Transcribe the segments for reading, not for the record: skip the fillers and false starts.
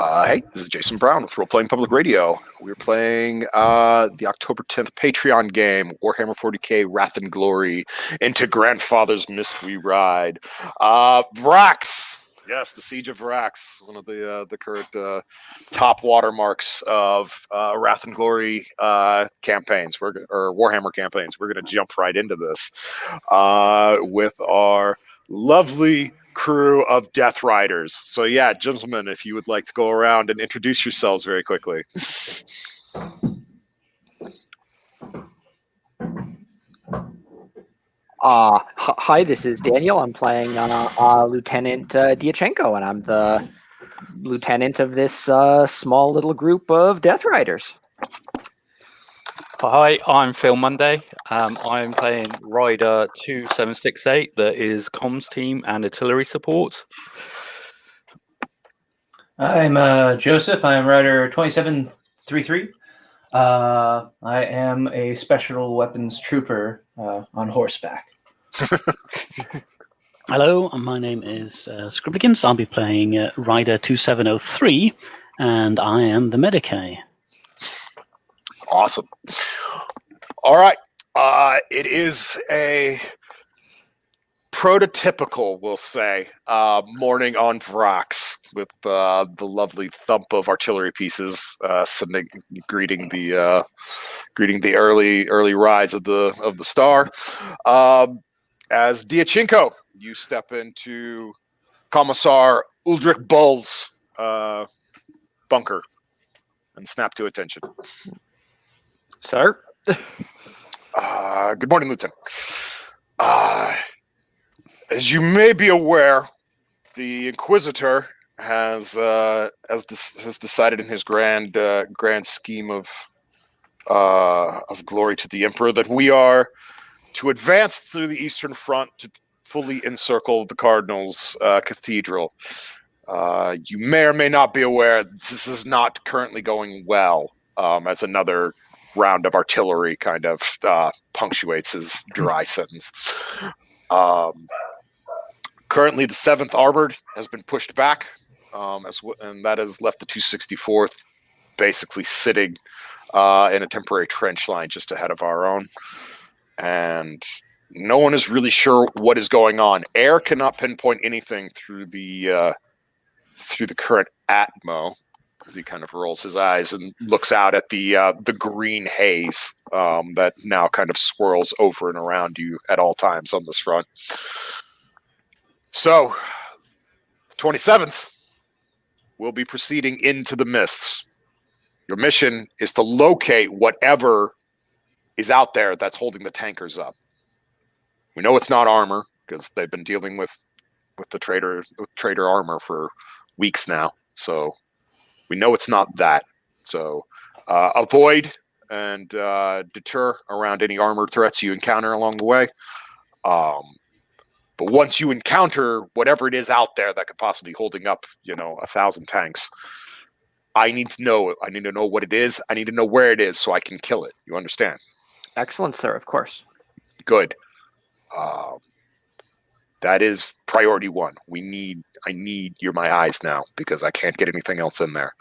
Hey, this is Jason Brown with Role Playing Public Radio. We're playing the October 10th Patreon game, Warhammer 40K Wrath and Glory. Into Grandfather's Mist we ride. Vrax! Yes, the Siege of Vrax, one of the current top watermarks of Wrath and Glory campaigns, or Warhammer campaigns. We're going to jump right into this with our lovely crew of Death Riders. So yeah, gentlemen, if you would like to go around and introduce yourselves very quickly. Hi, this is Daniel. I'm playing Lieutenant Diachenko, and I'm the lieutenant of this small little group of Death Riders. Hi, I'm Phil Monday. I'm playing Rider 2768, that is comms team and artillery support. I'm Joseph. I'm Rider 2733. I am a special weapons trooper on horseback. Hello, my name is Scribblikins. I'll be playing Rider 2703, and I am the Medicae. Awesome. All right. It is a prototypical, we'll say, morning on Vrax with the lovely thump of artillery pieces greeting the early rise of the star. As Diachenko, you step into Commissar Uldrich Bull's bunker and snap to attention. Sir? Good morning, Lieutenant. As you may be aware, the Inquisitor has decided in his grand scheme of glory to the Emperor that we are to advance through the Eastern Front to fully encircle the Cardinal's cathedral. You may or may not be aware this is not currently going well, as another round of artillery kind of punctuates his dry sentence. Currently, the 7th Armored has been pushed back, and that has left the 264th basically sitting in a temporary trench line just ahead of our own. And no one is really sure what is going on. Air cannot pinpoint anything through the current atmo, because he kind of rolls his eyes and looks out at the green haze that now kind of swirls over and around you at all times on this front. So, 27th, we'll be proceeding into the mists. Your mission is to locate whatever is out there that's holding the tankers up. We know it's not armor, because they've been dealing with the traitor armor for weeks now. So we know it's not that. So avoid and deter around any armored threats you encounter along the way. But once you encounter whatever it is out there that could possibly be holding up, 1,000 tanks, I need to know it. I need to know what it is. I need to know where it is so I can kill it. You understand? Excellent, sir, of course. Good. That is priority one. I need my eyes now, because I can't get anything else in there.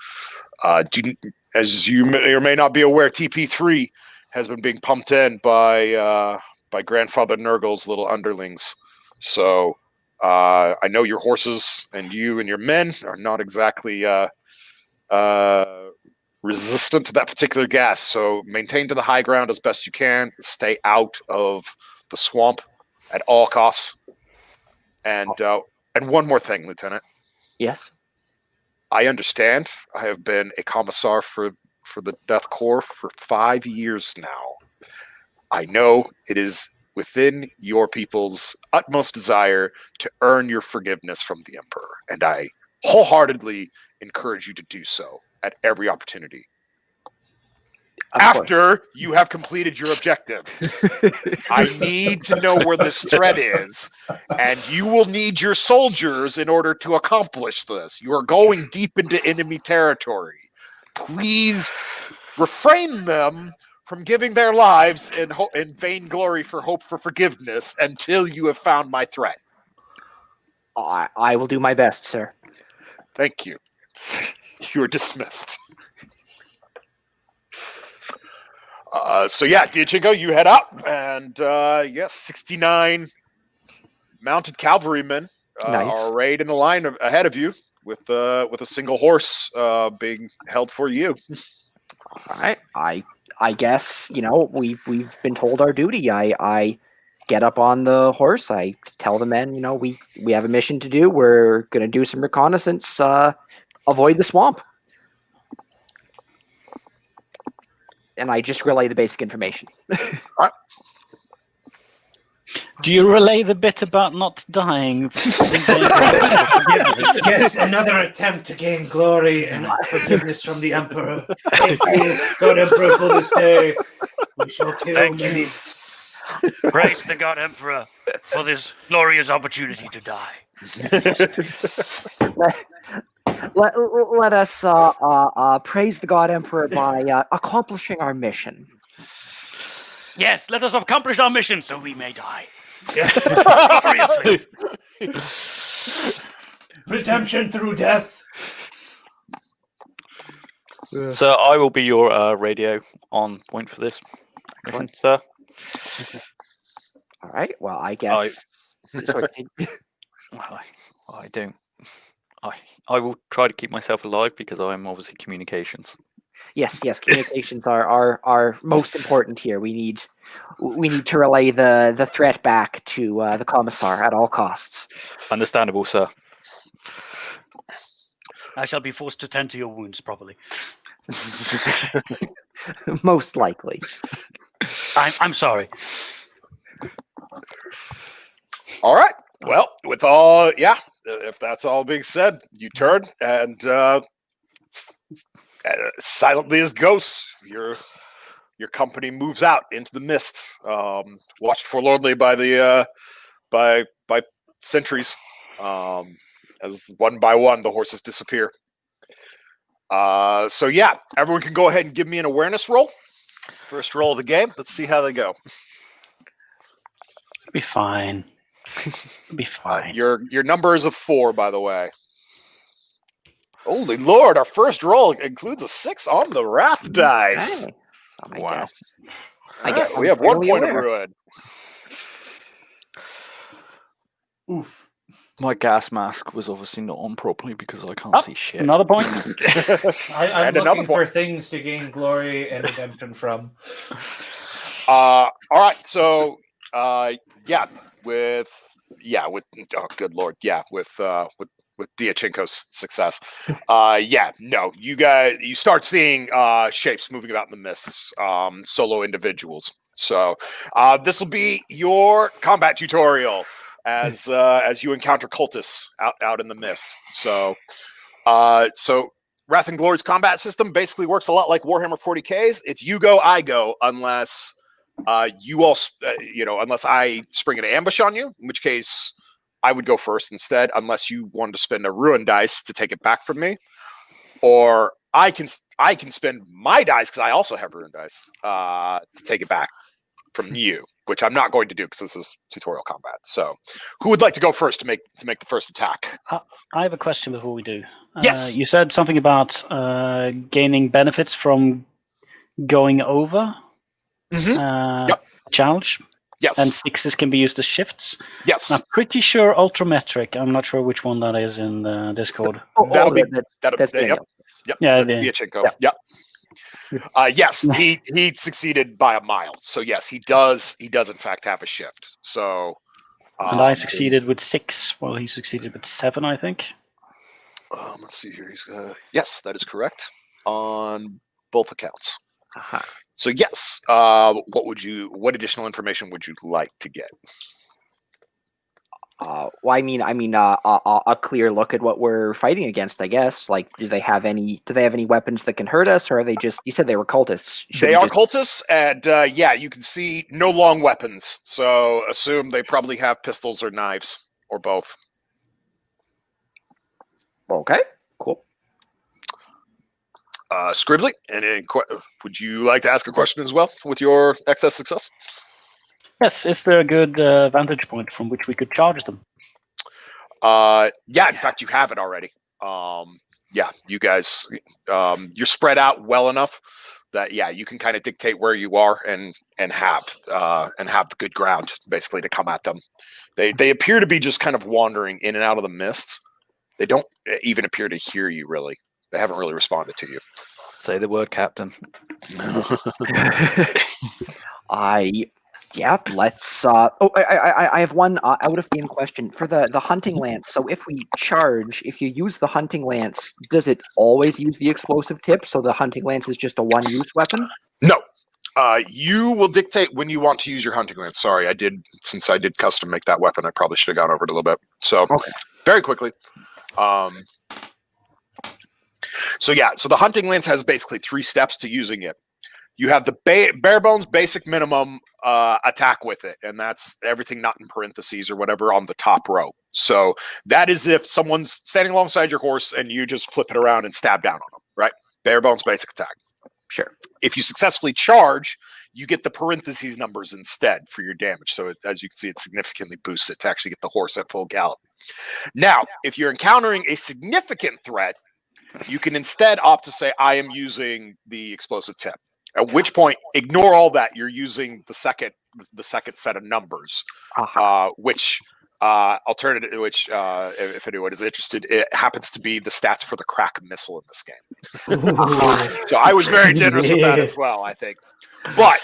As you may or may not be aware, TP3 has been being pumped in by Grandfather Nurgle's little underlings. So I know your horses and you and your men are not exactly resistant to that particular gas. So maintain to the high ground as best you can. Stay out of the swamp at all costs. And one more thing, Lieutenant. Yes? I understand. I have been a commissar for the Death Corps for 5 years now. I know it is within your people's utmost desire to earn your forgiveness from the Emperor, and I wholeheartedly encourage you to do so at every opportunity. After you have completed your objective, I need to know where this threat is, and you will need your soldiers in order to accomplish this. You are going deep into enemy territory. Please refrain them from giving their lives in vainglory for hope for forgiveness until you have found my threat. I will do my best, sir. Thank you. You're dismissed. So yeah, Diachenko, you head up, and 69 mounted cavalrymen Nice. are arrayed in a line ahead of you, with a single horse being held for you. All right. I guess we've been told our duty. I get up on the horse. I tell the men, we have a mission to do. We're gonna do some reconnaissance. Avoid the swamp. And I just relay the basic information. Do you relay the bit about not dying? Yes, another attempt to gain glory and forgiveness from the Emperor. Thank you, God Emperor, for this day. We shall kill Thank many. you. Praise the God Emperor for this glorious opportunity to die. Let us praise the God Emperor by accomplishing our mission. Yes, let us accomplish our mission so we may die. Yes. Gloriously. Redemption through death. So I will be your radio on point for this. Excellent, sir. All right. Well, I guess. Well, I don't. I will try to keep myself alive because I am obviously communications. Yes. Communications are most important here. We need to relay the threat back to the commissar at all costs. Understandable, sir. I shall be forced to tend to your wounds properly. Most likely. I'm sorry. All right. Well, if that's all being said, you turn and silently as ghosts, your company moves out into the mist, watched forlornly by the by sentries, as one by one the horses disappear. So yeah, everyone can go ahead and give me an awareness roll. First roll of the game. Let's see how they go. Be fine. Be fine. Your number is a 4, by the way. Holy Lord! Our first roll includes a 6 on the wrath dice. Okay. So Wow. I guess we have 1 fairly point of aware. ruin. Oof. My gas mask was obviously not on properly because I can't see shit. Another point. I'm And another looking for point. things to gain glory and redemption from. All right. So, with oh, good Lord, with Diachenko's success, you start seeing shapes moving about in the mists, solo individuals. So, this will be your combat tutorial as you encounter cultists out in the mist. So Wrath and Glory's combat system basically works a lot like Warhammer 40K's. It's you go, I go, unless unless I spring an ambush on you, in which case I would go first instead, unless you wanted to spend a ruin dice to take it back from me, or I can spend my dice because I also have ruin dice to take it back from you, which I'm not going to do because this is tutorial combat. So, who would like to go first to make the first attack? I have a question before we do. Yes. You said something about gaining benefits from going over Yep. challenge, Yes. and 6s can be used as shifts. Yes. I'm pretty sure Ultrametric. I'm not sure which one that is in the Discord. That'll be that's Daniel. Yep. Yeah, That's yeah. Diachenko. Yep. Yes, he succeeded by a mile. So yes, he does in fact have a shift. So And I succeeded with 6. Well, he succeeded with 7, I think. let's see here. Yes, that is correct on both accounts. Uh-huh. So yes, what additional information would you like to get? Well, I mean, a clear look at what we're fighting against. I guess. Like, do they have any weapons that can hurt us, or are they just? You said they were cultists. They are cultists, and you can see no long weapons. So assume they probably have pistols or knives or both. Okay. Cool. Scribbly, would you like to ask a question as well with your excess success? Yes, is there a good vantage point from which we could charge them? In fact, you have it already. Yeah, you guys, you're spread out well enough that you can kind of dictate where you are and have the good ground basically to come at them. They appear to be just kind of wandering in and out of the mist. They don't even appear to hear you really. They haven't really responded to you. Say the word, Captain. Let's. I have one out of game question for the hunting lance. So if we charge, if you use the hunting lance, does it always use the explosive tip? So the hunting lance is just a one-use weapon? No. You will dictate when you want to use your hunting lance. Sorry, since I did custom make that weapon, I probably should have gone over it a little bit. So very quickly. So the hunting lance has basically 3 steps to using it. You have the bare bones basic minimum attack with it, and that's everything not in parentheses or whatever on the top row. So that is if someone's standing alongside your horse and you just flip it around and stab down on them, right? Bare bones basic attack. Sure. If you successfully charge, you get the parentheses numbers instead for your damage. So as you can see, it significantly boosts it to actually get the horse at full gallop. Now, if you're encountering a significant threat, you can instead opt to say, I am using the explosive tip. At which point, ignore all that. You're using the second set of numbers, which if anyone is interested, it happens to be the stats for the crack missile in this game. So I was very generous with that as well, I think. But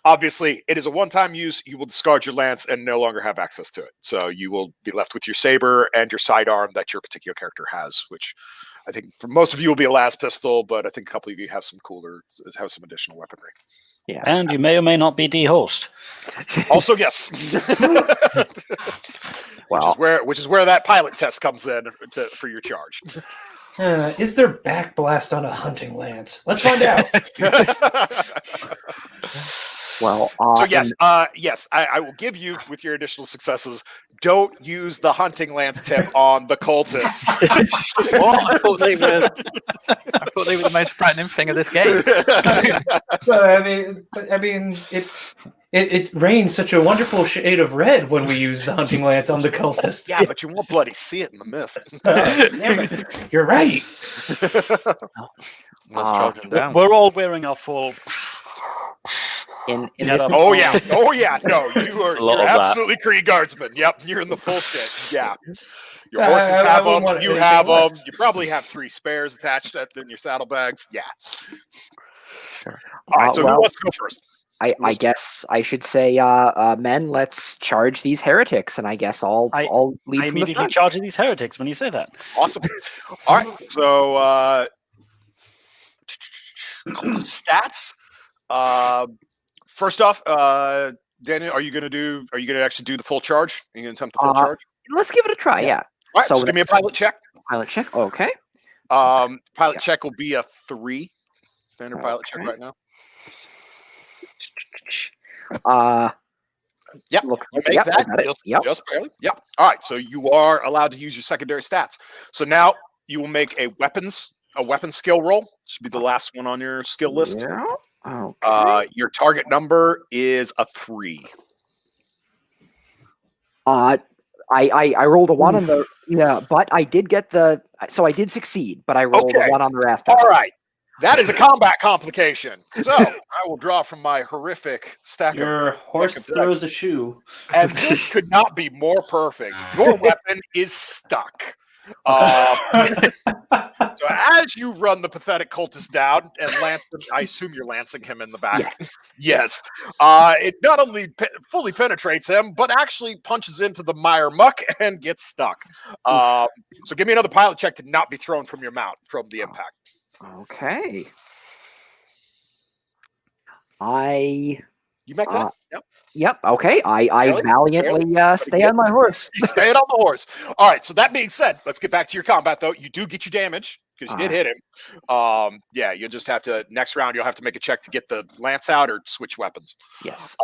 obviously, it is a one-time use. You will discard your lance and no longer have access to it. So you will be left with your saber and your sidearm that your particular character has, which I think for most of you will be a las pistol, but I think a couple of you have some additional weaponry. Yeah, and you may or may not be dehorsed. Also, yes. Well, which is where that pilot test comes in for your charge. Is there backblast on a hunting lance? Let's find out. well. So yes, I will give you with your additional successes. Don't use the hunting lance tip on the cultists. What? I thought they were the most frightening thing of this game. But I mean, it rains such a wonderful shade of red when we use the hunting lance on the cultists. Yeah, but you won't bloody see it in the mist. You're right. Let's charge them down. We're all wearing our full. In Yeah, this, Oh yeah. No, you're lot of that. absolutely Kree guardsman. Yep, you're in the full shit. Yeah. Your I horses have wouldn't them. want You anything have them. less. You probably have 3 spares attached in your saddlebags. Yeah. All right. So who wants to go first? I guess I should say, men, let's charge these heretics, and I guess I'll lead I from the immediately front. charge these heretics when you say that. Awesome. All right. So stats. First off, Daniel, are you going to actually do the full charge? Are you going to attempt the full charge? Let's give it a try. Yeah. All right. So give me a pilot check. Pilot check. Okay. Pilot check will be a 3. Standard pilot check right now. Yep. Look, You make yep, I that. got it. Yep. Just barely. Yep. All right. So you are allowed to use your secondary stats. So now you will make a weapon skill roll. Should be the last one on your skill list. Yeah. Okay. Your target number is a 3. I rolled a 1 on the but I did get I did succeed, but I rolled a 1 on the wrath die. All right. That is a combat complication. So I will draw from my horrific stack Your of horse throws a shoe. and this could not be more perfect. Your weapon is stuck. So as you run the pathetic cultist down and lance him, I assume you're lancing him in the back. Yes. It not only fully penetrates him, but actually punches into the mire muck and gets stuck. So give me another pilot check to not be thrown from your mount from the impact. Okay. You make that? Yep. Yep. Okay. I Barely? valiantly stay good. on my horse. Stay it on the horse. All right. So that being said, let's get back to your combat, though. You do get your damage. because you did hit him. Yeah, you'll just have to next round. You'll have to make a check to get the lance out or switch weapons. Yes.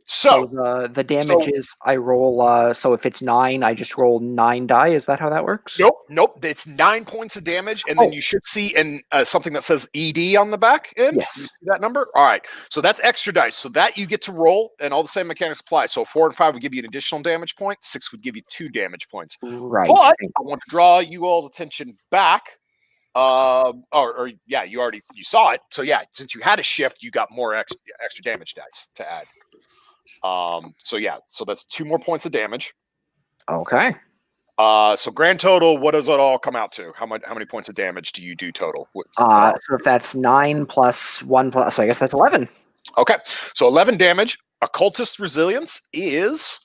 So the damage is I roll. So if it's 9, I just roll 9 die. Is that how that works? Nope. It's 9 points of damage, and then you should see something that says ED on the back end. Yes. You see that number? All right. So that's extra dice. So that you get to roll, and all the same mechanics apply. So 4 and 5 would give you an additional damage point. 6 would give you 2 damage points. Right. But I want to draw you all's attention back. You saw it. So yeah, since you had a shift, you got more extra damage dice to add. So that's 2 more points of damage. Okay. So grand total, what does it all come out to? How many points of damage do you do total? So if that's 9 plus 1 plus, so I guess that's 11. Okay, so 11 damage. Occultist resilience is.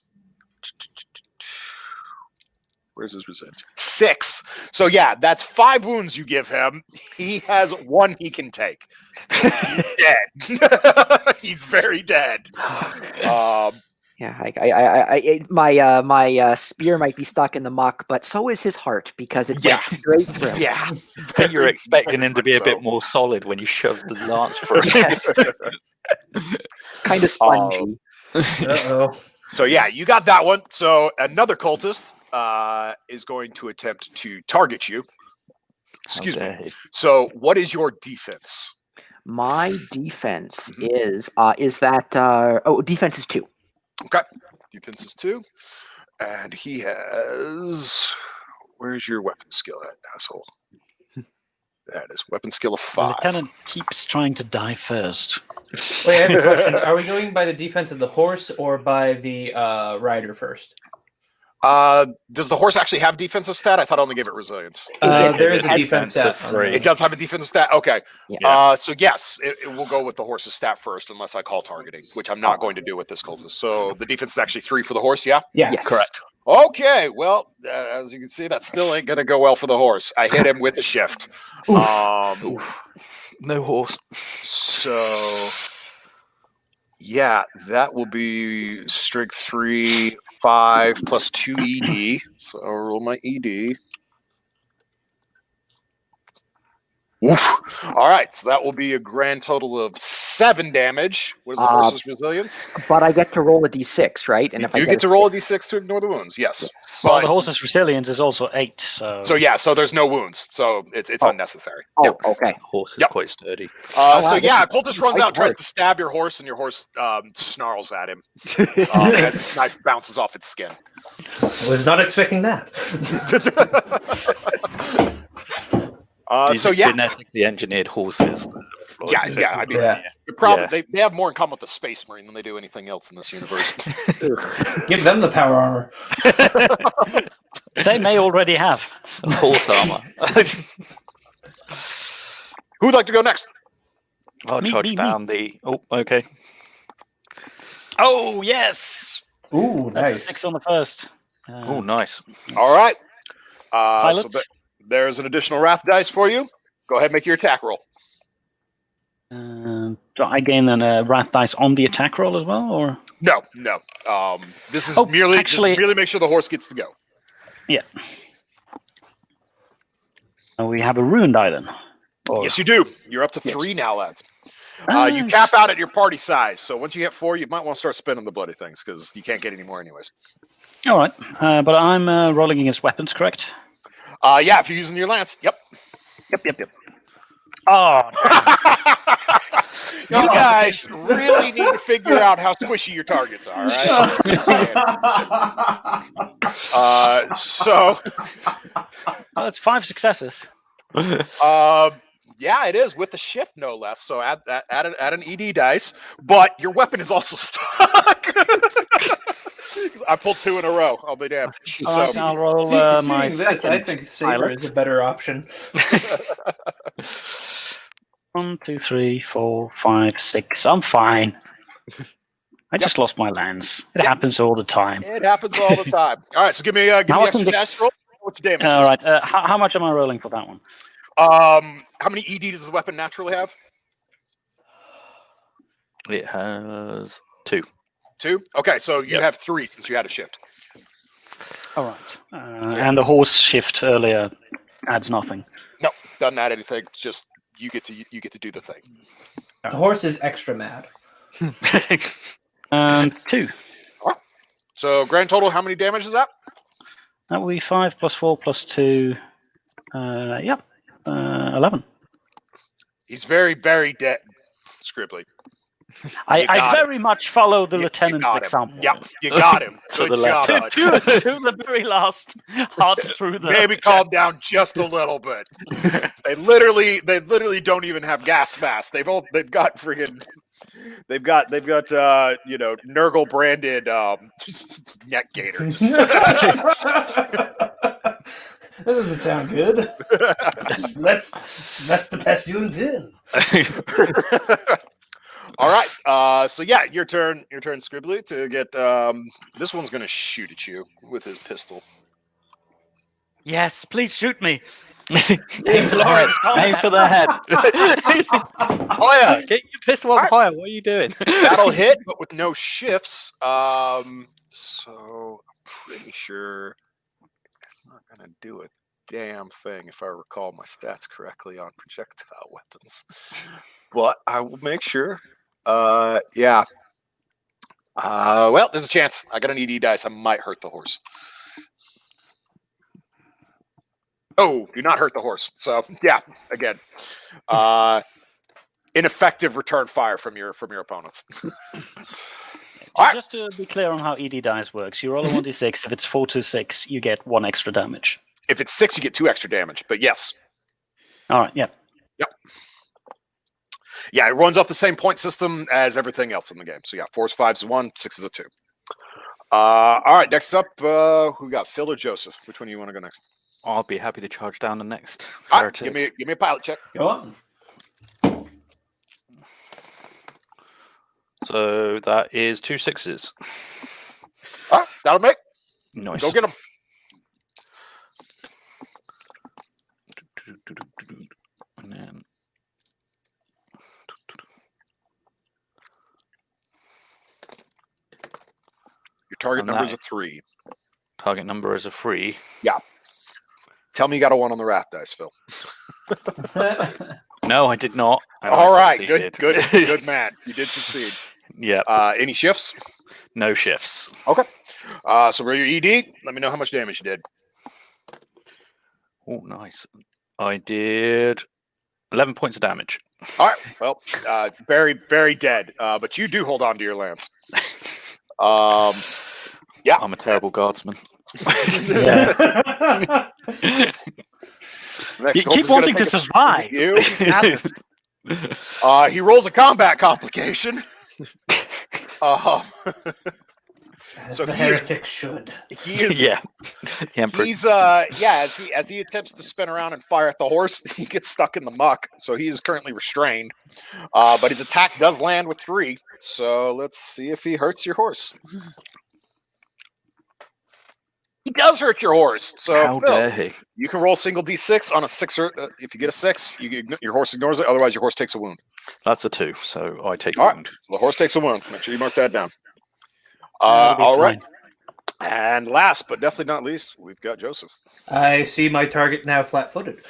Where's his resilience? 6. So yeah, that's 5 wounds you give him. He has 1 he can take. He's dead. He's very dead. Yeah, my spear might be stuck in the muck, but so is his heart because it went straight through. Yeah, I think you're expecting him to be a bit more solid when you shove the lance through. Yes. Kind of spongy. Uh-oh. So yeah, you got that one. So another cultist is going to attempt to target you. Excuse me. So what is your defense? My defense is that defense is 2. Okay, defense is 2, and he has. Where's your weapon skill at, asshole? That is weapon skill of The 5. lieutenant keeps trying to die first. Wait, I have a question. Are we going by the defense of the horse or by the rider first? Does the horse actually have defensive stat? I thought I only gave it resilience. There is a defense stat. of 3. It does have a defensive stat. Okay. Yeah. So yes, it will go with the horse's stat first, unless I call targeting, which I'm not going to do with this cultist. So the defense is actually 3 for the horse. Yeah. Yeah. Yes. Correct. Okay. Well, as you can see, that still ain't gonna go well for the horse. I hit him with the shift. No horse. So yeah, that will be strength 3, 5 plus 2 ED. So I'll roll my ED. Oof. All right, so that will be a grand total of 7 damage. What is the horse's resilience? But I get to roll a d6, right? And if I get to roll a d6 to ignore the wounds, yes. Well, But- the horse's resilience is also 8, so... so there's no wounds, so it's unnecessary. Oh, okay. Horse is Yep. quite sturdy. Cultist runs quite out, tries hard. to stab your horse, and your horse snarls at him as his knife bounces off its skin. Was not expecting that. These are genetically engineered horses. Yeah. I mean, Yeah. you're probably they have more in common with the Space Marine than they do anything else in this universe. Give them the power armor. They may already have. Horse armor. Who'd like to go next? I'll Me, charge me, me. down the. Oh, okay. Oh, yes! Ooh, That's nice. a 6 on the first. Oh, nice. All right. Pilots? So there's an additional wrath dice for you. Go ahead, and make your attack roll. Do I gain a wrath dice on the attack roll as well, or? No. This is Oh, merely actually- just merely make sure the horse gets to go. Yeah. We have a rune die then. Or- Yes, you do. You're up to 3 now, lads. You cap out at your party size. So once you hit 4, you might want to start spending the bloody things because you can't get any more anyways. All right, but I'm rolling against weapons, correct? Yeah, if you're using your lance. Yep. Yep. Oh, You guys really need to figure out how squishy your targets are, right? So well, that's 5 successes. yeah, it is with the shift, no less. So add an ED dice, but your weapon is also stuck. I pulled 2 in a row. I'll be damned. All right, So, I'll roll my Seeing this, I second think Saber pilot. is a better option. 1, 2, 3, 4, 5, 6. I'm fine. I just lost my lance. It happens all the time. it happens all the time. All right, so give me Now I extra can get- dice roll. What's your damage? All right, how much am I rolling for that one? How many ED does the weapon naturally have? It has 2. 2. Okay, so you Yep. have 3 since you had a shift. All right, and the horse shift earlier adds nothing. No. Doesn't add anything. It's just you get to do the thing. The horse is extra mad. And 2. So grand total, how many damage is that? That will be 5 plus 4 plus 2. 11. He's very, very dead, Scribbly. I got very much follow the You lieutenant's got him. example. Yep, you got him. To Good the job, left. To, bud. to the very last, hard through the. Maybe calm down just a little bit. They literally don't even have gas masks. They've got Nurgle branded neck gaiters. That doesn't sound good. That's the pestilence in. All right. So yeah, your turn, Scribbly, to get this one's gonna shoot at you with his pistol. Yes, please shoot me. Aim for the head. Aim for the head. Higher. Get your pistol up higher. What are you doing? That'll hit, but with no shifts. So I'm pretty sure it's not gonna do a damn thing if I recall my stats correctly on projectile weapons. But I will make sure. Yeah. Well, there's a chance. I got an ED dice. I might hurt the horse. Oh, do not hurt the horse. So yeah, again, ineffective return fire from your opponents. Just to be clear on how ED dice works, you roll a 1d6. If it's 4 to 6, you get 1 extra damage. If it's 6, you get 2 extra damage. But yes. All right, yeah. Yep. Yeah, it runs off the same point system as everything else in the game. So yeah, 4 is 5 is 1, 6 is a 2. All right, next up, we got Phil or Joseph. Which one do you want to go next? I'll be happy to charge down the next. All right, give me a pilot check. Go on. So that is 2 6s. All right, that'll make. Nice. Go get him. And then Your target And number is that- a 3. target number is a 3. Tell me you got a 1 on the wrath dice, Phil. No, I did not. and I All right, succeeded. good man. You did succeed. Yeah, Any shifts? no shifts. Okay. So roll your ED. Let me know how much damage you did. Oh, nice. I did 11 points of damage. All right. Well, very, very dead. But you do hold on to your lance. Yeah. I'm a terrible guardsman. Next You Gulp keep is gonna wanting to take a survive. swing at you. He rolls a combat complication. As So the he is- heretic should. He is. Yeah. The Emperor. He's as he attempts to spin around and fire at the horse, he gets stuck in the muck. So he is currently restrained. But his attack does land with 3. So let's see if he hurts your horse. He does hurt your horse. So How Phil, dare he? you can roll single d6 on a 6. If you get a 6, your horse ignores it. Otherwise, your horse takes a wound. That's a 2, so I take All right. wound. So the horse takes a wound. Make sure you mark that down. That'll be All right. fine. And last but definitely not least, we've got Joseph. I see my target now flat-footed.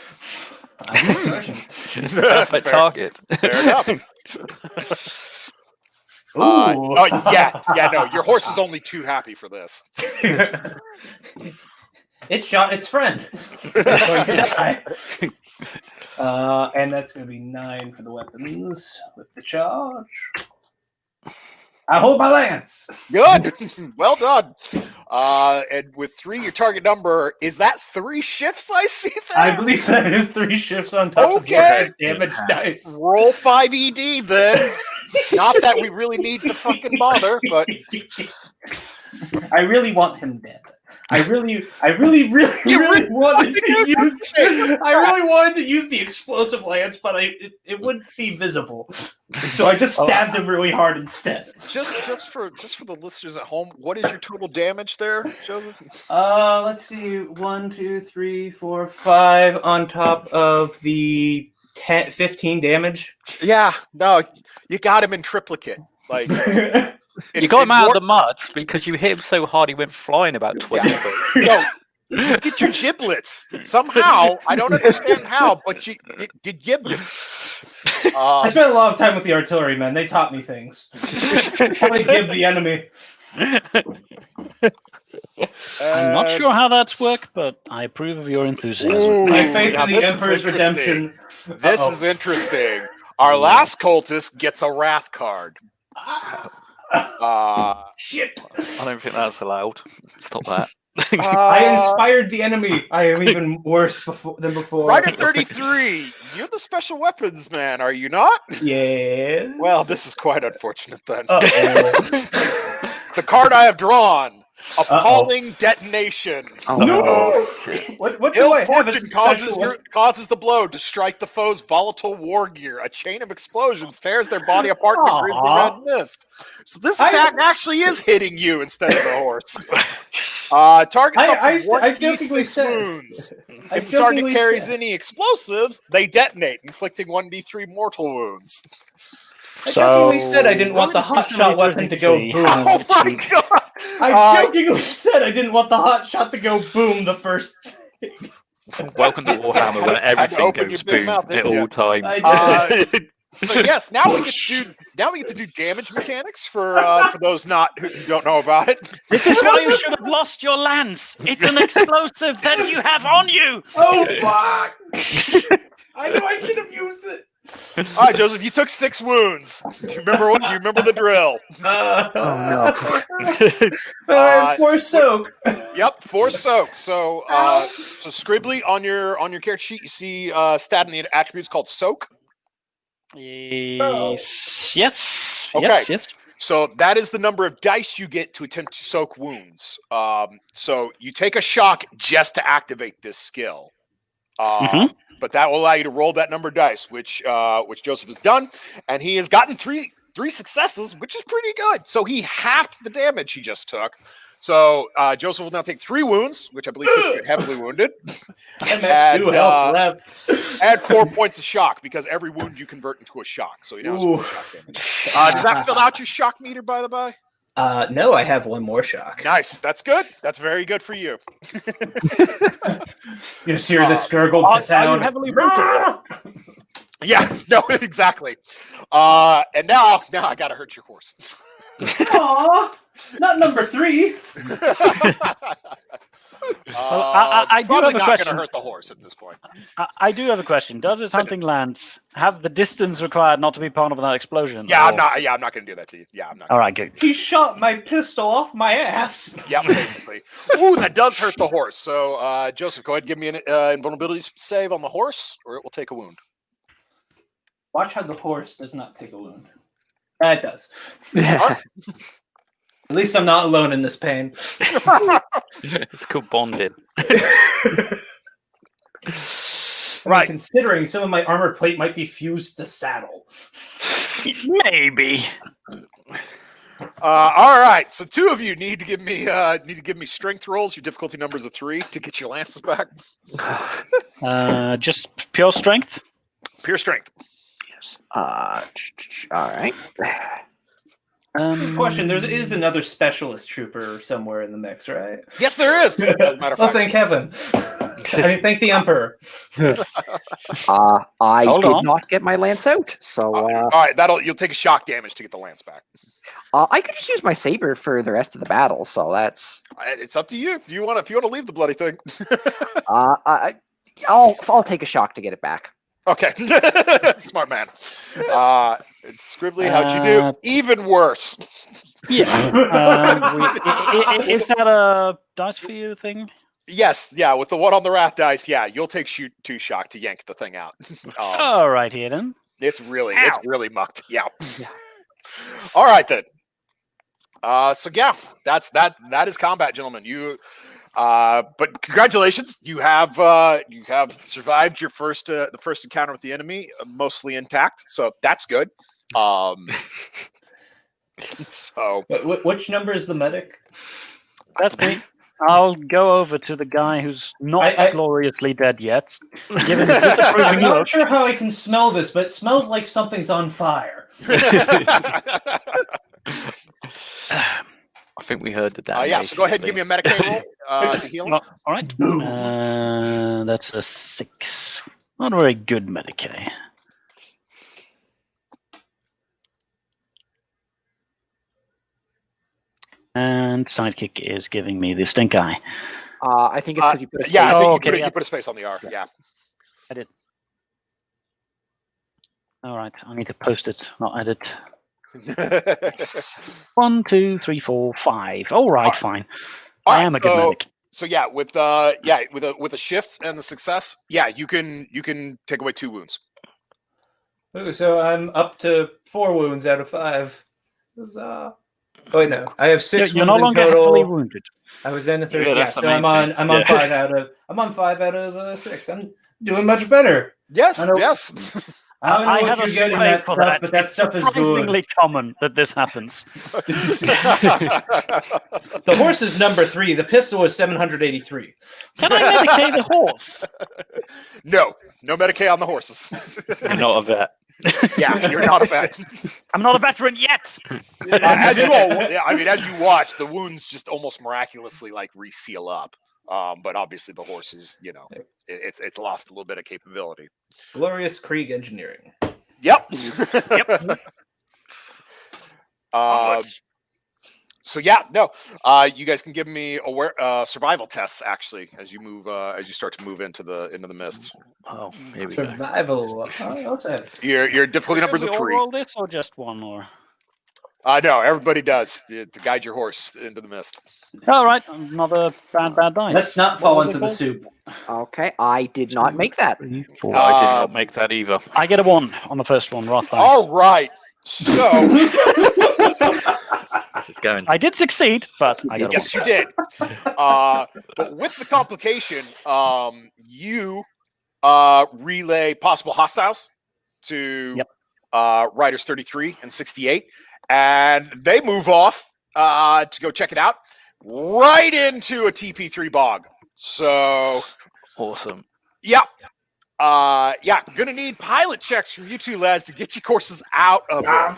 Perfect Fair- target. Fair enough. Ooh. No, your horse is only too happy for this. It shot its friend. It's going to die. And that's going to be 9 for the weapons with the charge. I hold my lance. Good. Well done. And with 3, your target number, is that 3 shifts I see there? I believe that is 3 shifts on top Okay. of your damage dice. Roll 5 ED then. Not that we really need to fucking bother, but I really want him dead. I really wanted to use. I really wanted to use the explosive lance, but it wouldn't be visible, so I just stabbed him really hard instead. just for the listeners at home, what is your total damage there, Joseph? Let's see, 1, 2, 3, 4, 5 on top of the 15 damage. Yeah, no, you got him in triplicate. Like You got him out of the mud because you hit him so hard he went flying about 20 Yeah. foot. No, You get your giblets somehow. I don't understand how, but you gibbed him. I spent a lot of time with the artillerymen. They taught me things. How to give the enemy. I'm not sure how that's worked, but I approve of your enthusiasm. Ooh, My faith now in the this is Emperor's interesting. redemption. This is interesting. Our last cultist gets a wrath card. Shit. I don't think that's allowed. Stop that. I inspired the enemy. I am even worse than before. Rider 33, you're the special weapons man, are you not? Yes. Well, this is quite unfortunate then. Uh-oh. The card I have drawn, appalling detonation. Oh, No! What do Ill I have as fortune special causes the blow to strike the foe's volatile war gear. A chain of explosions tears their body apart in a grisly red mist. So this attack actually is hitting you instead of the horse. Target I suffers jokingly 1d6 said- wounds. I If the target jokingly carries said- any explosives, they detonate, inflicting 1d3 mortal wounds. I jokingly said I didn't want the hot shot weapon to go boom. Oh my god! I jokingly said I didn't want the hot shot to go boom the first. Welcome to Warhammer, where Had to everything open goes your big boom mouth, at didn't you? all times. So yes, now we get to do damage mechanics for those who don't know about it. This is why you should have lost your lance. It's an explosive that you have on you. Oh fuck! I knew I should have used it. All right, Joseph, you took 6 wounds. You remember the drill. no. Force soak. Yep, 4 soak. So scribbly on your character sheet, you see stat in the attributes called soak. Yes. Okay. Yes. So that is the number of dice you get to attempt to soak wounds. So you take a shock just to activate this skill. But that will allow you to roll that number of dice, which Joseph has done, and he has gotten three successes, which is pretty good. So he halved the damage he just took. So Joseph will now take 3 wounds, which I believe puts you heavily wounded. I'm at 2 health left. Add 4 points of shock because every wound you convert into a shock. So he now has 4 shock damage. Does that fill out your shock meter, by the by? No, I have 1 more shock. Nice. That's good. That's very good for you. You just hear this gurgle sound. heavily wounded? Yeah. No. Exactly. And now I gotta hurt your horse. Aw, not number 3. I do probably have a not question. gonna hurt the horse at this point. I do have a question. Does his hunting lance have the distance required not to be part of that explosion? Yeah, or- I'm not gonna do that to you. Yeah, I'm not. All right, good. He shot my pistol off my ass. Yeah, basically. Ooh, that does hurt the horse. So, Joseph, go ahead and give me an invulnerability save on the horse, or it will take a wound. Watch how the horse does not take a wound. It does. At least I'm not alone in this pain. It's called bonding. Right. Considering some of my armor plate might be fused to the saddle. Maybe. All right. So 2 of you need to give me strength rolls. Your difficulty numbers of 3 to get your lances back. Just pure strength. Pure strength. Yes. All right. Question: there is another specialist trooper somewhere in the mix, right? Yes, there is. As a matter of Well, fact. thank heaven. I mean, thank the Emperor. I Hold did on. not get my lance out, so All right. You'll take a shock damage to get the lance back. I could just use my saber for the rest of the battle. So that's It's up to you. If you want to leave the bloody thing. I'll take a shock to get it back. Okay. Smart man. Scribbly, how'd you do? Even worse. Yeah. Is that a dice for you thing? Yes, yeah, with the 1 on the wrath dice, yeah, you'll take 2 shock to yank the thing out. All right, here then. It's really mucked. Yeah. All right then. So yeah, that is combat, gentlemen. But congratulations, you have survived your the first encounter with the enemy, mostly intact. So that's good. So Which number is the medic? That's me. I'll go over to the guy who's not gloriously dead yet. Give him a I'm disapproving not look. sure how I can smell this, but it smells like something's on fire. I think we heard the damnation. Yeah, so go ahead and give me a Medicaid roll to heal him. All right. That's a 6. Not a very good Medicaid. And Sidekick is giving me the stink eye. I think it's because you put a space. Yeah, I think Oh, you, okay, you put a space on the R. Yeah. I did. All right, I need to post it, not edit. 1, 2, 3, 4, 5. All right, fine. I am a good medic. So yeah, with a shift and the success, yeah, you can take away 2 wounds. Ooh, so I'm up to 4 wounds out of 5. Oh wait, no, I have 6 You're no wounds longer in total. heavily wounded. I was in the 3rd. Yeah, Yeah, that's the so main I'm thing. on Yeah. 5 out of 6. I'm doing much better. Yes, I don't- yes. I don't know I what have you're a getting spray that for stuff, that. but that It's stuff is surprisingly good. common that this happens. The horse is number 3. The pistol is 783. Can I medicate the horse? No Medicaid on the horses. You're not a vet. Yeah, you're not a vet. I'm not a veteran yet. As you watch, the wounds just almost miraculously like reseal up. But obviously the horse is, it's lost a little bit of capability. Glorious Krieg engineering. Yep. Yep. So yeah, no. You guys can give me survival tests actually as you move as you start to move into the mist. Oh, here we go. Survival. What's that? Your difficulty numbers Should are we all 3. roll this or just one or? No, everybody does to guide your horse into the mist. All right, another bad dice. Let's not What fall was into it the called? soup. Okay, I did not make that. 3, 4. I did not make that either. I get a 1 on the first one, right? All right. So It's going. I did succeed, but I got a yes, you did. But with the complication, you relay possible hostiles to Riders 33 and 68, and they move off to go check it out right into a TP3 bog. So Awesome. yeah. Gonna need pilot checks from you 2 lads to get your courses out of it.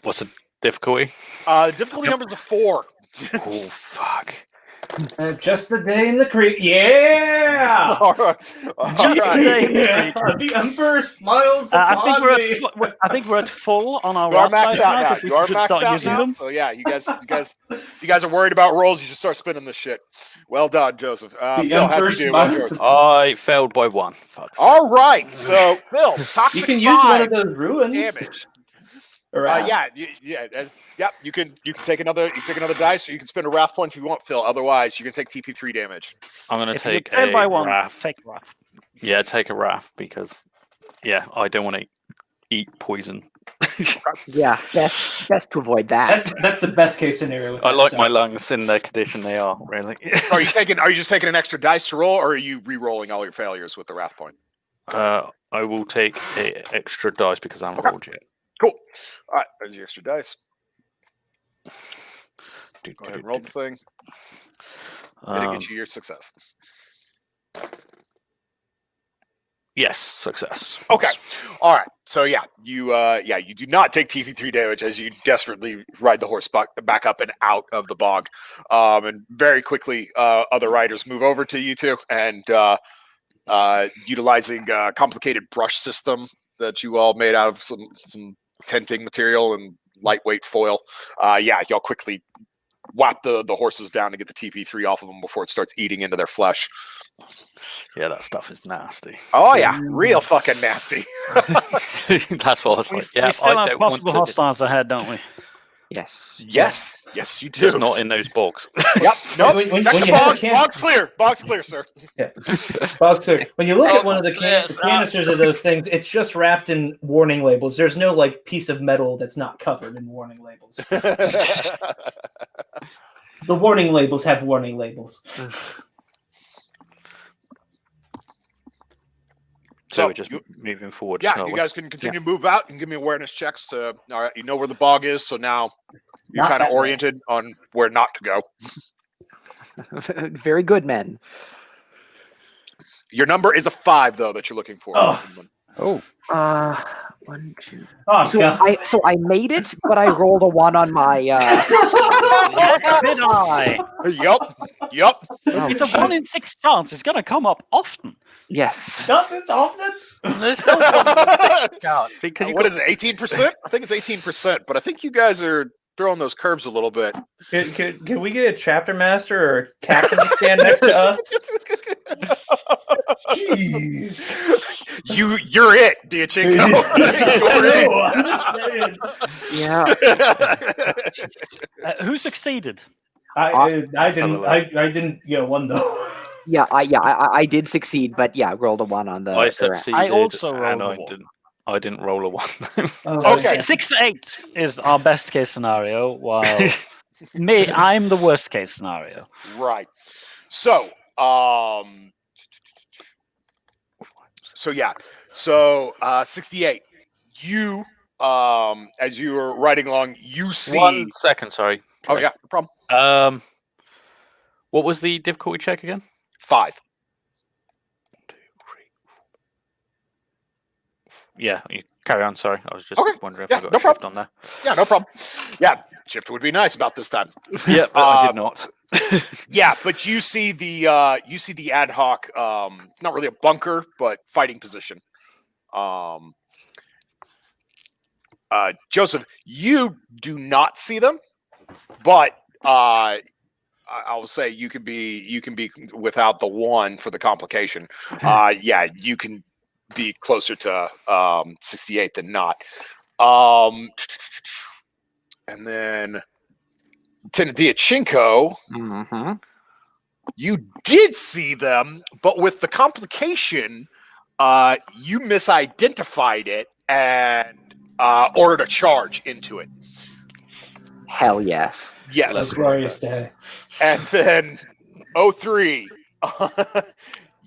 What's the difficulty? Difficulty numbers are 4. Oh, fuck. Just a day in the creek. Yeah! All right. Just a day in the Yeah, the Emperor smiles I upon me. think we're at full on our You are rock maxed dice out now, now. 'cause we You are should maxed start out using now. them. So yeah, you guys are worried about rolls. You should start spinning this shit. Well done, Joseph. Phil, how'd you do on yours? I failed by 1. Fuck's sake. All right. So Phil, You toxic can use one 5 of those ruins. damage. Around. You can take another dice, or you can spend a wrath point if you want, Phil. Otherwise, you can take TP3 damage. I'm going to If you take fail a by 1, wrath. take wrath. Yeah, take a wrath because, I don't want to eat poison. Yeah, best to avoid that. That's the best case scenario. With I that like stuff. my lungs in the condition they are, really. Are you just taking an extra dice to roll, or are you re-rolling all your failures with the wrath point? I will take a extra dice because I haven't Okay. rolled yet. Cool. All right, there's your extra dice. Go ahead and roll the thing. It'll get you your success. Yes, success. Okay. All right. So you do not take TP3 damage as you desperately ride the horse back up and out of the bog. And very quickly, other riders move over to you 2 and utilizing a complicated brush system that you all made out of some tenting material and lightweight foil. Y'all quickly whap the horses down to get the TP3 off of them before it starts eating into their flesh. Yeah, that stuff is nasty. Oh yeah, real fucking nasty. That's what I was We, like. Yeah, we still I have don't possible want to. hostiles ahead, don't we? Yes. Yes, you do. Just not in those bogs. Yep. Nope. When Check the you have bog. a can- Bog's clear. Bog's clear, sir. Box clear. When you look at one of the Yes, canisters of those things, it's just wrapped in warning labels. There's no piece of metal that's not covered in warning labels. The warning labels have warning labels. So we're just moving forward. Yeah, slowly. you guys can continue to move out and give me awareness checks to. All right, you know where the bog is, so now you're Not kind of that way. oriented on where not to go. Very good, men. Your number is a 5, though, that you're looking for. Oh. Oh. 1, 2. Oh, So God. I made it, but I rolled a 1 on my. Did I? Yup. Oh, It's a 1 in 6 chance. It's going to come up often. yes. Not this often? There's still one in six chance, because you What got is it? 18%? I think it's 18%, but I think you guys are throwing those curves a little bit. Can we get a chapter master or a captain to stand next to us? Jeez. You're it, Diachenko. I'm just saying. Yeah. Who succeeded? I Let's have a didn't. look. I didn't get one though. I did succeed, but yeah, rolled a 1 on the. I the succeeded, I also and rolled a I one. didn't. I didn't roll a 1. Okay. 6 to 8 is our best case scenario, while I'm the worst case scenario. Right. So, yeah. So, 68. You, as you are riding along, you see. 1 second, sorry. Oh, yeah, no problem. What was the difficulty check again? 5. Yeah, you carry on. Sorry, I was just Okay, wondering if yeah, I got no a shift problem. on there. Yeah, no problem. Yeah, shift would be nice about this time. Yeah, but I did not. Yeah, but you see the ad hoc, not really a bunker, but fighting position. Joseph, you do not see them, but I will say you can be without the 1 for the complication. Yeah, you can be closer to 68 than not. And then Lieutenant Diachenko, Mm-hmm. you did see them, but with the complication, you misidentified it and ordered a charge into it. Hell yes. Yes. That's glorious day. And then 03,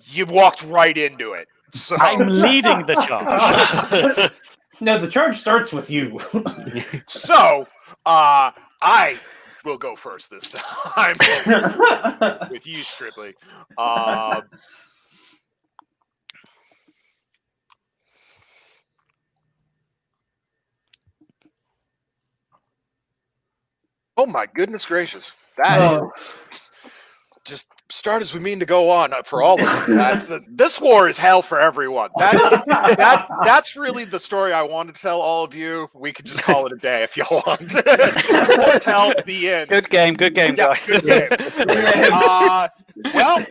you walked right into it. So I'm leading the charge. No, the charge starts with you. So I will go first this time with you, Stripley. Oh my goodness gracious! That is just start as we mean to go on for all of them. This war is hell for everyone. That's really the story I wanted to tell all of you. We could just call it a day if y'all want. Or tell the end. Good game, Yeah, guys. good game. Well,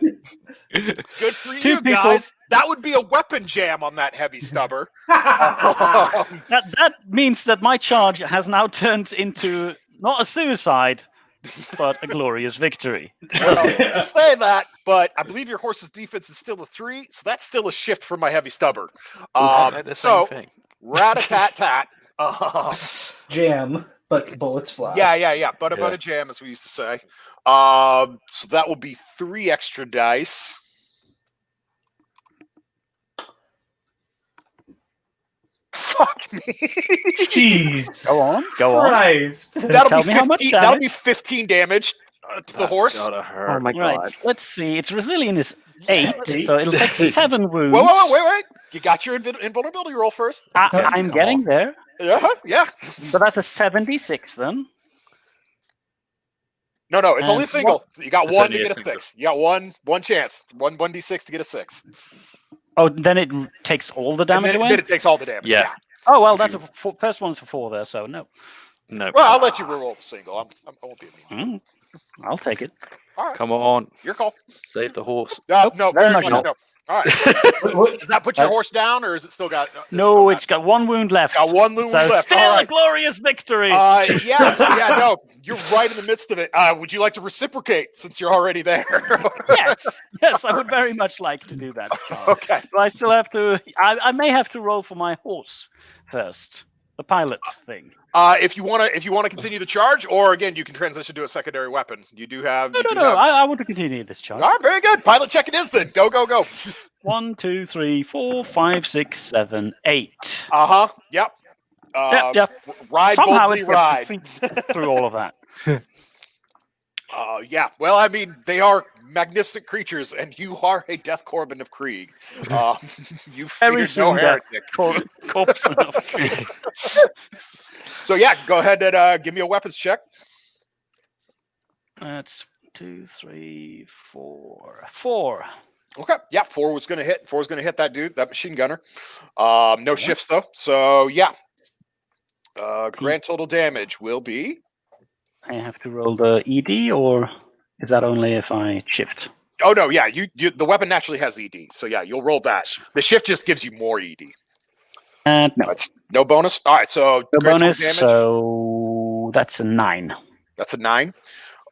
good for you Two people. guys. That would be a weapon jam on that heavy stubber. That means that my charge has now turned into not a suicide, but a glorious victory. Well, you say that, but I believe your horse's defense is still a 3, so that's still a shift from my heavy stubber. The So, same thing. rat-a-tat-tat. Jam, but bullets fly. Yeah. But Yeah. about a jam, as we used to say. So that will be 3 extra dice. Fuck me. Jeez. Go on, go on. Christ. Tell me how much That'll damage. be 15 damage to the horse. Gotta hurt. Oh my god. Right, let's see. Its resilience is 8, so it'll take 7 wounds. Wait. You got your invulnerability roll first. I'm getting there. Yeah. So that's a 76 then. No, it's only a And single. So you got It's 1 only to a get a single. 6. You got one chance. 1d6 to get a 6. Oh, then it takes all the damage and then, away? then it takes all the damage. Yeah. Oh, well, that's first one's for 4 there, so no. No. Well, I'll let you roll the single. I won't be a mean. I'll take it. All right. Come on, Your call. save the horse. No, very very much much no. no. All right. Does that put your horse down, or is it still got? No, it's got 1 wound left. got 1 wound So left. still All a right. glorious victory. No, you're right in the midst of it. Would you like to reciprocate since you're already there? yes, I would very much like to do that. Charles. Okay. But I still have to. I may have to roll for my horse first. The pilot thing. If you want to continue the charge, or again, you can transition to a secondary weapon. You do have. No. I want to continue this charge. All right, very good. Pilot check it is then. Go. 1, 2, 3, 4, 5, 6, 7, 8. Yep. Yep. Ride Somehow boldly, it ride. gets through all of that. Yeah. Well, I mean, they are magnificent creatures, and you are a Death Corbin of Krieg. You Very feared no soon that heretic. corpse. So yeah, go ahead and give me a weapons check. That's 2, 3, 4. 4. Okay. Yeah, 4 was going to hit. 4 was going to hit that dude, that machine gunner. No shifts though. So yeah. Grand total damage will be. I have to roll the ED, or is that only if I shift? Oh no, yeah, you the weapon naturally has ED, so yeah, you'll roll that. The shift just gives you more ED. And no, That's no bonus. All right, so no grand total bonus. damage. So that's a 9. That's a 9.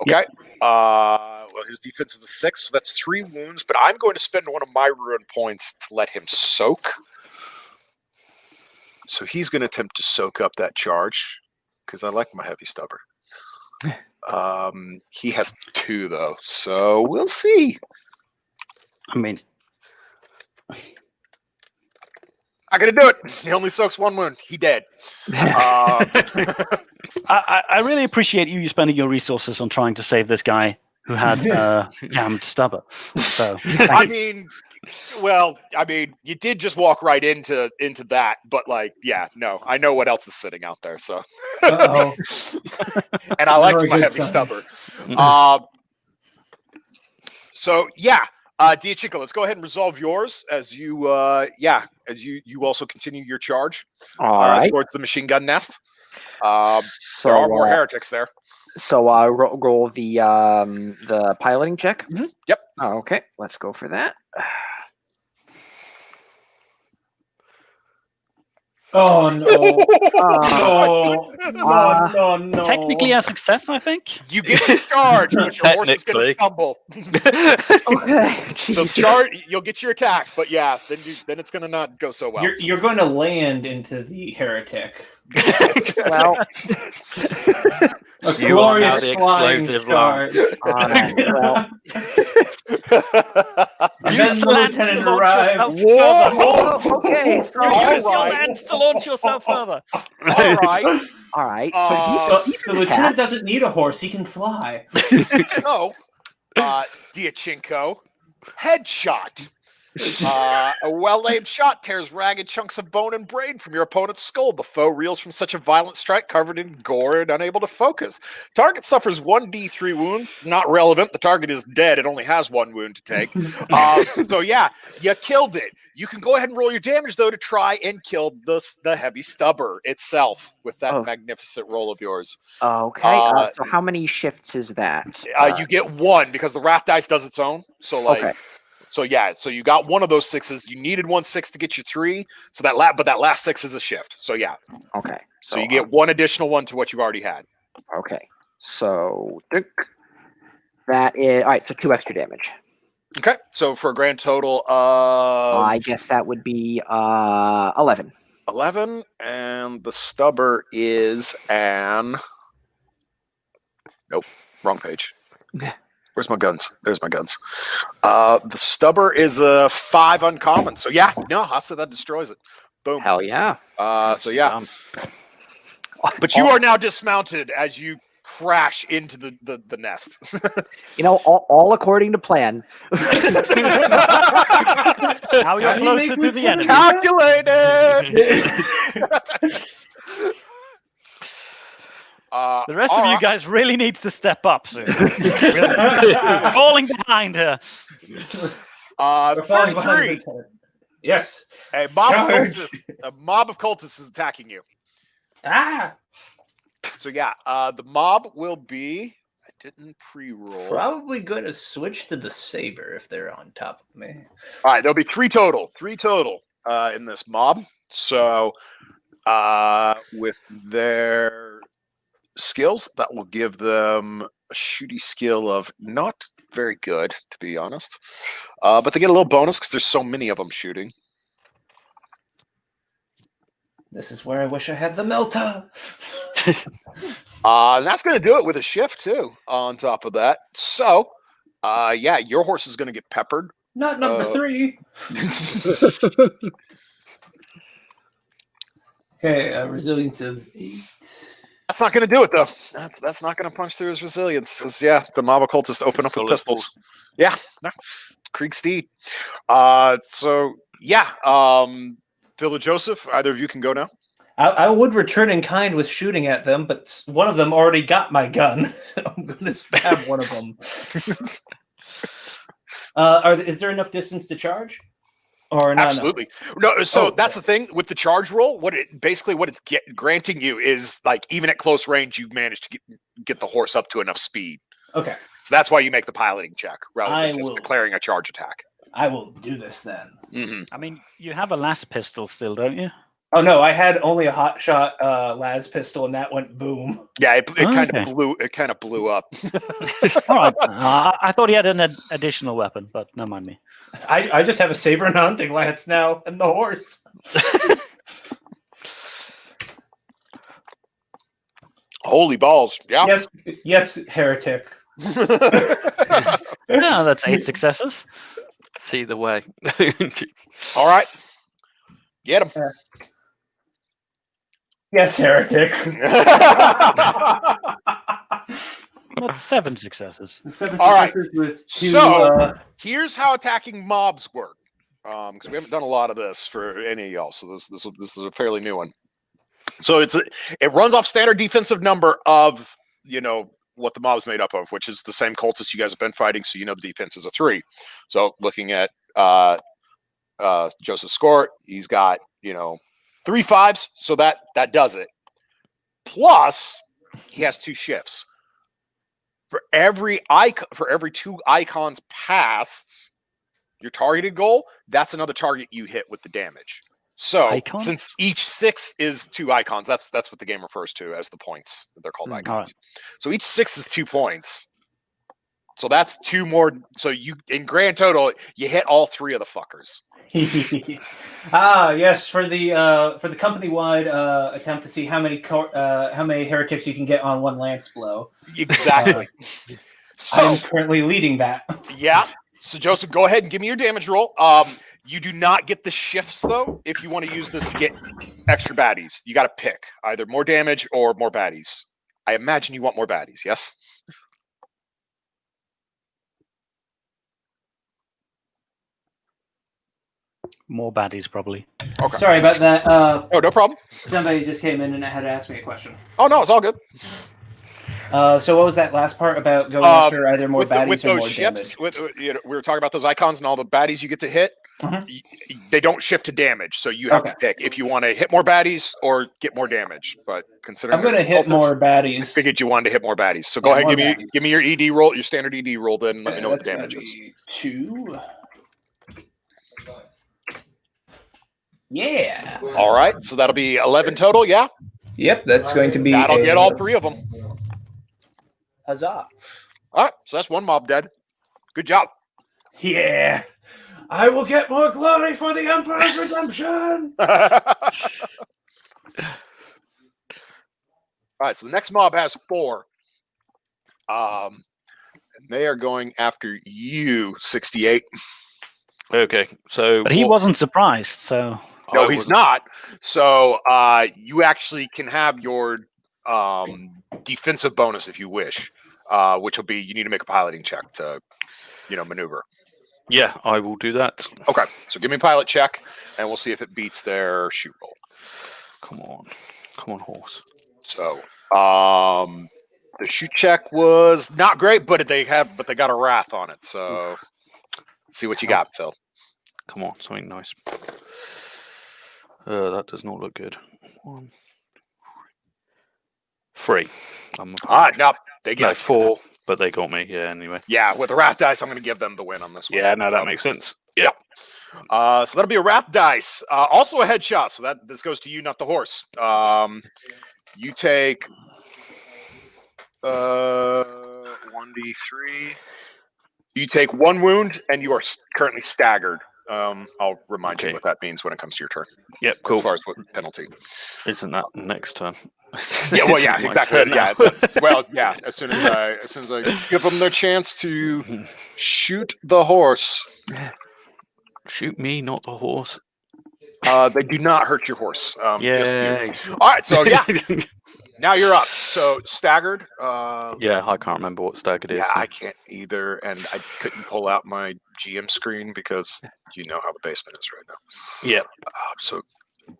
Okay. Well, his defense is a 6, so that's 3 wounds. But I'm going to spend one of my ruin points to let him soak. So he's going to attempt to soak up that charge because I like my heavy stubber. He has 2 though, so we'll see. I mean, Not gonna do it. He only soaks 1 wound. He dead. I really appreciate you spending your resources on trying to save this guy who had jammed stubber. So I mean, you did just walk right into that, but like, yeah, no, I know what else is sitting out there. So, Uh-oh. and I liked Never a my good heavy sign. stubber. So yeah, Diachica, let's go ahead and resolve yours as you, you also continue your charge All right. towards the machine gun nest. So, There are more heretics there. So roll the piloting check. Mhm. Yep. Okay, let's go for that. Oh no! Uh, No! technically a success, I think. You get to charge, but your horse is going to Technically. stumble. Okay. So jeez. charge, you'll get your attack, but yeah, then it's going to not go so well. You're going to land into the heretic. Well, A You are now glorious the flying explosive charge. well, And Use then the the land to lieutenant launch arrives. yourself further. oh, okay. So, You All use your right. lands to launch yourself further. All right. all right. Uh, So The he's an lieutenant attack. doesn't need a horse; he can fly. So, Diachinko, headshot. A well-aimed shot tears ragged chunks of bone and brain from your opponent's skull. The foe reels from such a violent strike, covered in gore and unable to focus. Target suffers 1d3 wounds. Not relevant. The target is dead. It only has 1 wound to take. So yeah, you killed it. You can go ahead and roll your damage though to try and kill the heavy stubber itself with that Oh. magnificent roll of yours. Okay. So how many shifts is that? You get 1 because the wrath dice does its own. So like. Okay. So yeah, so you got 1 of those 6s. You needed 1 6 to get you 3. So that last 6 is a shift. So yeah. Okay. So you get 1 additional 1 to what you've already had. Okay. So that is all right. So 2 extra damage. Okay. So for a grand total of I guess that would be 11. 11, and the stubber is an. Nope, wrong page. Where's my guns? There's my guns. The stubber is a 5 uncommon. So yeah, no, I said that destroys it. Boom. Hell yeah. So yeah. But you are now dismounted as you crash into the nest. You know, all according to plan. Now you're How do you closer make to the enemy. Calculated. The rest of you guys really needs to step up soon. Really. Falling behind her. We're falling behind the 33. lieutenant. Yes. A Charge. mob of cultists is attacking you. Ah! So yeah, the mob will be. I didn't pre-roll. Probably going to switch to the saber if they're on top of me. All right, there'll be 3 total. 3 total in this mob. So with their skills, that will give them a shooty skill of not very good, to be honest. But they get a little bonus because there's so many of them shooting. This is where I wish I had the Melta. And that's going to do it with a shift too. On top of that, so yeah, your horse is going to get peppered. Not number 3. Okay, resilience of 8. That's not going to do it, though. That's not going to punch through his resilience. 'Cause, yeah, the mob occultists open up with Bullet pistols. Yeah, no. Krieg Steed. So, yeah, Phil or Joseph, either of you can go now. I would return in kind with shooting at them, but one of them already got my gun. So I'm going to stab one of them. Is there enough distance to charge? Or not? Absolutely. No, so that's the thing with the charge roll. What it's granting you is like even at close range, you managed to get the horse up to enough speed. Okay. So that's why you make the piloting check rather than just will. declaring a charge attack. I will do this then. Mm-hmm. I mean, you have a last pistol still, don't you? Oh no, I had only a hot shot lad's pistol, and that went boom. Yeah, it kind Okay. of blew. It kind of blew up. All right. I thought he had an additional weapon, but never mind me. I just have a saber and hunting lance now, and the horse. Holy balls! Yeah. Yes, heretic. No, that's 8 successes. See the way. All right. Get him. Yes, heretic. That's 7 successes. 7 All right. successes with 2. So here's how attacking mobs work. Because we haven't done a lot of this for any of y'all, so this is a fairly new one. So it runs off standard defensive number of what the mob's made up of, which is the same cultists you guys have been fighting. So the defense is a 3. So looking at Joseph's score, he's got 3 5s, so that does it. Plus, he has 2 shifts. For every 2 icons past your targeted goal, that's another target you hit with the damage. So Icon? Since each 6 is 2 icons, that's what the game refers to as the points. They're called icons. Right. So each 6 is 2 points. So that's 2 more. So you in grand total, you hit all 3 of the fuckers. Yes, for the company-wide attempt to see how many heretics you can get on one lance blow. Exactly. So I'm currently leading that. Yeah. So Joseph, go ahead and give me your damage roll. You do not get the shifts though. If you want to use this to get extra baddies, you got to pick either more damage or more baddies. I imagine you want more baddies. Yes. More baddies, probably. Okay. Sorry about that. Oh, no problem. Somebody just came in and had to ask me a question. Oh no, it's all good. So what was that last part about going after either more with baddies or those more shifts, damage? we were talking about those icons and all the baddies you get to hit. They don't shift to damage, so you have to pick if you want to hit more baddies or get more damage. But considering I'm going to hit more baddies. I figured you wanted to hit more baddies. So go ahead, give me your ED roll, your standard ED roll, then let me know what the damage is. 2. Yeah. All right, so that'll be 11 total. Yeah. Yep, that's going to be. That'll get all 3 of them. Huzzah! All right, so that's 1 mob dead. Good job. Yeah. I will get more glory for the Emperor's redemption. All right, so the next mob has 4. And they are going after you, 68. Okay, so But he wasn't surprised, so. No, he's not. So you actually can have your defensive bonus if you wish, which will be you need to make a piloting check to, maneuver. Yeah, I will do that. Okay, so give me a pilot check, and we'll see if it beats their shoot roll. Come on, horse. So the shoot check was not great, but they got a wrath on it. So let's see what you got, Phil. Come on, something nice. That does not look good. 1, 3. No, they get it. 4, but they got me. Yeah, anyway. Yeah, with the wrath dice, I'm going to give them the win on this one. Yeah, no, that makes sense. Yeah. So that'll be a wrath dice. Also a headshot. So this goes to you, not the horse. You take 1d3. You take 1 wound, and you are currently staggered. I'll remind you what that means when it comes to your turn. Yep, cool. As far as what penalty. Isn't that next turn? Yeah, well, yeah, It's my exactly. turn Yeah, now. well, yeah. As soon as I give them their chance to shoot the horse, Shoot me, not the horse. they do not hurt your horse. Yeah. All right, so yeah. now you're up. So staggered. Yeah, I can't remember what staggered is. Yeah, so- I can't either, and I couldn't pull out my GM screen because you know how the basement is right now. Yeah. So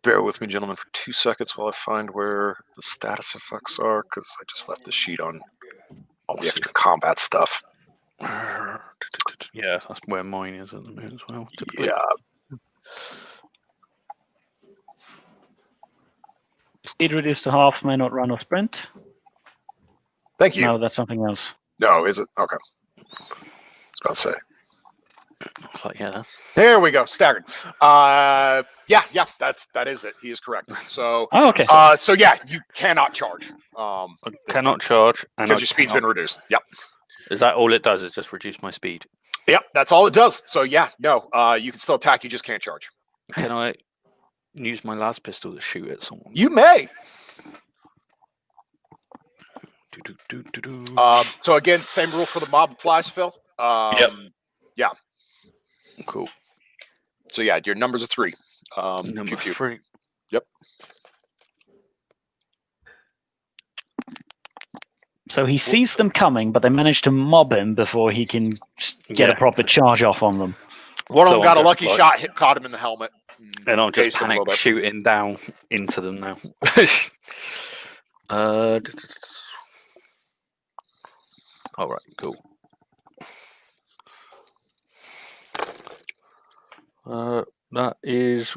bear with me, gentlemen, for 2 seconds while I find where the status effects are, because I just left the sheet on all the extra combat stuff. Yeah, that's where mine is at the minute as well. Typically. Yeah. Speed reduced to half, may not run or sprint. Thank you. No, that's something else. No, is it? Okay. I was about to say. It's like, yeah, There we go. Staggered. Yeah, that is it. He is correct. So, Oh, okay. so yeah, you cannot charge. I cannot charge and because I your speed's cannot- been reduced. Yep. Is that all it does? Is just reduce my speed? Yep. That's all it does. So yeah, no, you can still attack. You just can't charge. Can I use my last pistol to shoot at someone? You may. Do-do-do-do-do. So again, same rule for the mob applies, Phil. Yep. Yeah. Cool. So yeah, your numbers are 3. Number pew, pew. 3. Yep. So he sees them coming, but they manage to mob him before he can get a Yeah. proper charge off on them. One of So them got a I'm lucky just shot, caught him in the helmet. And I'm just Phased him a panic little bit. shooting down into them now. All right, cool. That is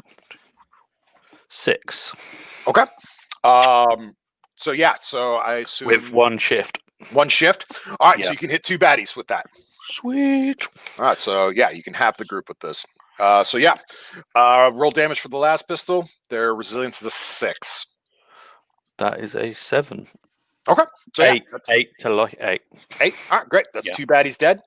6 Okay. So yeah, so I assume with 1 shift. 1 shift. All right, so Yeah. you can hit 2 baddies with that. Sweet. All right, so yeah, you can have the group with this. So yeah, roll damage for the last pistol. Their resilience is a 6. That is a 7. Okay, so yeah, 8. 8 to like 8. 8. All right, great. That's Yeah. 2 baddies dead.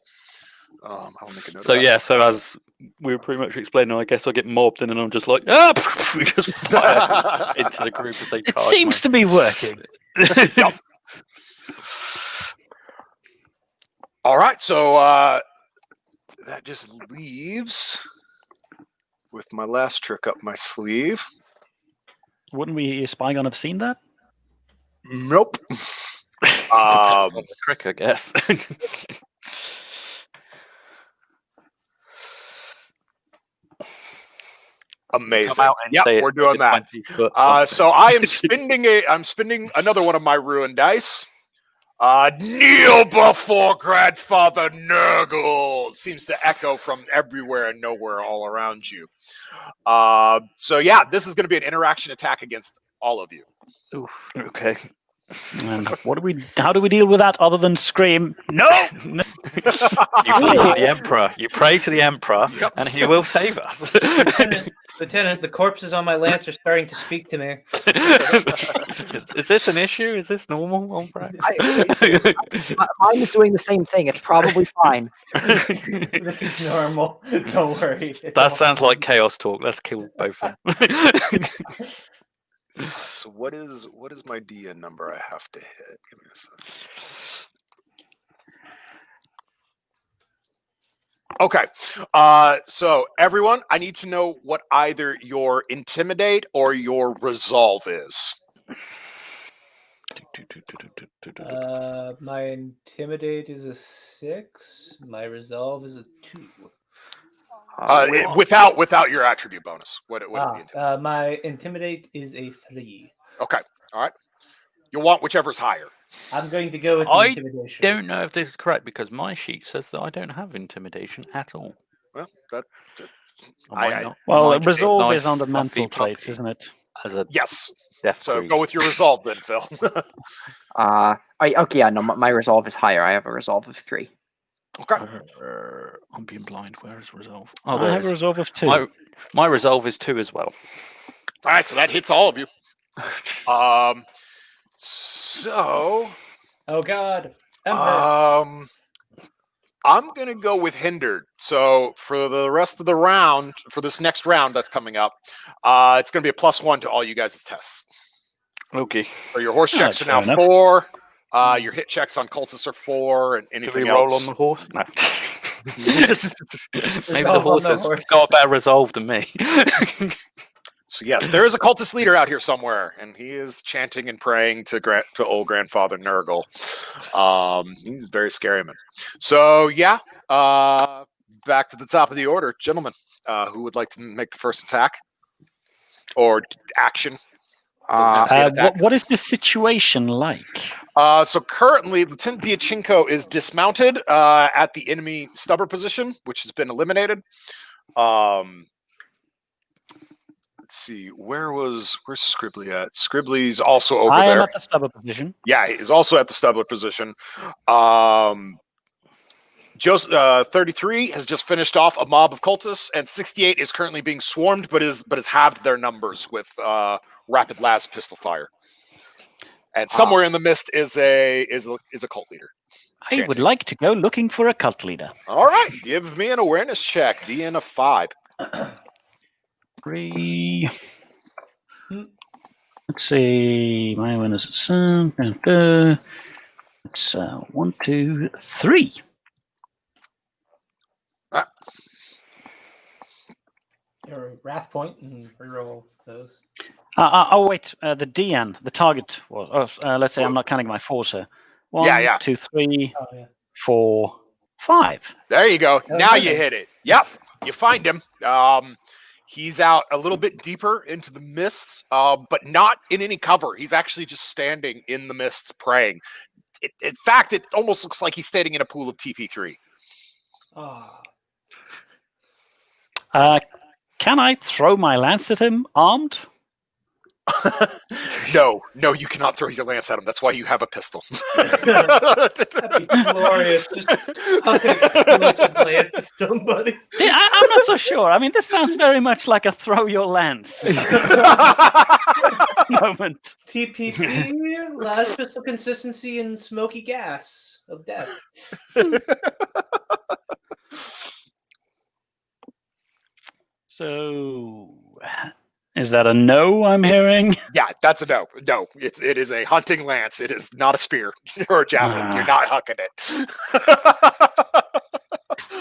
I'll make a note. So of that. yeah, so as we were pretty much explaining, I guess I get mobbed and then I'm just like, ah, we just fire into the group as they It charge seems to be working. Yep. All right, so that just leaves with my last trick up my sleeve. Wouldn't we, Spygon, have seen that? Nope. Depends on the trick, I guess. Amazing. Come out and Yep, say it's we're doing that. 20 foot So I am I'm spending another one of my ruined dice. Kneel before grandfather Nurgle seems to echo from everywhere and nowhere all around you. So yeah, this is going to be an interaction attack against all of you. Oof. Okay. And how do we deal with that other than scream, no! You pray to the Emperor. You pray to the Emperor, Yep. and he will save us. Lieutenant, the corpses on my lance are starting to speak to me. Is this an issue? Is this normal on practice? Mine is doing the same thing. It's probably fine. This is normal. Don't worry. It's That all sounds fine. like chaos talk. Let's kill both of them. So what is my DN number I have to hit? Give me a second. Okay. So everyone, I need to know what either your intimidate or your resolve is. My intimidate is a 6. My resolve is a 2. Without your attribute bonus. What is the intimidate? My intimidate is a 3. Okay. All right. You'll want whichever's higher. I'm going to go with I intimidation. don't know if this is correct because my sheet says that I don't have intimidation at all. Well, that I might not- Well, might just be a resolve nice is under fluffy mental traits, puppy isn't it? As a yes. death So breed. go with your resolve then, Phil. Okay, yeah, no, my resolve is higher. I have a resolve of 3. Okay. I'm being blind. Where is resolve? Oh, I there have it a is. resolve of 2. My resolve is 2 as well. All right, so that hits all of you. So Oh God. I'm hurt. I'm gonna go with hindered. So for the rest of the round, for this next round that's coming up, it's gonna be a +1 to all you guys' tests. Okay. So your horse checks are fair now enough. 4. Your hit checks on cultists are 4, and Do anything we roll else. on the horse? No. Maybe roll the on horse the has horse. got a better resolve than me. So yes, there is a cultist leader out here somewhere, and he is chanting and praying to old grandfather Nurgle. He's a very scary man. So yeah, back to the top of the order, gentlemen. Who would like to make the first attack or action? Doesn't have to be an attack. What is the situation like? So currently, Lieutenant Diachinko is dismounted at the enemy stubber position, which has been eliminated. Let's see, where's Scribbly at? Scribbly's also over I there. am at the stubber position. Yeah, he is also at the stubber position. 33 has just finished off a mob of cultists, and 68 is currently being swarmed, but has halved their numbers with rapid las pistol fire. And somewhere in the mist is a cult leader. I would like to go looking for a cult leader. All right, give me an awareness check. DN of 5. 3. Let's see. My awareness is it's 1, 2, 3. Your wrath point and reroll those. Oh wait, the DN, the target. Let's say I'm not counting my 4, sir. 1, 2, 3, 4, 5. There you go. Now you hit it. Yep, you find him. He's out a little bit deeper into the mists, but not in any cover. He's actually just standing in the mists praying. In fact, it almost looks like he's standing in a pool of TP3. Can I throw my lance at him armed? No, you cannot throw your lance at him. That's why you have a pistol. That'd be glorious. Just lance at somebody. Yeah, I'm not so sure. I mean, this sounds very much like a throw your lance moment. TPP, last pistol consistency, and smoky gas of death. So, is that a no I'm hearing? Yeah, that's a no. No, it is a hunting lance. It is not a spear or a javelin. You're not hucking it.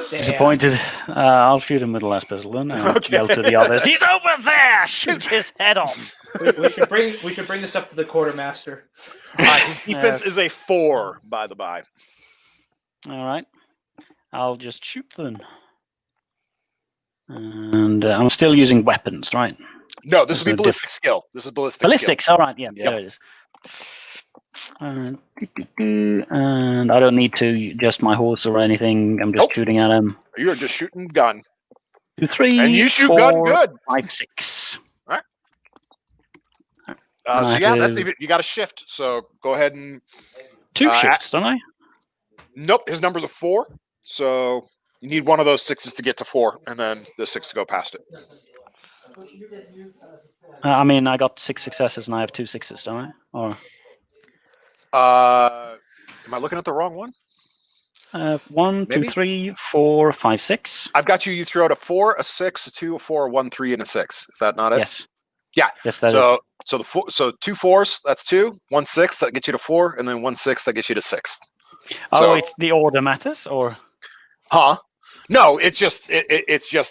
Disappointed. I'll shoot him with the last pistol then. I'll yell to the others. He's over there! Shoot his head off! we should bring this up to the quartermaster. His defense is a 4, by the by. All right. I'll just shoot then. And I'm still using weapons, right? No, this will be ballistic skill. This is ballistics. skill. All right, yeah, there it is. And I don't need to adjust my horse or anything. I'm just shooting at him. You're just shooting gun. 2, 3, and you shoot 4, gun good. 5, 6. All right. So yeah, that's even. You got a shift. So go ahead and 2 shifts, don't I? Nope, his number's a 4. So you need one of those 6s to get to 4, and then the 6 to go past it. I mean, I got 6 successes and I have 2 6s, don't I? Or am I looking at the wrong one? 1, 2, 3, 4, 5, 6. I've got you. You throw out a 4, a 6, a 2, a 4, a 1, 3, and a 6. Is that not it? Yes. Yeah. Yes. That so so 2 4s. That's 2. 1 6 that gets you to 4, and then 1 6 that gets you to 6. Oh, it's the order matters, or? Huh? No, it's just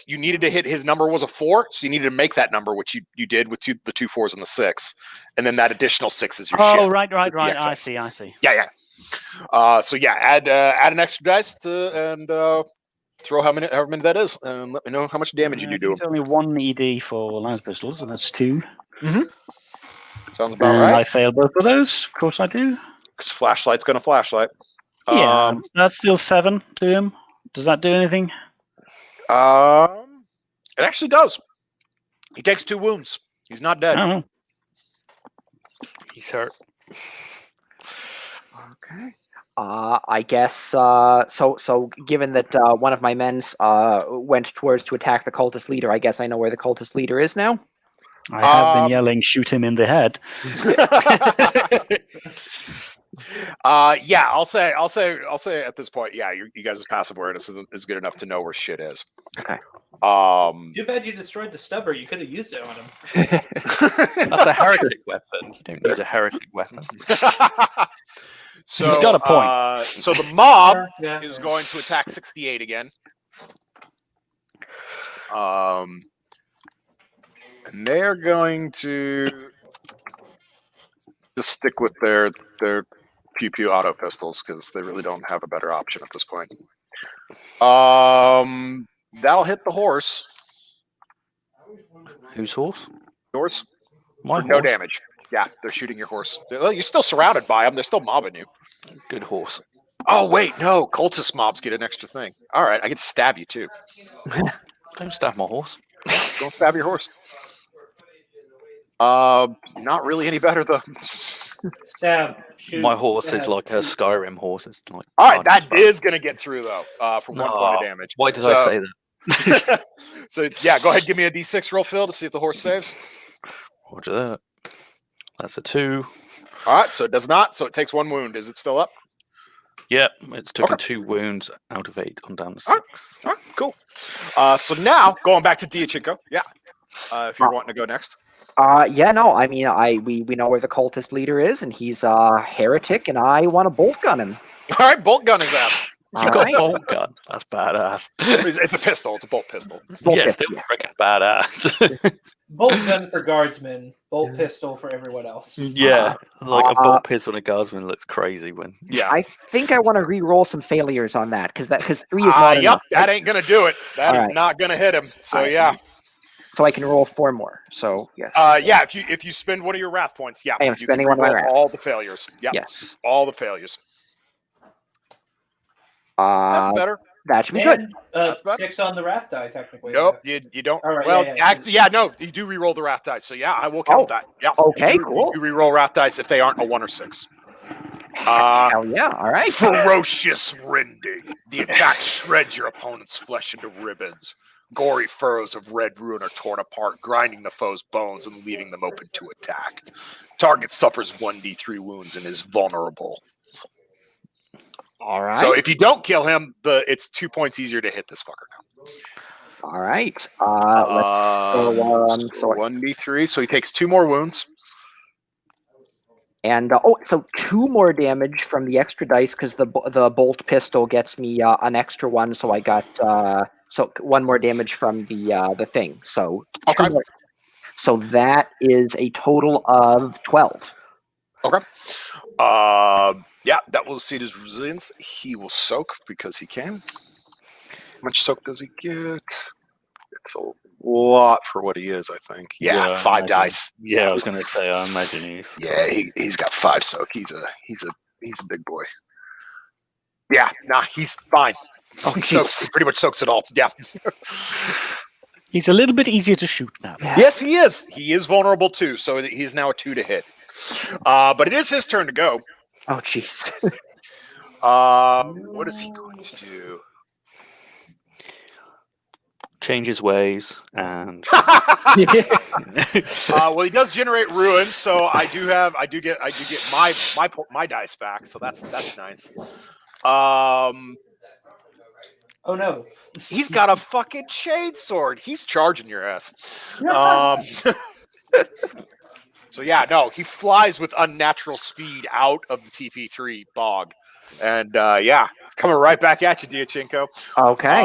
you needed to hit. His number was a 4, so you needed to make that number, which you did with the 2 4s and the 6, and then that additional 6 is your shift. Oh, right. I see. Yeah. So yeah, add an extra dice and throw however many that is, and let me know how much damage you do to him. It's only 1 ED for lance pistols, and that's 2. Mm-hmm. Sounds about right. I fail both of those. Of course I do. Because flashlight's gonna flashlight. Yeah, that's still 7 to him. Does that do anything? It actually does. He takes 2 wounds. He's not dead. I don't know. He's hurt. Okay. I guess so given that one of my men's went towards to attack the cultist leader, I guess I know where the cultist leader is now. I have been yelling, shoot him in the head. Yeah, I'll say at this point, yeah, you guys' passive awareness is good enough to know where shit is. Okay. Too bad you destroyed the stubber. You could have used it on him. That's a heretic weapon. You don't need a heretic weapon. So he's got a point. So the mob is going to attack 68 again. And they are going to just stick with their pew pew auto pistols because they really don't have a better option at this point. That'll hit the horse. Whose horse? Yours? My For no horse. damage. Yeah, they're shooting your horse. Well, you're still surrounded by them. They're still mobbing you. Good horse. Oh, wait, no. Cultist mobs get an extra thing. All right, I get to stab you, too. Don't stab my horse. Don't stab your horse. Not really any better, though. Stab. Shoot. My horse stab. is like a Skyrim horse. It's like. All right, that hard as is going to get through, though, for 1 point of damage. Why did I say that? So, yeah, go ahead, give me a d6 roll, Phil, to see if the horse saves. Roger that. That's a 2. All right, so it does not. So it takes 1 wound. Is it still up? Yep, it's taken Okay. 2 wounds out of 8. I'm down to 6. All right, cool. So now, going back to Diachinko. Yeah. If you're wanting to go next. Yeah, no, I mean, we know where the cultist leader is, and he's a heretic, and I want to bolt gun him. All right, bolt gun his ass. You All got right. a bolt gun. That's badass. It's a pistol. It's a bolt pistol. Bolt Yeah, pistol, still yes. freaking badass. Bolt gun for guardsmen. Bolt pistol for everyone else. Yeah, like a bolt pistol and a guardsman looks crazy when. Yeah. I think I want to re-roll some failures on that because 3 is not Yep, enough. that ain't going to do it. That is All right. not going to hit him. So, All right. yeah. So I can roll 4 more. So yes. Yeah, if you spend one of your wrath points, yeah. I am you can spending one of my reroll wrath. all the failures. Yeah. Yes. All the failures. That's better. That should be good. And That's better. 6 on the wrath die, technically. Nope, you don't. All right, well, yeah, yeah. actually, yeah, no, you do re-roll the wrath dice. So yeah, I will count Oh, that. Yeah. okay, you do, cool. You re-roll wrath dice if they aren't a 1 or 6. Uh, Hell yeah! All right. ferocious rending. The attack shreds your opponent's flesh into ribbons. Gory furrows of red ruin are torn apart, grinding the foe's bones and leaving them open to attack. Target suffers 1d3 wounds and is vulnerable. All right. So if you don't kill him, it's 2 points easier to hit this fucker now. All right. Let's go. So 1d3. So he takes 2 more wounds. and so 2 more damage from the extra dice because the bolt pistol gets me an extra 1. So I got 1 more damage from the thing. So 2 Okay. more. So that is a total of 12. Okay. Yeah, that will exceed his resilience. He will soak because he can. How much soak does he get? It's a lot for what he is, I think. Yeah, Yeah, I 5 imagine. dice. Yeah, I was going to say. I imagine he's. Yeah, he's got 5 soak. He's a big boy. Yeah, nah, he's fine. Oh, He pretty much soaks it all. Yeah. He's a little bit easier to shoot now. Yes, he is. He is vulnerable too, so he's now a 2 to hit. But it is his turn to go. Oh, jeez. What is he going to do? Change his ways and. Well, he does generate ruin, so I do get my dice back, so that's nice. Oh no. He's got a fucking shade sword. He's charging your ass. So yeah, no, he flies with unnatural speed out of the TP3 bog, and it's coming right back at you, Diachinko. Okay.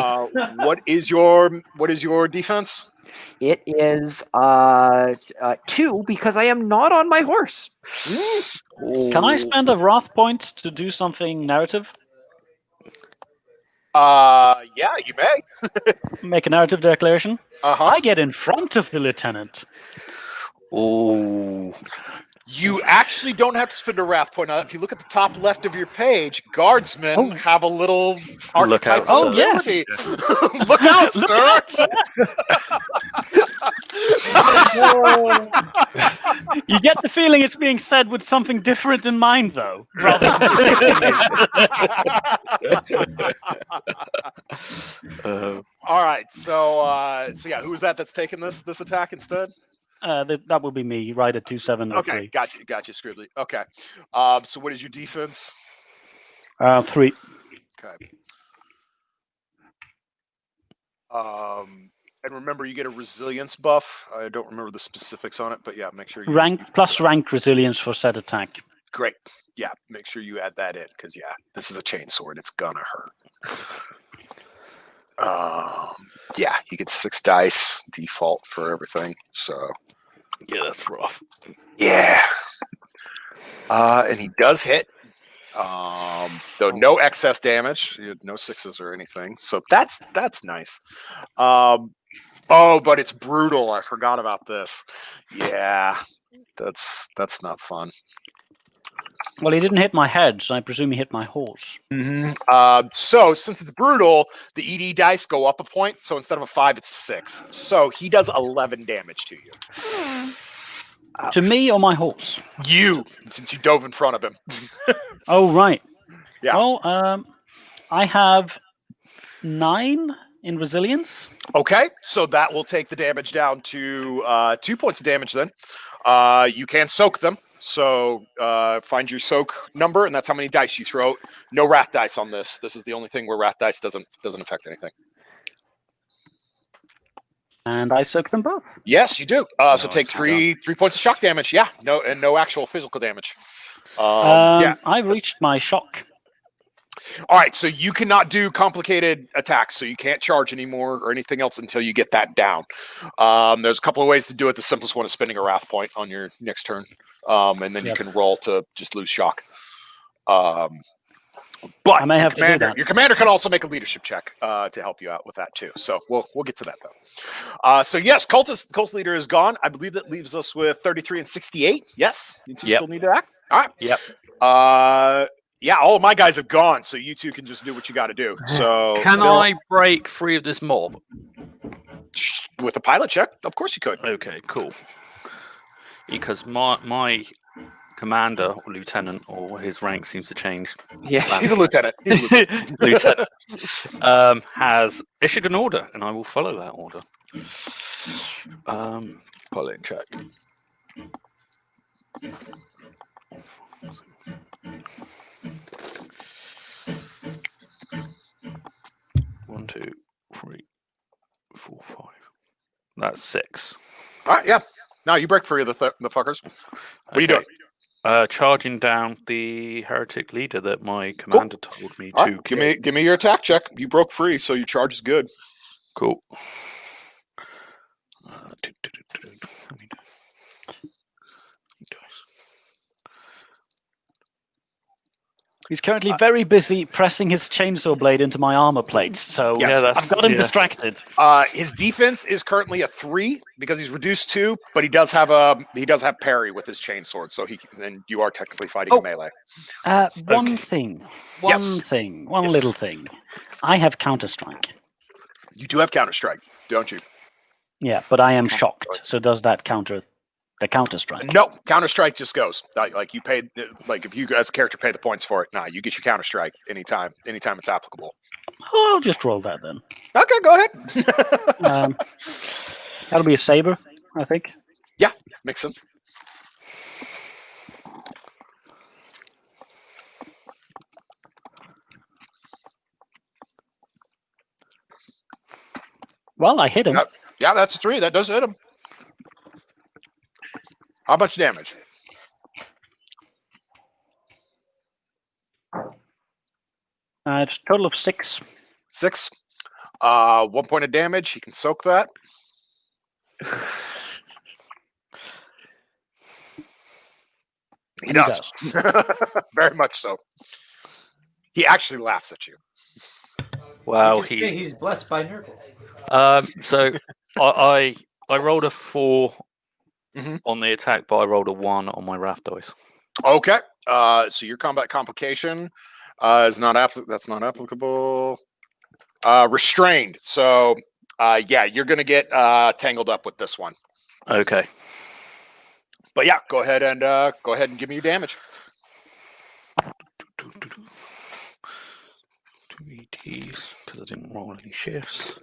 What is your defense? It is 2 because I am not on my horse. Can I spend a wrath point to do something narrative? Yeah, you may. Make a narrative declaration? Uh-huh. I get in front of the lieutenant. Oh. You actually don't have to spend a wrath point on it. If you look at the top left of your page, guardsmen have a little Look archetype out, Oh, of yes. ability. Look out, sir! You get the feeling it's being said with something different in mind, though. Rather All right, so yeah, who is that's taking this attack instead? that would be me, right at 2703. Okay, got you, Scribbly. Okay, so what is your defense? 3. Okay. And remember, you get a resilience buff. I don't remember the specifics on it, but yeah, make sure you Rank resilience for said attack. Great. Yeah, make sure you add that in because this is a chain sword. It's gonna hurt. Yeah, he gets 6 dice default for everything. So Yeah, that's rough. yeah, and he does hit. Though no excess damage, no 6s or anything. So that's nice. But it's brutal. I forgot about this. Yeah, that's not fun. Well, he didn't hit my head, so I presume he hit my horse. So since it's brutal, the ED dice go up a point. So instead of a 5, it's a 6. So he does 11 damage to you. To me or my horse? You, since you dove in front of him. Oh, right. Yeah. Well, I have 9 in resilience. Okay, so that will take the damage down to 2 points of damage then. You can soak them. So find your soak number, and that's how many dice you throw. No wrath dice on this. This is the only thing where wrath dice doesn't affect anything. And I soak them both. Yes, you do. So take 3 points of shock damage. Yeah, no actual physical damage. Yeah, I've reached my shock. All right, so you cannot do complicated attacks, so you can't charge anymore or anything else until you get that down. There's a couple of ways to do it. The simplest one is spending a wrath point on your next turn, and then you can roll to just lose shock. But I may have to do that. Your commander can also make a leadership check to help you out with that too. So we'll get to that though. So yes, Cult leader is gone. I believe that leaves us with 33 and 68. Yes, you two still need to act. All right. Yep. Yeah, all of my guys have gone, so you two can just do what you got to do. So Can I break free of this mob? With a pilot check, of course you could. Okay, cool. Because my commander or lieutenant or his rank seems to change. Yeah. He's a lieutenant. Lieutenant has issued an order, and I will follow that order. Pilot check. One, 2, 3, 4, 5. That's 6. All right, yeah. Now you break free of the fuckers. What are you doing? Charging down the heretic leader that my commander told me to. Right, give me your attack check. You broke free, so your charge is good. Cool. He's currently very busy pressing his chainsaw blade into my armor plates, so Yes. I've got him distracted. His defense is currently a 3 because he's reduced 2, but he does have parry with his chainsword, so you are technically fighting a melee. One thing, one little thing. I have counterstrike. You do have counterstrike, don't you? Yeah, but I am shocked. So does that counter the counterstrike? No, counterstrike just goes. Like you paid, like if you as a character pay the points for it, you get your counterstrike anytime it's applicable. Oh, I'll just roll that then. Okay, go ahead. That'll be a saber, I think. Yeah, makes sense. Well, I hit him. Yeah, that's a 3. That does hit him. How much damage? It's a total of 6. 6. 1 point of damage. He can soak that. He does. Very much so. He actually laughs at you. Wow, he's blessed by Nurgle. So I rolled a 4 on the attack, but I rolled a 1 on my wrath dice. Okay. So your combat complication is not that's not applicable. Restrained. So yeah, you're gonna get tangled up with this one. Okay. But yeah, go ahead and give me your damage. 2 ETs because I didn't roll any shifts.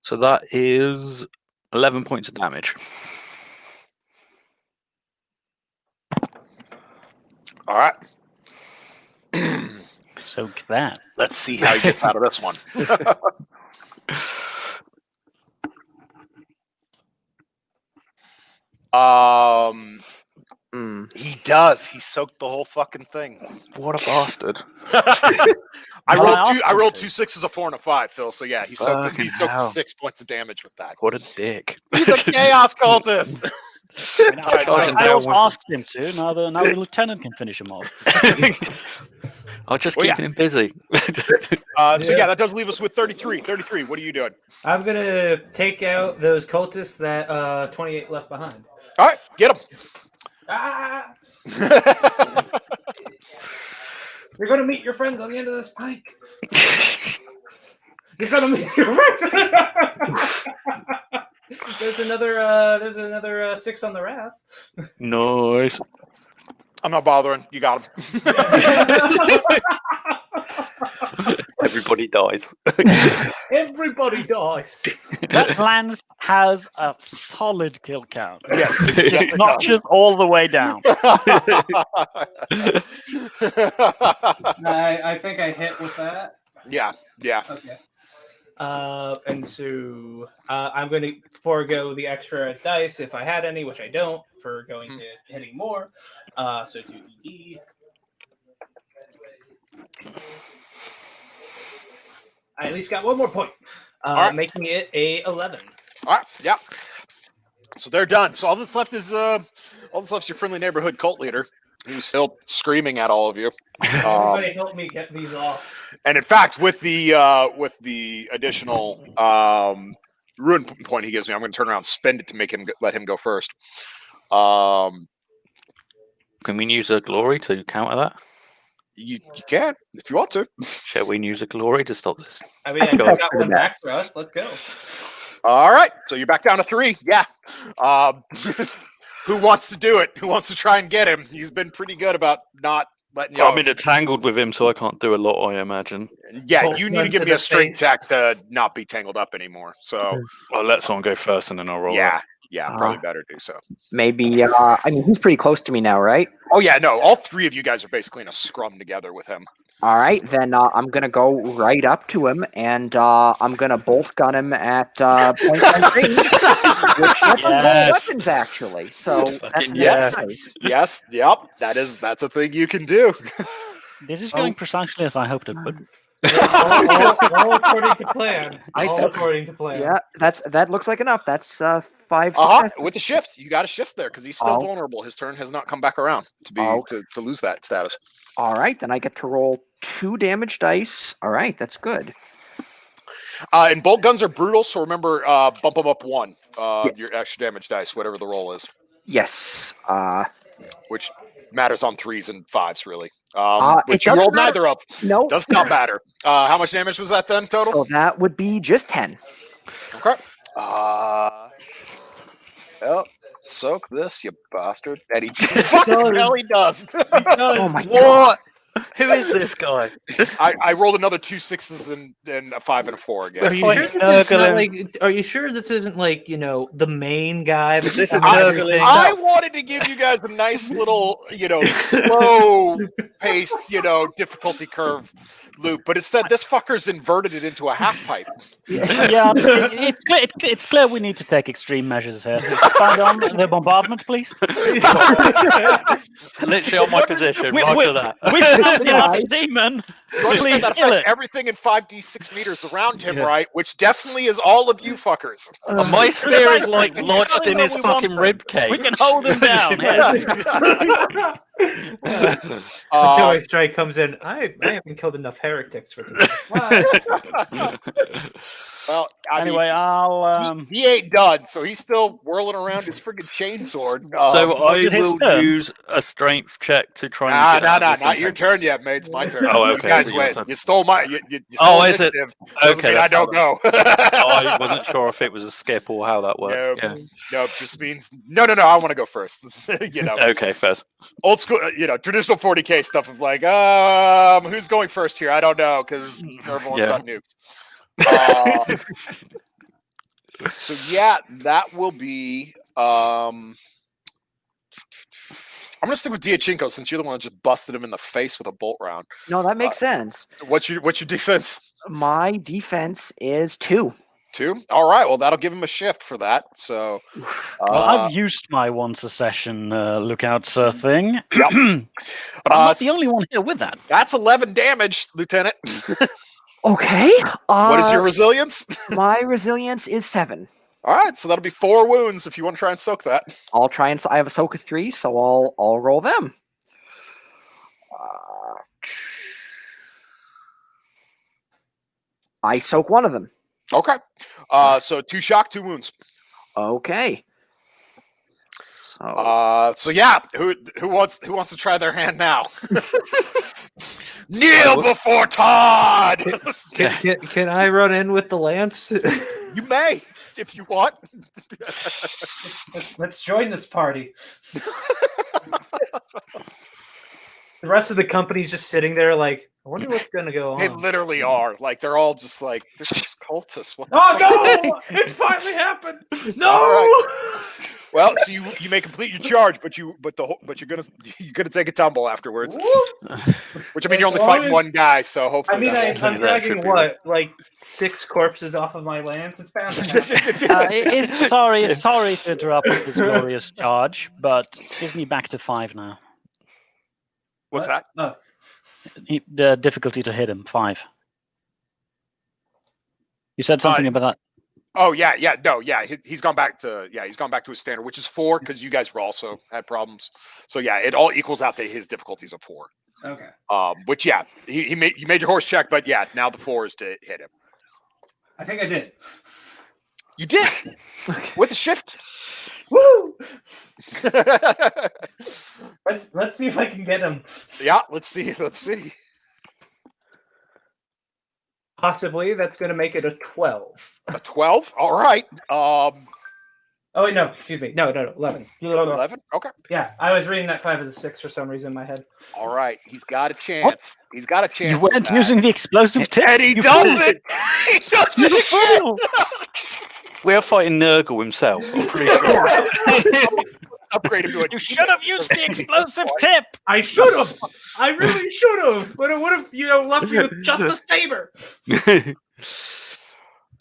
So that is 11 points of damage. All right. Soak that. Let's see how he gets out of this one. Mm. He does. He soaked the whole fucking thing. What a bastard! I Well, rolled I two. I asked rolled him 2 6s, a 4, and a 5, Phil. So yeah, he soaked. He Fucking soaked hell. 6 points of damage with that. What a dick! He's a chaos cultist. I, mean, Charging I down also with the- asked him to. Now the lieutenant can finish him off. I'm just Well, yeah. keeping him busy. So yeah, that does leave us with 33. 33. What are you doing? I'm gonna take out those cultists that 28 left behind. All right, get him. Ah! You're gonna meet your friends on the end of this pike. You're gonna meet your friends. There's another 6 on the wrath. Nice. I'm not bothering. You got him. Everybody dies. Everybody dies. That land has a solid kill count. Yes. Just notches all the way down. I think I hit with that. Yeah. Yeah. Okay. And so I'm going to forego the extra dice if I had any, which I don't, for going to hitting more. So 2d. I at least got one more point, right. making it a 11. All right. Yeah. So they're done. So all that's left is your friendly neighborhood cult leader, who's still screaming at all of you. Everybody help me get these off. And in fact, with the additional ruin point he gives me, I'm going to turn around and spend it to make him let him go first. Can we use a glory to counter that? You can if you want to. Shall we use a glory to stop this? I mean, I think got that's one pretty back for us. Let's go. All right, so you're back down to 3. Yeah. Who wants to do it? Who wants to try and get him? He's been pretty good about not letting you. I'm in a tangled with him, so I can't do a lot. I imagine. Yeah, Bolt you need run to give to me the a strength face. check to not be tangled up anymore. So I'll let someone go first, and then I'll roll. yeah, probably better do so. Maybe. I mean, he's pretty close to me now, right? Oh yeah, no, all 3 of you guys are basically in a scrum together with him. All right, then I'm gonna go right up to him, and I'm gonna bolt gun him at point blank range, which lets him roll Yes. weapons actually. So that's Fucking yes. nice. Yes, yep, that's a thing you can do. This is going precisely as I hoped it would. all according to plan. All that's- according to plan. Yeah, that looks like enough. That's 5 Uh-huh. successes. With the shift, you got a shift there because he's still Oh. vulnerable. His turn has not come back around to be Oh. to lose that status. All right, then I get to roll 2 damage dice. All right, that's good. And bolt guns are brutal, so remember, bump them up 1. Your extra damage dice, whatever the roll is, Yes. which matters on 3s and 5s, really. It Which you doesn't rolled matter. neither of. No. Does not matter. How much damage was that then total? So that would be just 10. Okay. Well, soak this, you bastard. And he fucking hell he does. Oh my god. What? Who is this guy? I rolled another 2 6s and a 5 and a 4 again. Are you, Fight sure this is not Nurgle. like, are you sure this isn't like, the main guy? This is everything? Nurgle. I wanted to give you guys a nice little, slow paced, difficulty curve loop, but instead this fucker's inverted it into a half pipe. Yeah, it's clear we need to take extreme measures here. Stand on the bombardment, please. Literally on my position. We- Roger that. We've found the archdemon. You understand Please that kill affects it. everything in 5d6 meters around him, right? Which definitely is all of you fuckers. My spear is like lodged in his We want fucking rib cage. We can hold him down. Yeah. Until Strike comes in, I haven't killed enough heretics for today. Well, I Anyway, mean, I'll. he ain't done, so he's still whirling around his friggin' chainsword. So I did his will turn? use a strength check to try and get Nah, out of this not your entangle- turn yet, mate. It's my turn. Oh, You okay, guys so your win. turn. You stole my. You Oh, stole is it? initiative. Doesn't Okay, mean I that's don't go. I wasn't sure if it was a skip or how that worked. No, Yeah. no, it just means no. I want to go first. Okay, Fez. Old school, traditional 40K stuff of like, who's going first here? I don't know because everyone's Yeah. got nukes. So yeah, that will be. I'm gonna stick with Diachinko since you're the one that just busted him in the face with a bolt round. No, that makes sense. What's your defense? My defense is 2. 2. All right. Well, that'll give him a shift for that. So, Well, I've used my once a session lookout thing, Yep. but I'm not the only one here with that. that's 11 damage, Lieutenant. Okay. What is your resilience? My resilience is 7. All right. So that'll be 4 wounds if you want to try and soak that. I'll try and I have a soak of 3, so I'll roll them. I soak one of them. Okay. So 2 shock, 2 wounds. Okay. So So yeah, who wants to try their hand now? Kneel before Todd. Can I run in with the lance? You may, if you want. Let's join this party. The rest of the company's just sitting there like, I wonder what's gonna go on. They literally are. Like they're all just like they're just cultists. What the Oh fuck? no! It finally happened. No! All right. Well, so you may complete your charge, but you're gonna take a tumble afterwards. Which I mean, you're only As long fighting as- one guy, so hopefully. I mean, that I'm that dragging should be what, like 6 corpses off of my lance. It's bound to happen. Sorry to interrupt this glorious charge, but gives me back to 5 now. What's that? Oh, The difficulty to hit him 5. You said something about that. Oh yeah. He's gone back to his standard, which is 4 because you guys were also had problems. So yeah, it all equals out to his difficulties of 4. okay. Which yeah, you made your horse check, but yeah, now the 4 is to hit him. I think I did. You did with a shift. Woo! Let's see if I can get him. Yeah, let's see. Possibly that's gonna make it a 12. A 12. All right. Oh wait, no, excuse me. No, 11. 11. Okay. Yeah, I was reading that 5 as a 6 for some reason in my head. All right. He's got a chance. He's got a chance. You with weren't that. using the explosive tip. And he You does fool. it. He does You it. fool. We're fighting Nurgle himself. I'm pretty sure. Upgrade him to a. You should have used the explosive tip. I should have. I really should have. But it would have, left me with just the saber.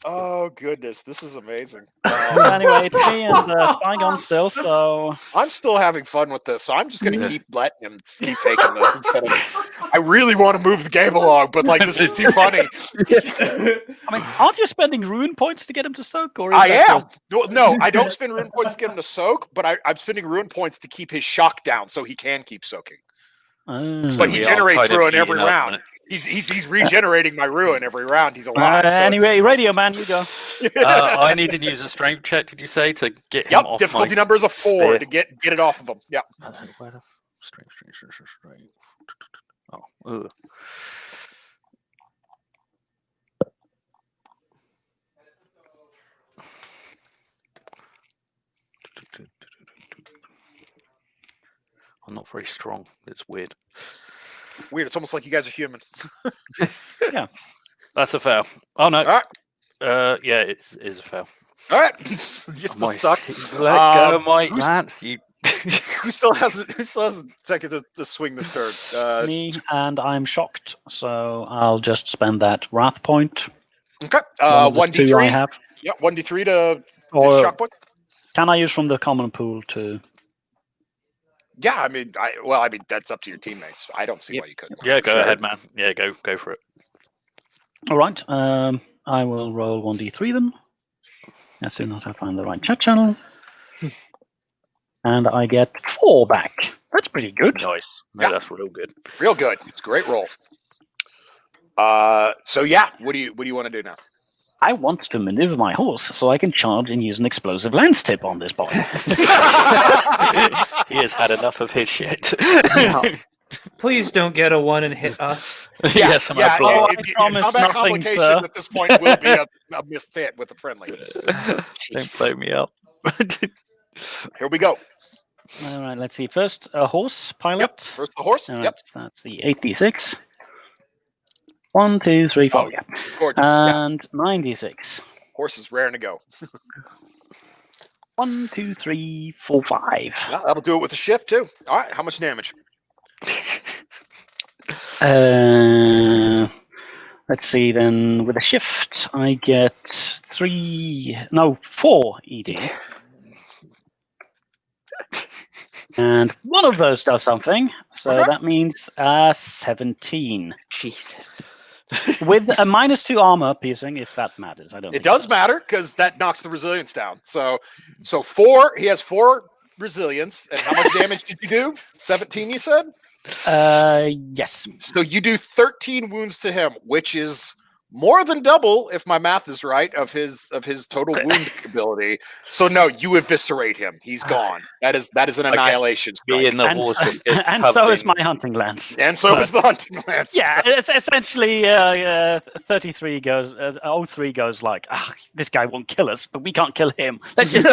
Oh goodness, this is amazing. Anyway, it's me and Spygon still, so I'm still having fun with this, so I'm just gonna keep letting him keep taking this instead of. I really want to move the game along, but like this is too funny. I mean, aren't you spending ruin points to get him to soak? Or is I that am. just- No, I don't spend ruin points to get him to soak, but I'm spending ruin points to keep his shock down so he can keep soaking. But he We are generates kind of ruin every eating up, round. isn't He's regenerating my ruin every round. He's alive. so- Anyway, Radio Man, you go. I need to use a strength check. Did you say to get him Yep, off difficulty my number is a 4 spear. to get it off of him. Yep. Where the strength. Oh, ugh. I'm not very strong. It's weird. Weird. It's almost like you guys are human. That's a fail. Oh no. All right. Yeah, it is a fail. All right. Just the My- stuck. Let go of my who's- lance. You. Who still hasn't taken to swing this turn? Me, and I'm shocked, so I'll just spend that wrath point. Okay. One of the 2 I 1d3. have. Yep. 1d3 to Or shock point. can I use from the common pool to? Yeah. I mean, that's up to your teammates. I don't see Yep. why you couldn't. Yeah, go Sure. ahead, man. Yeah, go for it. All right. I will roll 1d3 then, as soon as I find the right chat channel, and I get 4 back. That's pretty good. Nice. No, Yeah. that's real good. Real good. It's a great roll. So yeah, what do you want to do now? I want to maneuver my horse so I can charge and use an explosive lance tip on this boy. He has had enough of his shit. Please don't get a 1 and hit us. Yes, I'm a blow. Oh, I If promise combat nothing, complication sir. at this point will be a missed hit with a friendly. Don't blow me up. Here we go. All right, let's see. First, a horse pilot. First the horse. All right, Yep. that's the 8d6. 1, 2, 3, 4. Oh, Yeah. Gorgeous. Yeah. And 9d6. Horse is raring to go. 1, 2, 3, 4, 5. Yeah, that'll do it with a shift too. All right. How much damage? Let's see then. With a shift, I get 4 ED. And one of those does something, so Okay. that means 17. Jesus. With a -2 armor piercing, if that matters. I don't It think does matter because that knocks the resilience down. So 4. He has 4 resilience, and how much damage did you do? 17, you said. Yes. So you do 13 wounds to him, which is more than double, if my math is right, of his total wound ability. So no, you eviscerate him. He's gone. That is an guess annihilation Me strike. and the And, horse just gets and covered so is in- my hunting lance. And so But- is the hunting lance. Yeah, it's essentially 33 goes, 03 goes like, this guy won't kill us, but we can't kill him. Let's just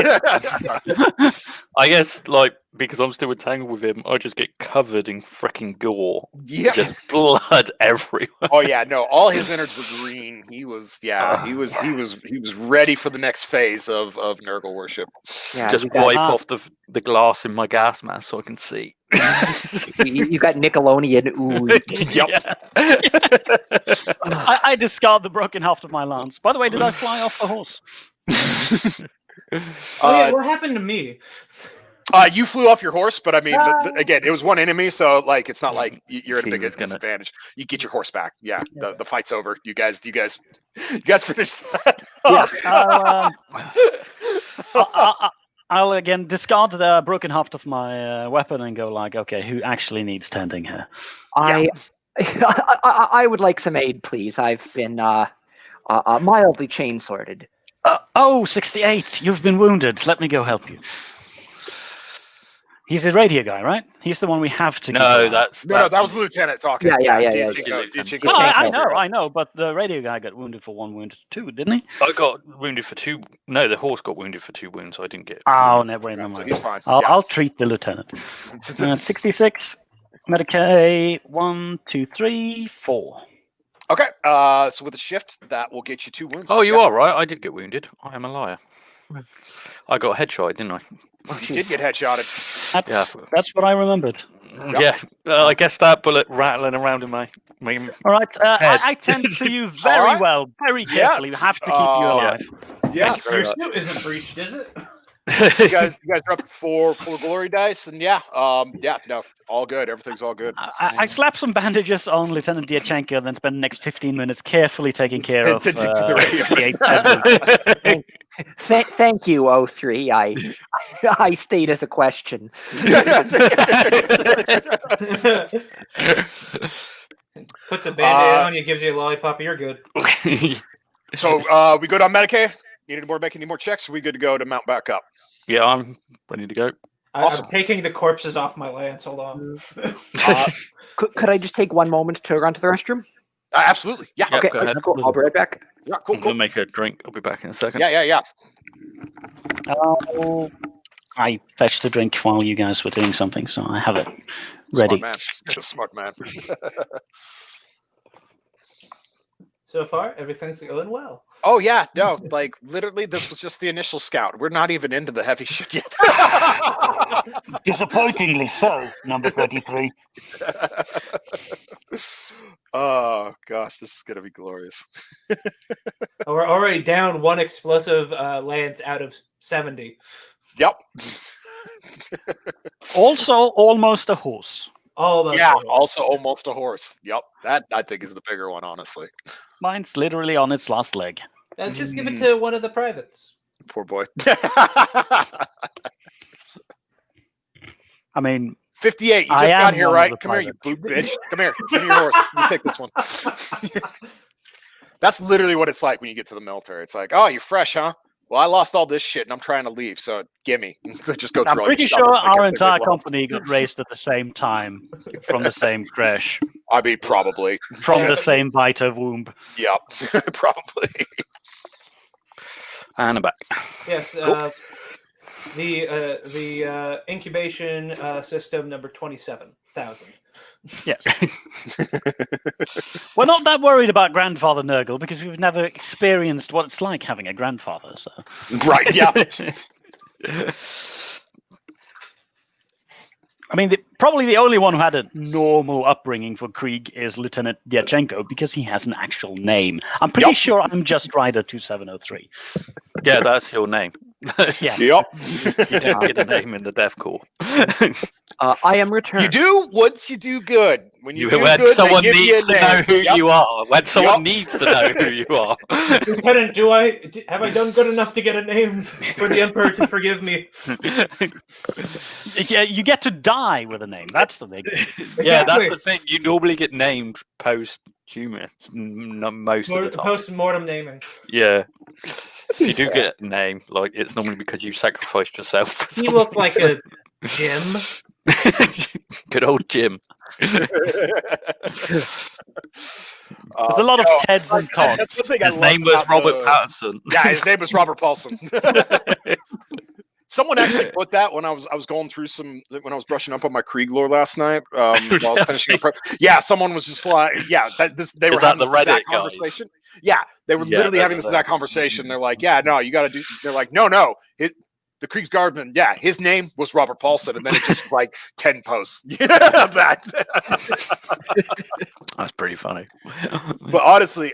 I guess, like, because I'm still entangled with him, I just get covered in freaking gore. Yeah. Just blood everywhere. Oh yeah, no, all his innards were green. He was he was ready for the next phase of Nurgle worship. Yeah, Just you got, wipe off the glass in my gas mask so I can see. you got Nickelodeon ooze. I discard the broken haft of my lance. By the way, did I fly off the horse? Oh yeah, what happened to me? You flew off your horse, but I mean, again, it was one enemy, so like it's not like you're at a big He was gonna- disadvantage. You get your horse back. Yeah, the fight's over. You guys finished that. Yeah, I'll again discard the broken haft of my weapon and go like, okay, who actually needs tending here? I would like some aid, please. I've been mildly chain sorted. 68, you've been wounded. Let me go help you. He's the radio guy, right? He's the one we have to. No, that's that was the lieutenant talking. Yeah. Diachinko. Oh, I know, but the radio guy got wounded for 1 wound too, didn't he? I got wounded for 2. No, the horse got wounded for 2 wounds. So I didn't get. Oh, never So mind. he's fine. I'll treat the lieutenant. 66, Medicaid, 1, 2, 3, 4. Okay, so with a shift, that will get you 2 wounds. Oh, you are right. I did get wounded. I am a liar. I got a headshot, didn't I? You did get headshotted. That's what I remembered. Yeah, I guess that bullet rattling around in my All right, head. I tend to you very right. well, very carefully. We have to keep you alive. Yes. Your suit isn't breached, is it? you guys are up for full glory dice, and no, all good. Everything's all good. I slap some bandages on Lieutenant Diachenko and then spend the next 15 minutes carefully taking care of The radio. 68. Thank you, 03. I stayed as a question. Puts a band-aid on you, gives you a lollipop, you're good. So we good on Medicaid? Need any more checks? Are we good to go to mount back up? Yeah, I'm ready to go. Awesome. I'm taking the corpses off my lance. Hold on. Could I just take one moment to run to the restroom? Absolutely. Yeah. Yeah, Okay, go ahead. cool. I'll be right back. Yeah. I'm Cool. gonna make a drink. I'll be back in a second. Yeah. I fetched a drink while you guys were doing something, so I have it ready. Smart man. So far, everything's going well. Oh yeah, no, like literally, this was just the initial scout. We're not even into the heavy shit yet. Disappointingly so, number 33. Oh gosh, this is gonna be glorious. We're already down 1 explosive lance out of 70. Yep. Also, almost a horse. Almost. Yeah. Also, almost a horse. Yep. That I think is the bigger one, honestly. Mine's literally on its last leg. Just give it to one of the privates. Poor boy. I mean, 58. You I just got am here, one of right? the Come here, you private. boot bitch. Come here. Give me your horse. Let me take this one. That's literally what it's like when you get to the military. It's like, oh, you're fresh, huh? Well, I lost all this shit and I'm trying to leave, so gimme. Just go I'm through all pretty your stuff sure and take our it to entire good ones. company got raised at the same time from the same crash, I mean, probably. from the same bite of womb. Yep. Probably. And I'm back. Yes. The incubation system number 27,000. Yes. We're not that worried about grandfather Nurgle because we've never experienced what it's like having a grandfather. So Right, yeah. I mean, probably the only one who had a normal upbringing for Krieg is Lieutenant Dyachenko because he has an actual name. I'm pretty sure I'm just Rider 2703. Yeah, that's your name. Yeah. Yep. You don't get a name in the Death Corps. I am returned. You do once you do good. When you do when good, someone they give you needs a to know name. who Yep. you are. When someone Yep. needs to know who you are. Lieutenant, have I done good enough to get a name for the Emperor to forgive me? Yeah, you get to die with a name. That's the big thing. Yeah, Exactly. that's the thing. You normally get named post-human most of the time. Post-mortem naming. Yeah. If you Seems do fair. get a name, like it's normally because you sacrificed yourself. For He some looked like reason. a Jim. Good old Jim. There's a lot of Teds and Tods. That's the thing I His love name was about Robert the- Patterson. Yeah, his name was Robert Paulson. Someone actually put that when I was going through when I was brushing up on my Krieg lore last night. While I was finishing up. Yeah, someone was just like, yeah, they were Is having that this the exact Reddit guys? conversation. Yeah, they were Yeah, literally they're having this the- exact conversation. They're like, yeah, no, you got to do. They're like, no, the Kriegsguardman, yeah, his name was Robert Paulson, and then it just like 10 posts. Yeah, of that. That's pretty funny. But honestly,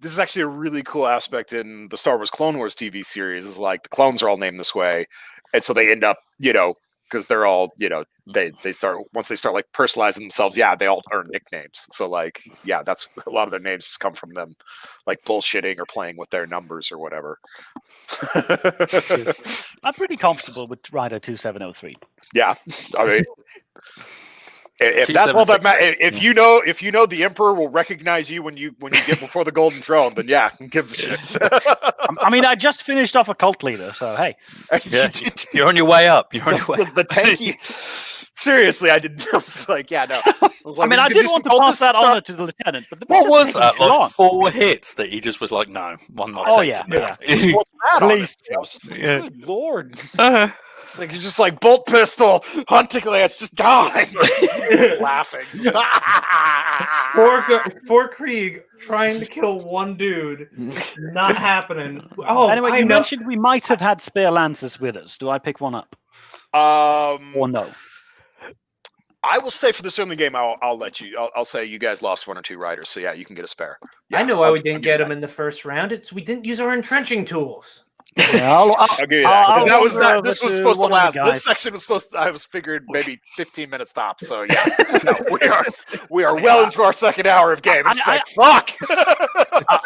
this is actually a really cool aspect in the Star Wars Clone Wars TV series. Is like the clones are all named this way, and so they end up, because they're all, they start once they start like personalizing themselves. Yeah, they all earn nicknames. So like, yeah, that's a lot of their names just come from them, like bullshitting or playing with their numbers or whatever. I'm pretty comfortable with Rider 2703. Yeah, I mean. If that's all that matters, if you know the Emperor will recognize you when you get before the Golden Throne, then yeah, who gives a shit? I mean, I just finished off a cult leader, so hey. Yeah, you're on your way up. You're on your way. The tanky. Seriously, I was like, yeah, no. I mean, I did want to pass that honor to the lieutenant, but What was taking that? too long. Like 4 hits that he just was like, no, one more. Oh yeah, yeah. At least. Good lord. It's like you're just like bolt pistol, hunting lance, just die. Laughing. For Krieg trying to kill one dude, not happening. Oh, Anyway, you mentioned we might have had spare lances with us. Do I pick one up or no? I will say for this early game, I'll let you. I'll say you guys lost 1 or 2 riders, so yeah, you can get a spare. Yeah, I know why we didn't get him in the first round. It's we didn't use our entrenching tools. Yeah, I'll give you that. 'Cause this was supposed to last. guys. This section was supposed to. I was figured maybe 15 minutes tops. So yeah, no, we are well into our second hour of game. It's like fuck.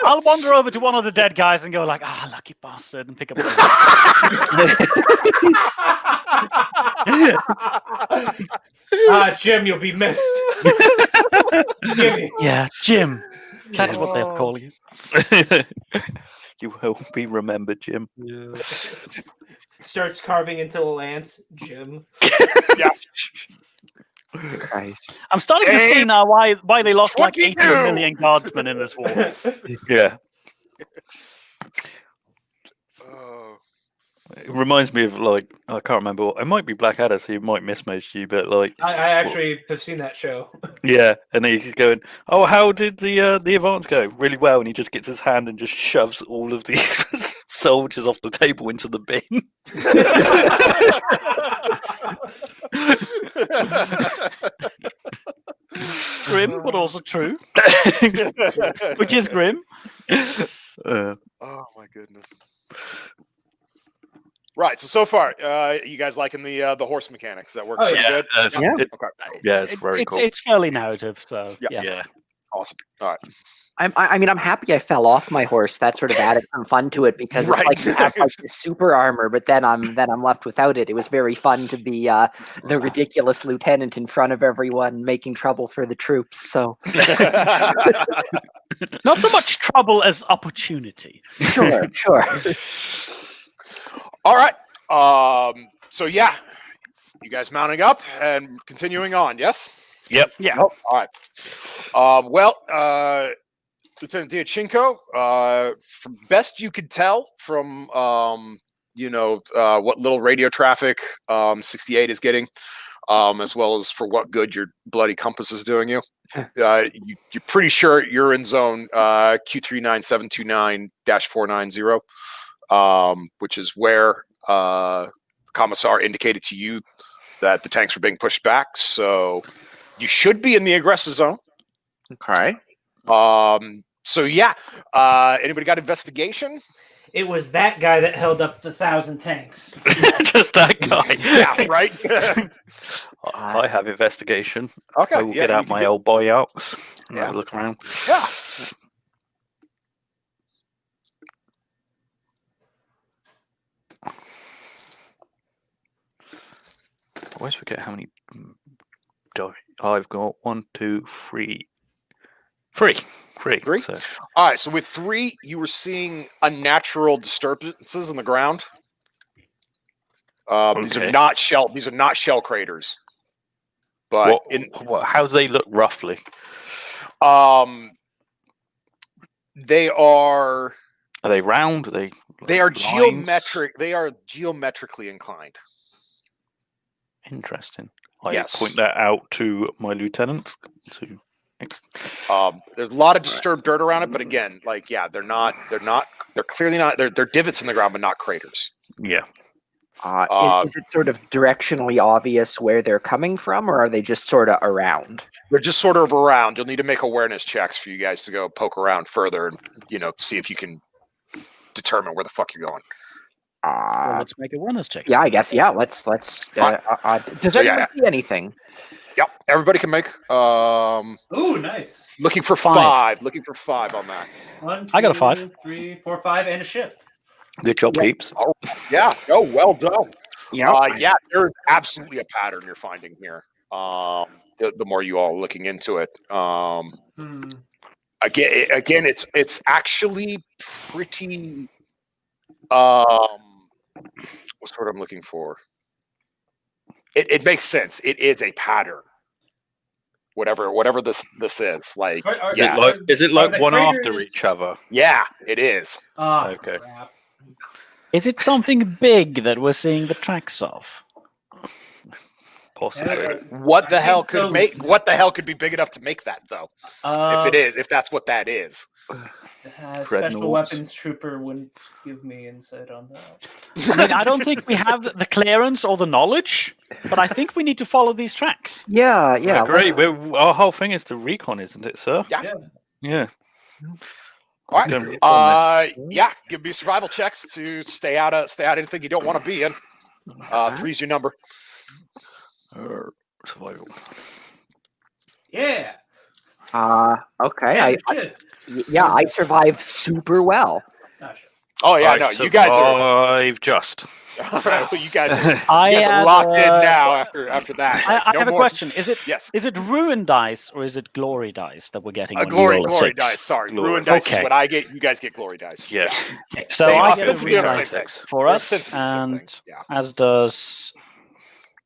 I'll wander over to one of the dead guys and go like, lucky bastard, and pick up. Jim, you'll be missed. Gimme. Yeah, Jim. That's what they'll call you. You will be remembered, Jim. Starts carving into the lance, Jim. Yeah. Christ. I'm starting to see now why they lost like 80 22. million guardsmen in this war. Yeah. Oh. It reminds me of like I can't remember. It might be Blackadder, so you might miss most of you, but like I actually have seen that show. yeah. And then he's going, "Oh, how did the advance go? Really well." And he just gets his hand and just shoves all of these soldiers off the table into the bin. Grim, but also true. Which is grim. Oh my goodness. Right. So far, you guys liking the horse mechanics? That work pretty good. Yeah. It's very cool. It's fairly narrative, so Yeah. yeah. Awesome. All right. I mean, I'm happy I fell off my horse. That sort of added some fun to it because Right. it's like you have like the super armor, but then I'm left without it. It was very fun to be the ridiculous lieutenant in front of everyone, making trouble for the troops. So Not so much trouble as opportunity. sure. All right. So yeah, you guys mounting up and continuing on. Yes. Yep. Yeah. All right. Lieutenant Dyachenko, from best you could tell from what little radio traffic 68 is getting, as well as for what good your bloody compass is doing you. You're pretty sure you're in zone Q39729-490, which is where Commissar indicated to you that the tanks are being pushed back. So you should be in the aggressor zone. Okay. So yeah, anybody got investigation? It was that guy that held up the 1,000 tanks. Just that guy. Yeah, right. I have investigation. Okay, I will get you out can my old boy ox and Yeah. have a look around. Yeah. I always forget how many. I've got 1, 2, 3. Three. Three? So. All right. So with 3, you were seeing unnatural disturbances in the ground. These are Okay. not shell. These are not shell craters. But How do they look roughly? They are. Are they round? Are they? They are lines? geometric. They are geometrically inclined. Interesting. I Yes. point that out to my lieutenant. There's a lot of disturbed dirt around it, but again, like they're clearly not. They're divots in the ground, but not craters. Yeah. Is it sort of directionally obvious where they're coming from, or are they just sort of around? They're just sort of around. You'll need to make awareness checks for you guys to go poke around further and see if you can determine where the fuck you're going. Well, let's make awareness checks. Yeah, I guess. Yeah, let's. Does So, anyone see anything? Yep, everybody can make. Ooh, nice. Looking for 5. 5. Looking for 5 on that. 1, 2, I got a 5. 3, 4, 5, and a ship. Good job, peeps. Yeah. Oh, well done. Yeah. There's absolutely a pattern you're finding here. The more you all looking into it. Again, it's actually pretty. What's the word I'm looking for? It makes sense. It is a pattern. Whatever this is, like, Is it like the one craters- after each other? yeah, it is. Oh, Okay. crap. Is it something big that we're seeing the tracks of? Possibly. What the I hell think could those- make? What the hell could be big enough to make that though? If that's what that is. Special Dreadnoughts. weapons trooper wouldn't give me insight on that. I mean, I don't think we have the clearance or the knowledge, but I think we need to follow these tracks. Yeah. Great. Our whole thing is to recon, isn't it, sir? Yeah. Yeah. Yeah. All It's gonna right. be fun Yeah. Give me survival checks to stay out anything you don't want to be in. 3's your number. Survival. Yeah. Okay. Yeah, I shit. I survive super well. Oh, shit. Oh yeah, I no, you guys are. survive just. All right, well, you guys are I locked in now after that. I No have a more- question. Is Yes. it ruin dice or is it glory dice that we're getting? when we Glory roll a glory 6? dice. Sorry, Glory. ruin dice Okay. is what I get. You guys get glory dice. Yeah. Okay, so They I are get a ostensibly ruin the same dice thing. for They're us, ostensibly the same thing. and Yeah. as does.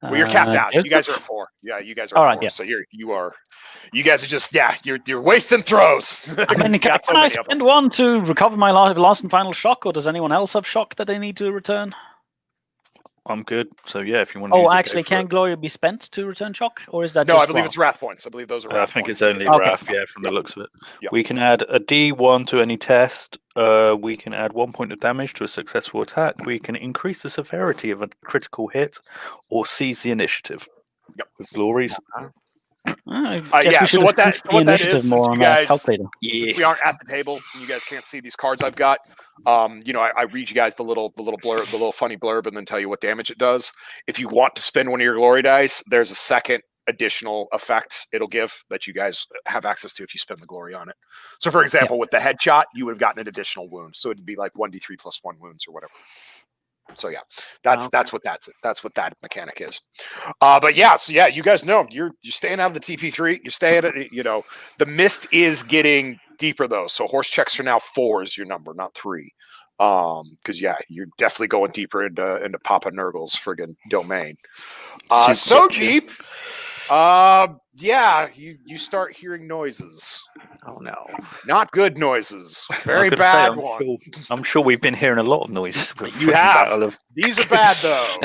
Well, you're capped out. You guys are Joseph. at 4. Yeah, you guys are All at right, 4. yeah. So you guys are just you're wasting throws. I mean, You can got so I many of them. spend one to recover my last and final shock, or does anyone else have shock that they need to return? I'm good. So yeah, if you want to. Oh, use it, actually, go for can it. glory be spent to return shock, or is that No, just I believe wrong? it's wrath points. I believe those are I wrath think points. it's only Okay. wrath, yeah, from the looks of it. Yep. We can add a D1 to any test. We can add 1 point of damage to a successful attack. We can increase the severity of a critical hit or seize the initiative. Yep. With glories. I Yeah, guess we so should what have that- seen what the that initiative is, more since on you that guys- calculator. Since we aren't at the table and you guys can't see these cards I've got, I read you guys the little blurb, the little funny blurb, and then tell you what damage it does. If you want to spend one of your glory dice, there's a second additional effect it'll give that you guys have access to if you spend the glory on it. So, for example, with the headshot, you would have gotten an additional wound, so it'd be like 1d3 plus 1 wounds or whatever. So yeah, that's what that mechanic is. But yeah, so yeah, you guys know you're staying out of the TP3. You're staying at the mist is getting deeper though. So horse checks are now 4 is your number, not 3. Because yeah, you're definitely going deeper into Papa Nurgle's friggin' domain. So deep. you start hearing noises. Oh no. Not good noises. I was Very gonna say, bad ones. I'm sure we've been hearing a lot of noise. You have. These are bad though.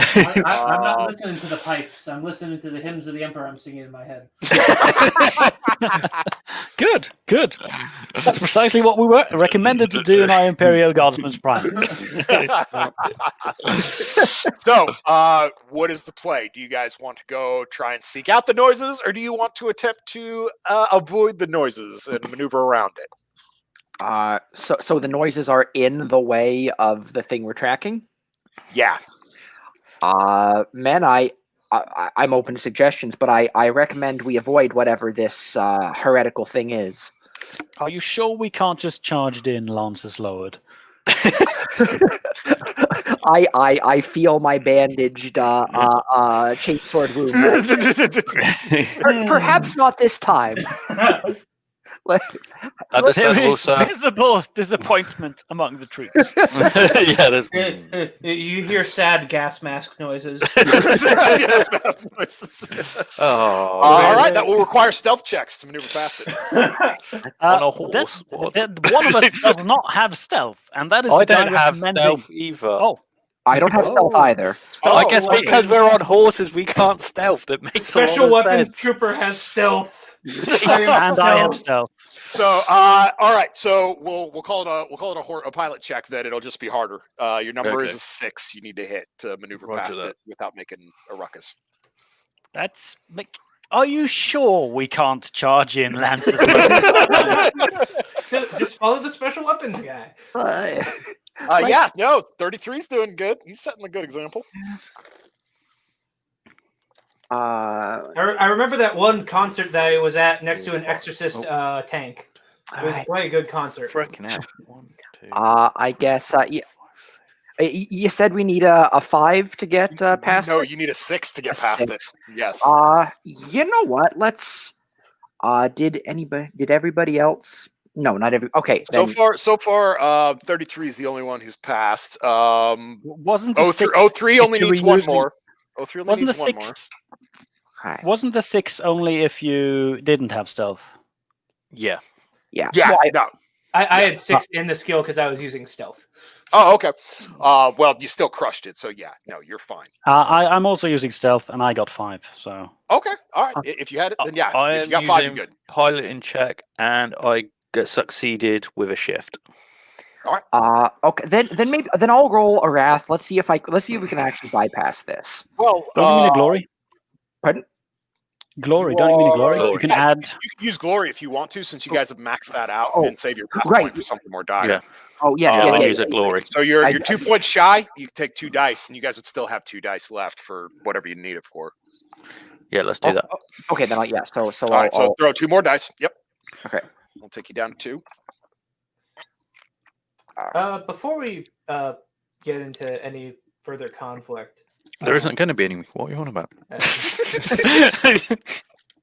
I'm not listening to the pipes. I'm listening to the hymns of the Emperor I'm singing in my head. Good, good. That's precisely what we were recommended to do in our Imperial Guardsman's Prime. So, what is the play? Do you guys want to go try and seek out the noises, or do you want to attempt to avoid the noises and maneuver around it? So the noises are in the way of the thing we're tracking. Yeah. Men, I'm open to suggestions, but I recommend we avoid whatever this heretical thing is. Are you sure we can't just charge it in, lances lowered? I feel my bandaged chainsword wound. Perhaps not this time. At this There level, is sir. visible disappointment among the troops. Yeah, there's You hear sad gas mask noises. Yes, fast noises. oh, All right, that will require stealth checks to maneuver past it. on a horse. What? One of us does not have stealth, and that is I the guy don't have recommending- stealth either. Oh, I don't have stealth either. I guess wait. because we're on horses, we can't stealth. That makes Special a lot of weapons sense. trooper has stealth. and I have stealth. So, all right. So we'll call it a pilot check. Then it'll just be harder. Your number is Okay. a 6. You need to hit to maneuver Roger past that. it without making a ruckus. That's. Are you sure we can't charge in lances? Just follow the special weapons guy. Yeah, no, 33's doing good. He's setting a good example. I remember that one concert that I was at next to an Exorcist tank. It was Alright. quite a good concert. Freaking out. 1, 2, I guess you said we need a 5 to get past No, it? you need a 6 to get A past 6. it. Yes. You know what? Let's. Did everybody else? No, not every. Okay. So Then, far, 33 is the only one who's passed. Wasn't the 6 03 only if you needs were one using- more. 03 only Wasn't the needs one more. 6? okay. Wasn't the 6 only if you didn't have stealth? Yeah. Yeah. Yeah, Well, no. I had 6 in the skill because I was using stealth. Oh, okay. Well, you still crushed it, so yeah, no, you're fine. I'm also using stealth, and I got 5. So Okay, all right. If you had it, then yeah. I If you am got 5, you're using good. piloting check, and I get succeeded with a shift. okay. Then I'll roll a wrath. Let's see if we can actually bypass this. Well, don't you mean a glory? Pardon? Glory, don't you mean a glory? You can add. you can use glory if you want to, since you guys have maxed that out Oh, and save your wrath right. point for something more dire. Yeah. Oh yes. I'll yeah, use a glory. So you're I- 2 points shy. You take 2 dice, and you guys would still have 2 dice left for whatever you need it for. Yeah, let's do that. Okay, then yeah. So All right, so throw 2 more dice. Yep. Okay. We'll take you down to 2. Before we get into any further conflict, There isn't going to be any. What are you on about?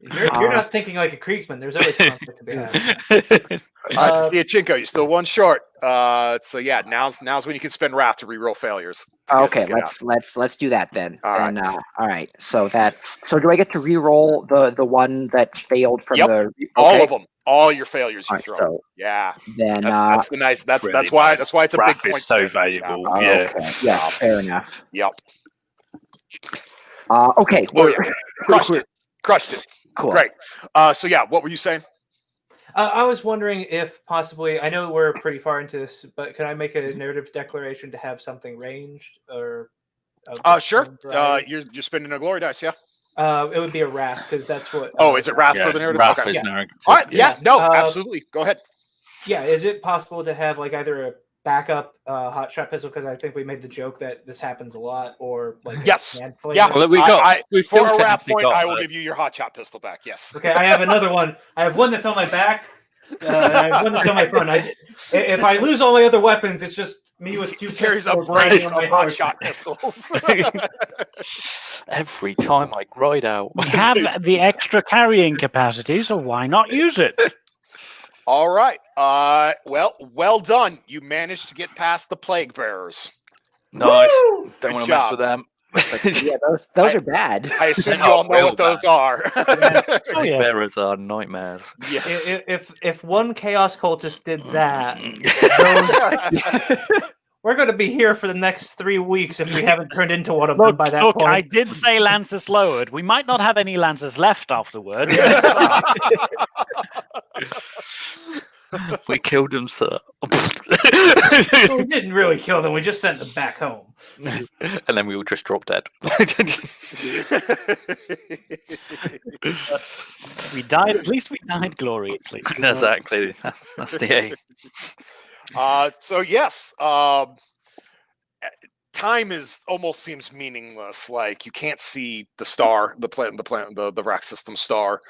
you're not thinking like a Kriegsman. There's always conflict to be had. All right, so Diachinko, you're still 1 short. So yeah, now's when you can spend wrath to reroll failures. to Okay, get out. let's do that then. All right. All right. So do I get to re-roll the one that failed from Yep. the all okay. of them, all your failures you All right, throw. so Yeah, then that's the nice. That's really why nice. it's a big Wrath point. is so spread. valuable. Yeah. Yeah. okay, yeah, fair enough. Yep. Okay, Oh, we're- yeah. Crushed it. Crushed it. cool. Great. So yeah, what were you saying? I was wondering if possibly, I know we're pretty far into this, but can I make a narrative declaration to have something ranged or? Sure. You're spending a glory dice, yeah. It would be a wrath because that's what. Oh, is it wrath Yeah, for the narrative? Wrath Okay. is Yeah. narrative. All right. Yeah. No. Uh, Absolutely. Go ahead. Yeah, is it possible to have like either a backup hotshot pistol? Because I think we made the joke that this happens a lot, or like a Yes. hand flame? Yeah. Well, we've For still a wrath technically point, got I will the- give you your hotshot pistol back. Yes. Okay, I have another one. I have one that's on my back. And I have one that's on my front. If I lose all my other weapons, it's just me with 2 He carries a pistols brace on of my horse. hotshot pistols. Every time I ride out. We have the extra carrying capacity, so why not use it? All right. Well done. You managed to get past the plague bearers. Nice. Good Don't want to job. mess with them. Yeah, those are bad. I assume you all know what those are. Oh, yeah. Bearers are nightmares. Yes. If one chaos cultist did that, we're going to be here for the next 3 weeks if we haven't turned into one of them by that Look, point. I did say Lancers lowered. We might not have any Lancers left afterwards. We killed him, sir. Well, we didn't really kill them. We just sent them back home. And then we all just drop dead. We died. At least we died gloriously. Exactly. That's the aim. So yes, time almost seems meaningless. Like you can't see the star, the rack system star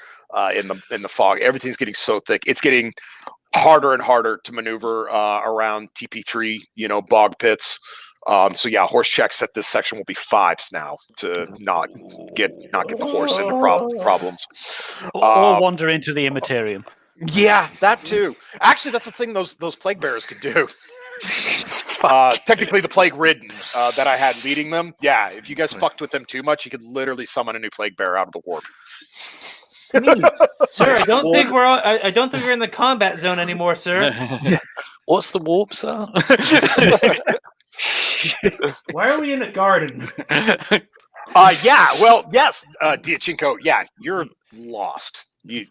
in the fog. Everything's getting so thick. It's getting harder and harder to maneuver around TP3. Bog pits. So yeah, horse checks at this section will be 5s now to not get the horse into problems. Or wander into the immaterium. Yeah, that too. Actually, that's the thing those plague bearers could do. Technically, the plague ridden that I had leading them. Yeah, if you guys fucked with them too much, you could literally summon a new plague bearer out of the warp. Sir, I don't think I don't think we're in the combat zone anymore, sir. What's the warp, sir? Why are we in a garden? Yeah. Well, yes, Diachinko. Yeah, you're lost. You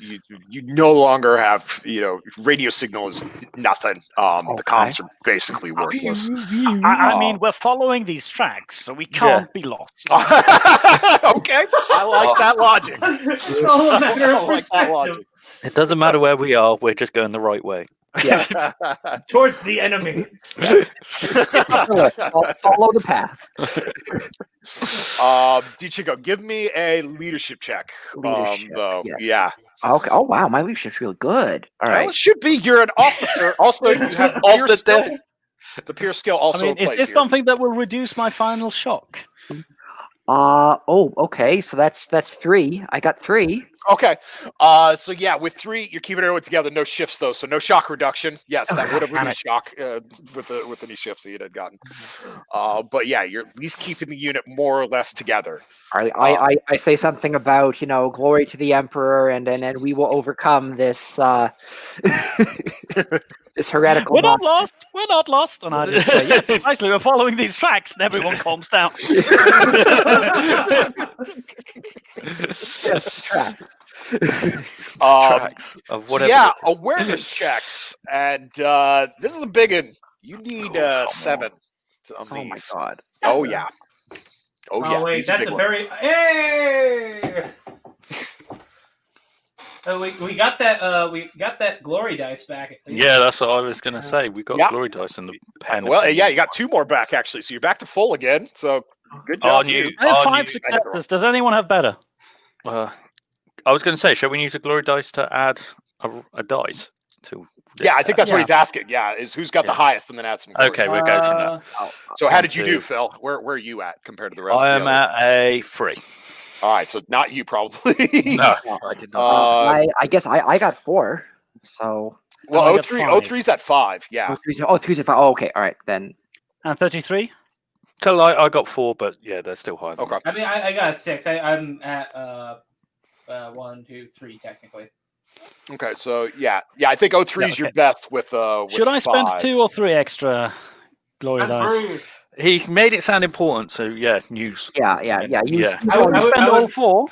no longer have radio signal is nothing. The comms are basically worthless. I mean, we're following these tracks, so we can't be lost. Okay, I like that logic. It's all a matter of I like that logic. perspective. It doesn't matter where we are, we're just going the right way. Yeah. Towards the enemy. Follow the path. Dichigo, give me a leadership check. Leadership, Though, yes. yeah. Okay. Oh wow, my leadership's really good. All Well, right. it should be. You're an officer. Also, you have the peer skill. The peer skill also I mean, is applies this here. something that will reduce my final shock? Oh, okay. So that's 3. I got 3. Okay. So yeah, with 3, you're keeping everyone together. No shifts though, so no shock reduction. Yes, that would have reduced shock with any shifts that you'd had gotten. But yeah, you're at least keeping the unit more or less together. I say something about glory to the emperor, and we will overcome this this heretical. We're not lost. We're not lost. And I just say, yeah, precisely. We're following these tracks, and everyone calms down. Yes, tracks. Tracks of So whatever. yeah, awareness checks, and this is a big one. You need 7 on Oh my these. god. Oh yeah. Oh yeah. Oh wait, these are that's big a ones. very hey. Oh, we got that glory dice back. Yeah, that's what I was going to say. We got Yeah. glory dice in the pen. Well, yeah, you got 2 more back actually, so you're back to full again. So good job. Aren't you? dude. I have Aren't 5 you- successes. Does anyone have better? I was going to say, shall we use a glory dice to add a dice to? This Yeah, I think that's what Yeah. he's asking. Yeah, is who's got the Yeah. highest, and then add some. glory. Okay, we'll go from that. So how One, did you do, two. Phil? Where are you at compared to the rest? I of am the others? at a 3. All right, so not you probably. No, I did not. I guess I got 4. So Well, I got 03, 5. 03's at 5. Yeah. 3's at 5. Oh, okay. All right then. And 33? So I got 4, but yeah, they're still higher. than Okay. I mean, I got a 6. I'm at 1, 2, 3 technically. Okay. So yeah. I think 03 is Yeah, your best with. Should I spend 5. 2 or 3 extra glory dice? He's made it sound important, so yeah, use. Yeah. Use Yeah. one. I would- Spend all 4?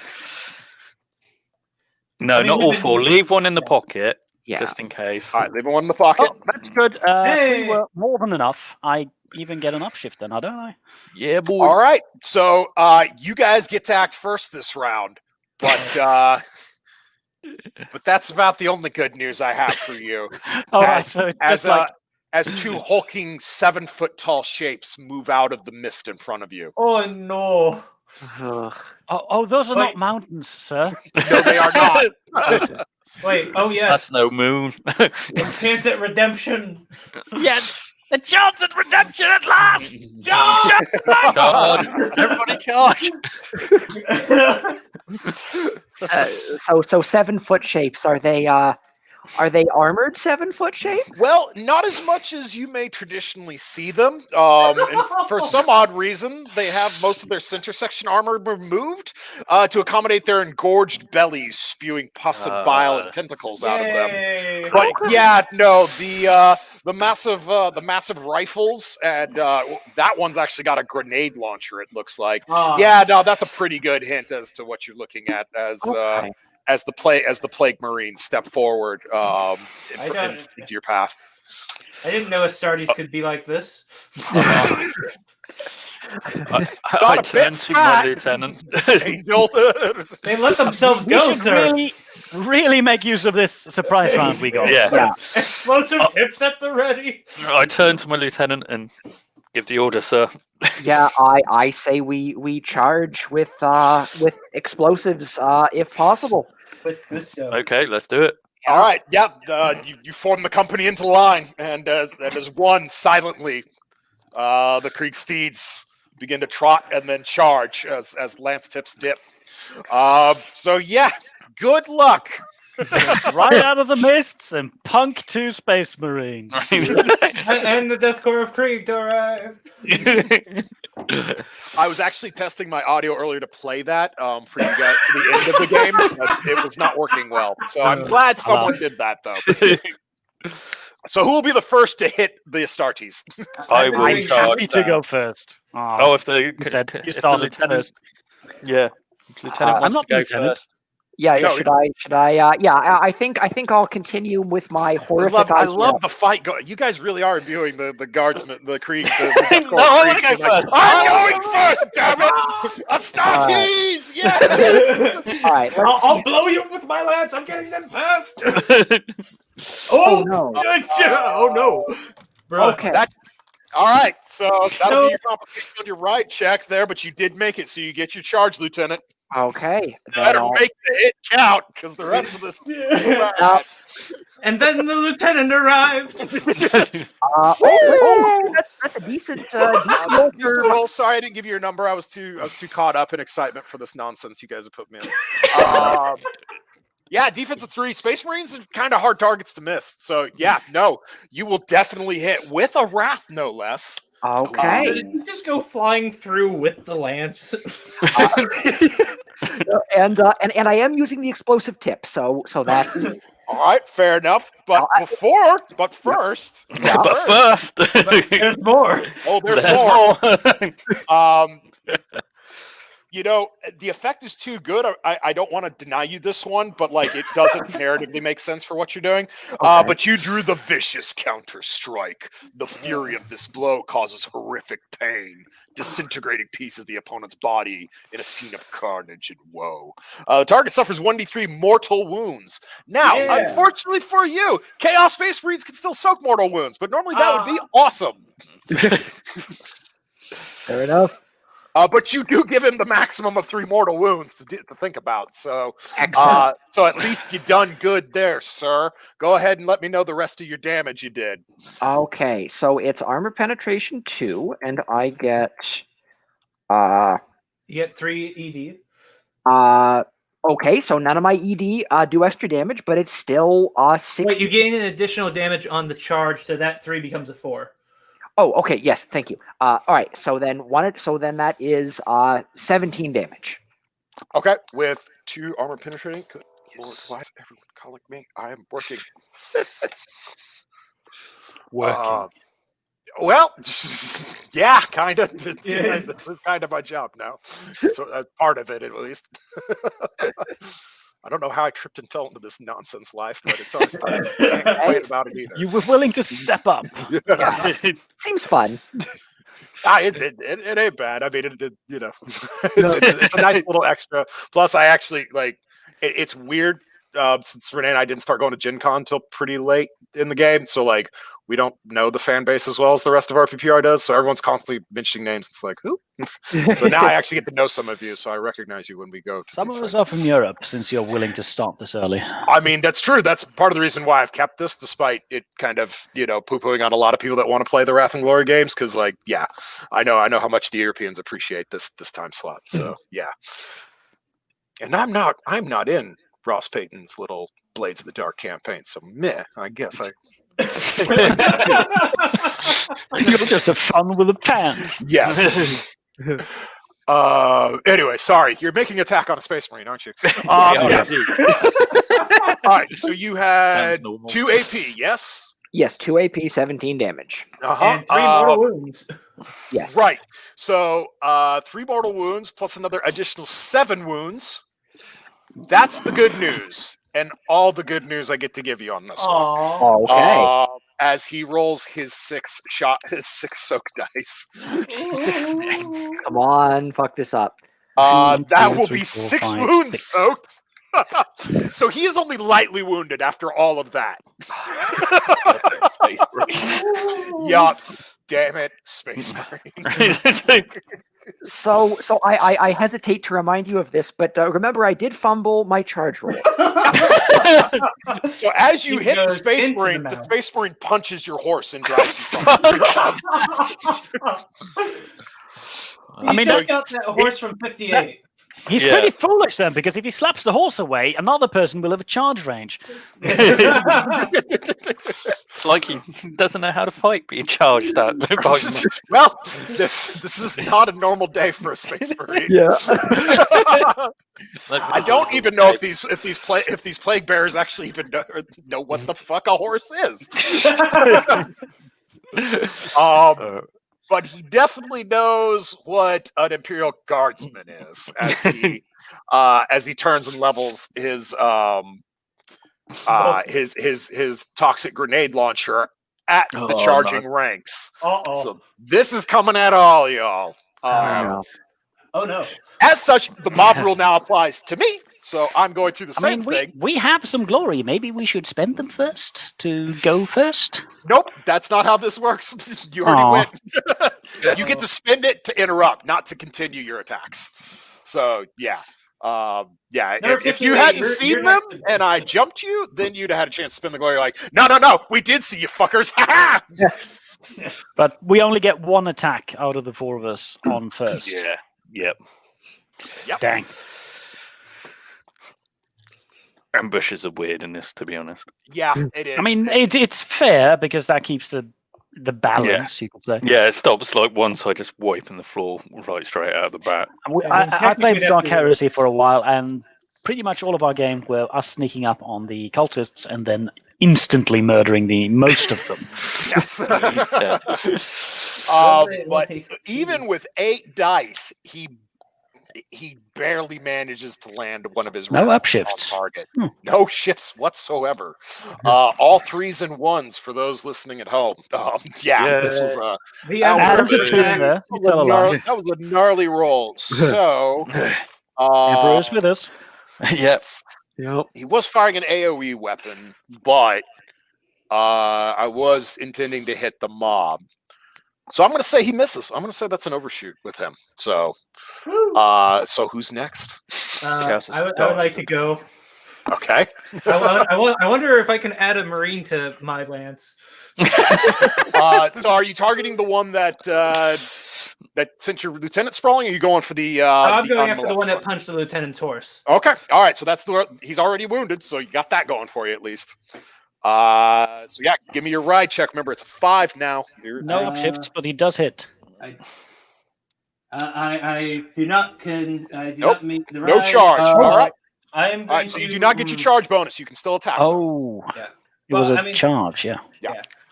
No, I mean, not all maybe- 4. Leave one in the pocket, Yeah. just in case. All right, leave one in the pocket. Oh, that's good. 3 Hey! were more than enough. I even get an upshift then, don't I? Yeah, boy. All right. So you guys get to act first this round, but that's about the only good news I have for you. All right, As- so it's As just like as 2 hulking 7-foot tall shapes move out of the mist in front of you. Oh no! Ugh. oh, those are Wait. not mountains, sir. No, they are not. Wait. Oh yes. That's no moon. Chance at redemption. Yes, a chance at redemption at last. Charge! Everybody charge! So 7-foot shapes, are they Are they armored 7-foot shape? Well, not as much as you may traditionally see them. And for some odd reason, they have most of their center section armor removed to accommodate their engorged bellies spewing pus of bile and tentacles out of them. Yay. But yeah, no, the massive rifles and that one's actually got a grenade launcher. It looks like. Yeah, no, that's a pretty good hint as to what you're looking at Okay. as the plague marines step forward into your path. I didn't know Astartes could be like this. I turn to my lieutenant. Angel. They let themselves We go, should sir. really make use of this surprise round we got. Yeah. Explosive tips at the ready. I turn to my lieutenant and give the order, sir. Yeah, I say we charge with explosives if possible. With gusto. Okay, let's do it. All right, you form the company into line, and as one silently, the Krieg steeds begin to trot and then charge as lance tips dip. So yeah, good luck. Right out of the mists and punk 2 Space Marines. And the Death Corps of Krieg arrive. I was actually testing my audio earlier to play that for you guys for the end of the game, but it was not working well. So I'm glad someone did that though. So who will be the first to hit the Astartes? I will I'm charge happy to that. go first. Oh, if the You said you if the started lieutenant, first. yeah, lieutenant I'm wants not to go lieutenant. first. Yeah, No, should I? Yeah, I think I'll continue with my horrific. I love the fight. You guys really are imbuing the guardsmen, the Krieg. The No, I want to go first. I'm going first, damn it! Astartes, yes! All right, let's I'll see. blow you up with my lance. I'm getting them first. Oh no. Oh no. Bro. Okay. All right, so that'll No. be your complication on your right check there, but you did make it, so you get your charge, Lieutenant. Okay. Then Better I'll- make the hit count, because the rest of this. Uh, And then the lieutenant arrived. that's a decent. Just roll a for- roll. Sorry, I didn't give you your number. I was too caught up in excitement for this nonsense you guys have put me in. Yeah, defense of 3. Space Marines are kind of hard targets to miss. So yeah, no, you will definitely hit with a wrath, no less. Okay. Did you just go flying through with the lance? And I am using the explosive tip, so that. All right, fair enough. But first, But first, There's more. oh, there's there's more. more. You know, the effect is too good. I don't want to deny you this one, but like it doesn't narratively make sense for what you're doing. Okay. But you drew the vicious counter strike. The fury of this blow causes horrific pain, disintegrating pieces of the opponent's body in a scene of carnage and woe. The target suffers 1d3 mortal wounds. Now, Yeah. unfortunately for you, Chaos Space Marines can still soak mortal wounds, but normally that would be awesome. Fair enough. But you do give him the maximum of 3 mortal wounds to think about. So, Excellent. so at least you done good there, sir. Go ahead and let me know the rest of your damage you did. Okay, so it's armor penetration 2, and I get You get 3 ED. okay, so none of my ED do extra damage, but it's still 60. Wait, you gain an additional damage on the charge, so that 3 becomes a 4. Oh, okay, yes, thank you. All right, so then that is 17 damage. Okay, with 2 armor penetrating. Good Lord, Yes. why is everyone calling me? I am working. Working. Well, yeah, kind of. That's kind of my job now. So part of it, at least. I don't know how I tripped and fell into this nonsense life, but it's on. I can't complain about it either. You were willing to step up. Yeah, seems fun. It ain't bad. I mean, you know, it's a nice little extra. Plus, I actually like. It's weird since Renee and I didn't start going to Gen Con until pretty late in the game, so like we don't know the fan base as well as the rest of our PPR does. So everyone's constantly mentioning names. It's like who? So now I actually get to know some of you, so I recognize you when we go. To Some these of us things. are from Europe, since you're willing to start this early. I mean, that's true. That's part of the reason why I've kept this, despite it kind of, poo-pooing on a lot of people that want to play the Wrath and Glory games. Because, like, yeah, I know how much the Europeans appreciate this time slot. So, yeah. And I'm not in Ross Payton's little Blades of the Dark campaign, so meh. I guess I. You're just a fun with the pants. Yes. Anyway, sorry. You're making attack on a Space Marine, aren't you? Yes. All right. So you had 2 AP, yes? Yes, 2 AP, 17 damage. And 3 mortal wounds. Yes. Right. So 3 mortal wounds plus another additional 7 wounds. That's the good news, and all the good news I get to give you on this one. Oh, okay. As he rolls his 6 soak dice. Come on, fuck this up. That will 3, be 4, 6 5, wounds 6. soaked. So he is only lightly wounded after all of that. Yup. Damn it, Space Marines. So I hesitate to remind you of this, but remember I did fumble my charge roll. So as you He hit the goes Space into the Marine, the mouth. Space Marine punches your horse and drives you from the I mean, just got that horse from 58. He's Yeah. pretty foolish then, because if he slaps the horse away, another person will have a charge range. It's like he doesn't know how to fight, being charged at. Well, this is not a normal day for a Space Marine. Yeah. I don't even know if these plague bearers actually even know what the fuck a horse is. But he definitely knows what an Imperial Guardsman is as he turns and levels his toxic grenade launcher at the charging ranks. So this is coming at all y'all. No. Oh no. As such, the mob rule now applies to me, so I'm going through the I same mean, thing. we have some glory. Maybe we should spend them first to go first. Nope, that's not how this works. You already went. You get to spend it to interrupt, not to continue your attacks. So yeah, If you hadn't seen them and I jumped you, then you'd have had a chance to spend the glory. Like, no, we did see you fuckers. But we only get 1 attack out of the 4 of us on first. Yeah. Yep. Dang. Ambushes are weird in this, to be honest. Yeah, it is. I mean, it's fair because that keeps the balance, you could say. Yeah, it stops like one side just wiping the floor right straight out of the bat. I played Dark Heresy for a while, and pretty much all of our games were us sneaking up on the cultists and then instantly murdering most of them. Yes. But even with 8 dice, he barely manages to land one of his No rounds upshifts. on target. No shifts whatsoever. All 3s and 1s for those listening at home. This was The Adam's a Emperor tuner. You tell a lie. that was a gnarly roll. So Emperor's with us. Yep. he was firing an AoE weapon, but I was intending to hit the mob. So I'm going to say he misses. I'm going to say that's an overshoot with him. So, so who's next? I would like to go. Okay. I wonder if I can add a Marine to my lance. So are you targeting the one that sent your lieutenant sprawling? Or are you going for the? I'm going after the one that punched the lieutenant's horse. Okay. All right. So that's he's already wounded. So you got that going for you at least. So yeah, give me your ride check. Remember, it's a 5 now. No upshifts, but he does hit. I do not meet the ride. No charge. All right. I am. All right. So you do not get your charge bonus. You can still attack. Oh, Yeah. it was Well, a charge. Yeah.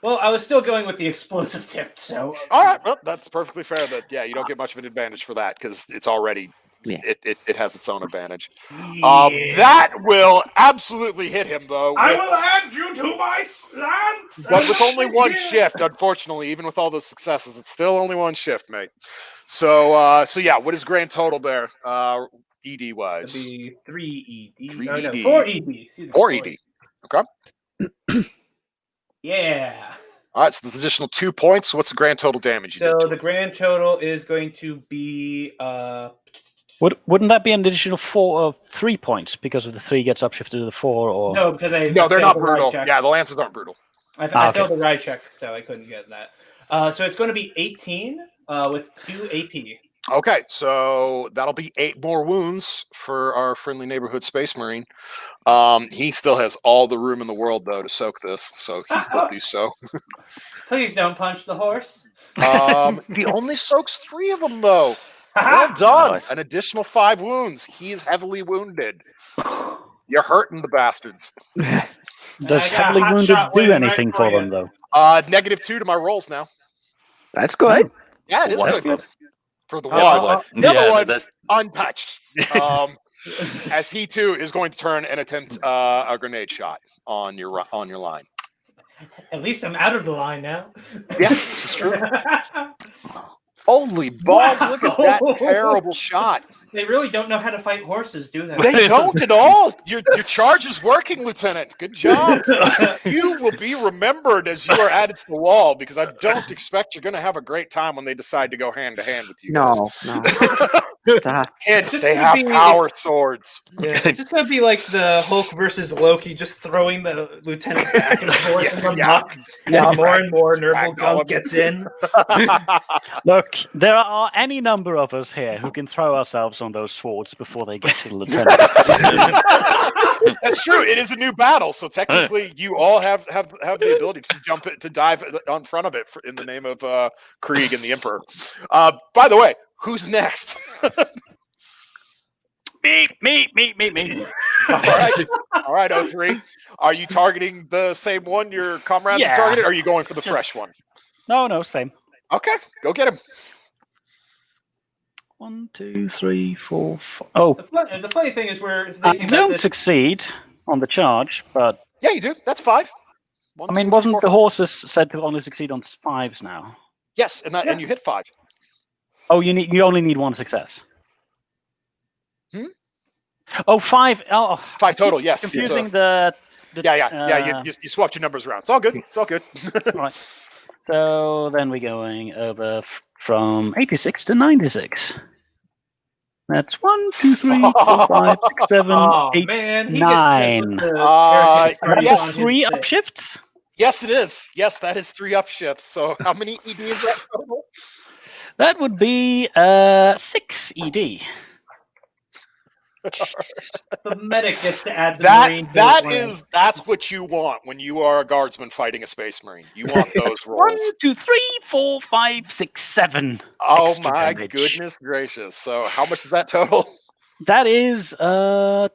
Well, I was still going with the explosive tip, so. All right. Well, that's perfectly fair. That you don't get much of an advantage for that because it's already. Yeah. It has its own advantage. That will absolutely hit him though. I will add you to my lance. But with only 1 shift, unfortunately, even with all those successes, it's still only 1 shift, mate. So yeah, what is grand total there? ED wise. It'd be 3 ED. 3 Oh, no, ED. 4 ED. Excuse me, 4 ED. Okay. Yeah. All right, so there's additional 2 points. So what's the grand total damage you So did to the him? grand total is going to be Wouldn't that be an additional 4 or 3 points because of the 3 gets upshifted to the 4? Or no, because I No, they're failed not the ride brutal. check. Yeah, the lances aren't brutal. I okay. failed the ride check, so I couldn't get that. So it's going to be 18 with 2 AP. Okay, so that'll be 8 more wounds for our friendly neighborhood Space Marine. He still has all the room in the world, though, to soak this, so he will do so. Please don't punch the horse. He only soaks 3 of them, though. Well done. Nice. An additional 5 wounds. He is heavily wounded. You're hurting the bastards. Does I got a heavily hot wounded shot do waiting right anything for for you. them, though? -2 to my rolls now. That's good. Yeah, it is That's good. For the Yeah, one. but like- The other yeah, one, that's untouched. As he too is going to turn and attempt a grenade shot on your line. At least I'm out of the line now. Yeah, this is true. Holy balls! Look at that Wow. terrible shot. They really don't know how to fight horses, do they? They don't at all. Your charge is working, Lieutenant. Good job. You will be remembered as you are added to the wall because I don't expect you're going to have a great time when they decide to go hand to hand with you. No, no. Stop. And It's just they gonna have be- power swords. Yeah, it's just gonna be like the Hulk versus Loki, just throwing the lieutenant back and forth in the Yeah. muck Yeah. as more and more Nurgle Ragdoll gunk him. gets in. Look, there are any number of us here who can throw ourselves on those swords before they get to the lieutenant. That's true. It is a new battle, so technically, you all have the ability to to dive on front of it in the name of Krieg and the Emperor. By the way, who's next? Me. All right, 03. Are you targeting the same one your comrades Yeah. have targeted? Or are you going for the fresh one? No, same. Okay, go get him. 1, 2, 3, 4, 5. Oh, The funny thing is, we're I thinking about don't this. succeed on the charge, but Yeah, you do. That's 5. One, I mean, 2, 3, wasn't 4, the 5. horses said to only succeed on 5s now? Yes, and you hit 5. Oh, you only need 1 success. Hmm? Oh, 5. Oh, 5 total. Yes. confusing the Yeah. You swapped your numbers around. It's all good. It's all good. Right. So then we're going over from 86 to 96. That's 1, 2, 3, 4, 5, 6, 7, Oh 8, man, he 9. gets the yeah. That's 3 upshifts. Yes, it is. Yes, that is 3 upshifts. So how many ED is that total? That would be 6 ED. The medic gets to add the Marine. That's what you want when you are a guardsman fighting a space marine. You want those 1, rolls. 2, 3, 4, 5, 6, 7. Oh extra my damage. goodness gracious. So how much is that total? That is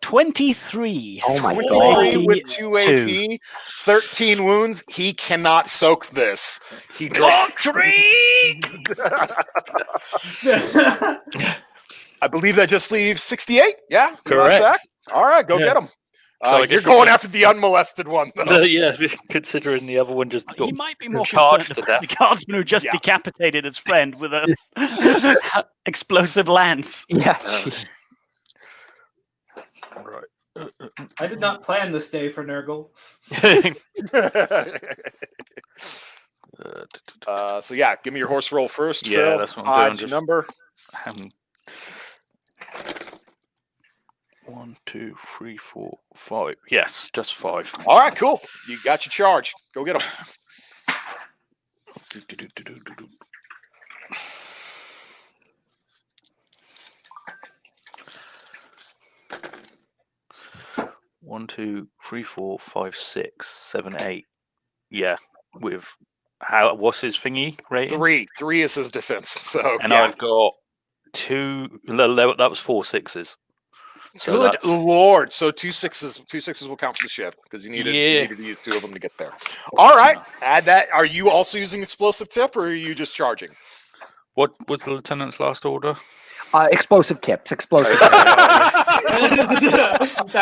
23. Oh my 23 god. with 2 AP, 13 wounds. He cannot soak this. He drops. I believe that just leaves 68. Yeah, you lost Correct. that? All right, go Yeah. get him. So I You're guess going after the unmolested one, though. yeah, considering the other one just got He might be more charged concerned to about death. the guardsman who just Yeah. decapitated his friend with a explosive lance. Yeah. right. I did not plan this day for Nurgle. So yeah, give me your horse roll first. Yeah, Phil. that's what I'm doing, Odds, just- number. 1, 2, 3, 4, 5. Yes, just 5. All right, cool. You got your charge. Go get him. 1, 2, 3, 4, 5, 6, 7, 8. Yeah, with what's his thingy rating? 3. 3 is his defense. So And yeah. I've got 2. That was 4 6s. So Good that's- lord! So 2 6s. 2 6s will count for the shift because you needed Yeah. to use 2 of them to get there. All right, add that. Are you also using explosive tip, or are you just charging? What was the lieutenant's last order? Explosive tips. Explosive. That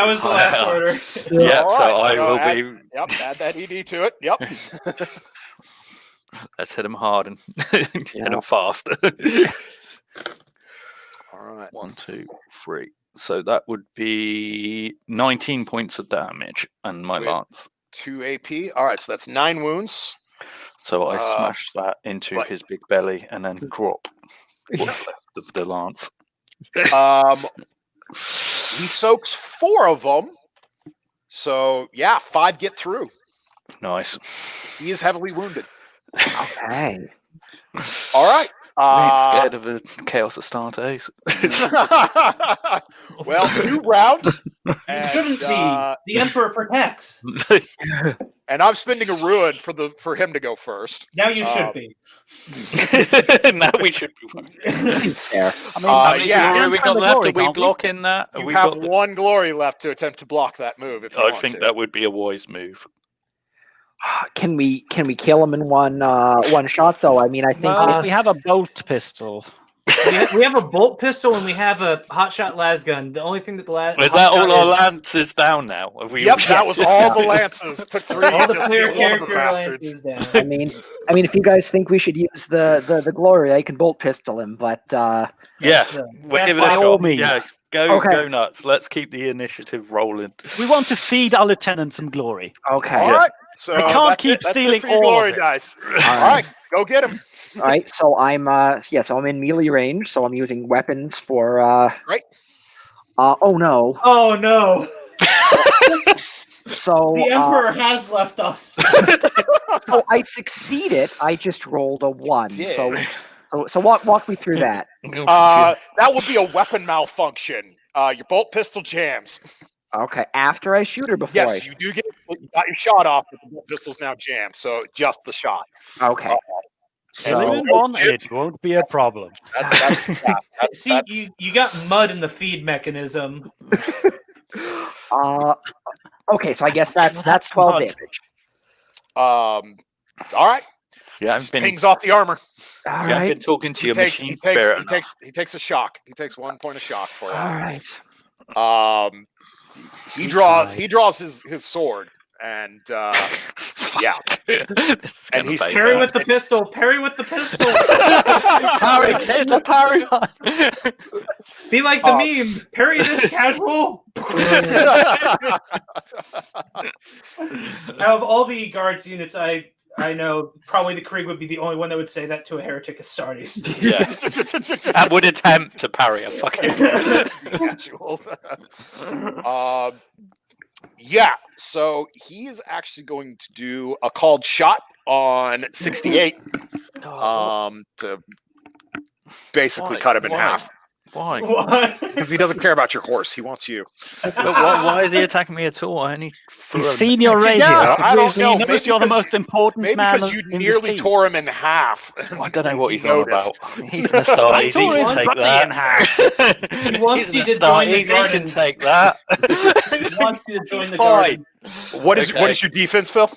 was the last order. Yeah, All so right, I will add, be. Yep, add that ED to it. Yep. Let's hit him hard and hit Yeah. him fast. All right. 1, 2, 3. So that would be 19 points of damage and my Wait. lance. 2 AP. All right, so that's 9 wounds. So I smash that into right. his big belly and then drop what's left of the lance. He soaks 4 of them. So yeah, 5 get through. Nice. He is heavily wounded. Okay. All right. I ain't scared of a Chaos Astartes. Well, new round. You shouldn't be. The Emperor protects. And I'm spending a ruin for him to go first. Now you should be. Now we should be. Fair. How many yeah. glory we got the left? glory, Are we can't we? blocking that? You have one glory left to attempt to block that move. If you I want think to. that would be a wise move. Can we kill him in one shot though? I mean, I think Well, if we have a bolt pistol. We have a bolt pistol and we have a hotshot las gun. The only thing that the Is that all our lances down now? Have we Yep, that was all the lances. Took 3 all the just player to kill one of the character bastards. lances down. I mean, if you guys think we should use the glory, I can bolt pistol him. But Yeah, That's we'll give it a by all shot. means. Yeah, go Okay. nuts. Let's keep the initiative rolling. We want to feed our lieutenant some glory. okay, All right, so I can't that's keep it. That's it stealing for your all of glory it. dice. All right, go get him. all right. So I'm so I'm in melee range. So I'm using weapons for Right. Oh no. Oh no! So The Emperor has left us. so I succeeded. I just rolled a 1. Yeah. So walk me through that. That would be a weapon malfunction. Your bolt pistol jams. Okay, after I shoot or before Yes, I you do you got your shot off, but the bolt pistol's now jammed. So just the shot. Okay. Kill him So in one, it won't be a problem. See, you got mud in the feed mechanism. okay, so I guess that's 12 not- damage. All right. Yeah, I've Just been, pings off the armor. All I've right. been talking to He your takes, machine he, takes, spirit. he, takes, he takes a shock. He takes 1 point of shock for All that. right. He draws his sword, and yeah, and he's Parry with the pistol. Parry with the pistol. parry, hit the parry button. Be like the meme. Parry this casual. Out of all the guards units I know, probably the Krieg would be the only one that would say that to a heretic Astartes. Yeah, I would attempt to parry a fucking. casual. Yeah, so he is actually going to do a called shot on 68 to basically cut him in half. Why? What? Because he doesn't care about your horse. He wants you. But why is he attacking me at all? I only He's seen your radio. Yeah, I don't He know. knows Maybe you're the because- most important Maybe man because you in this nearly team. tore him in half. I don't know what He he's on noticed. about. He's an Astartes. I He tore his can take body that. in half. He wants He's you an to join the Astartes. He garden. can take that. He wants you to join He's the fine. garden. What is Okay. your defense, Phil?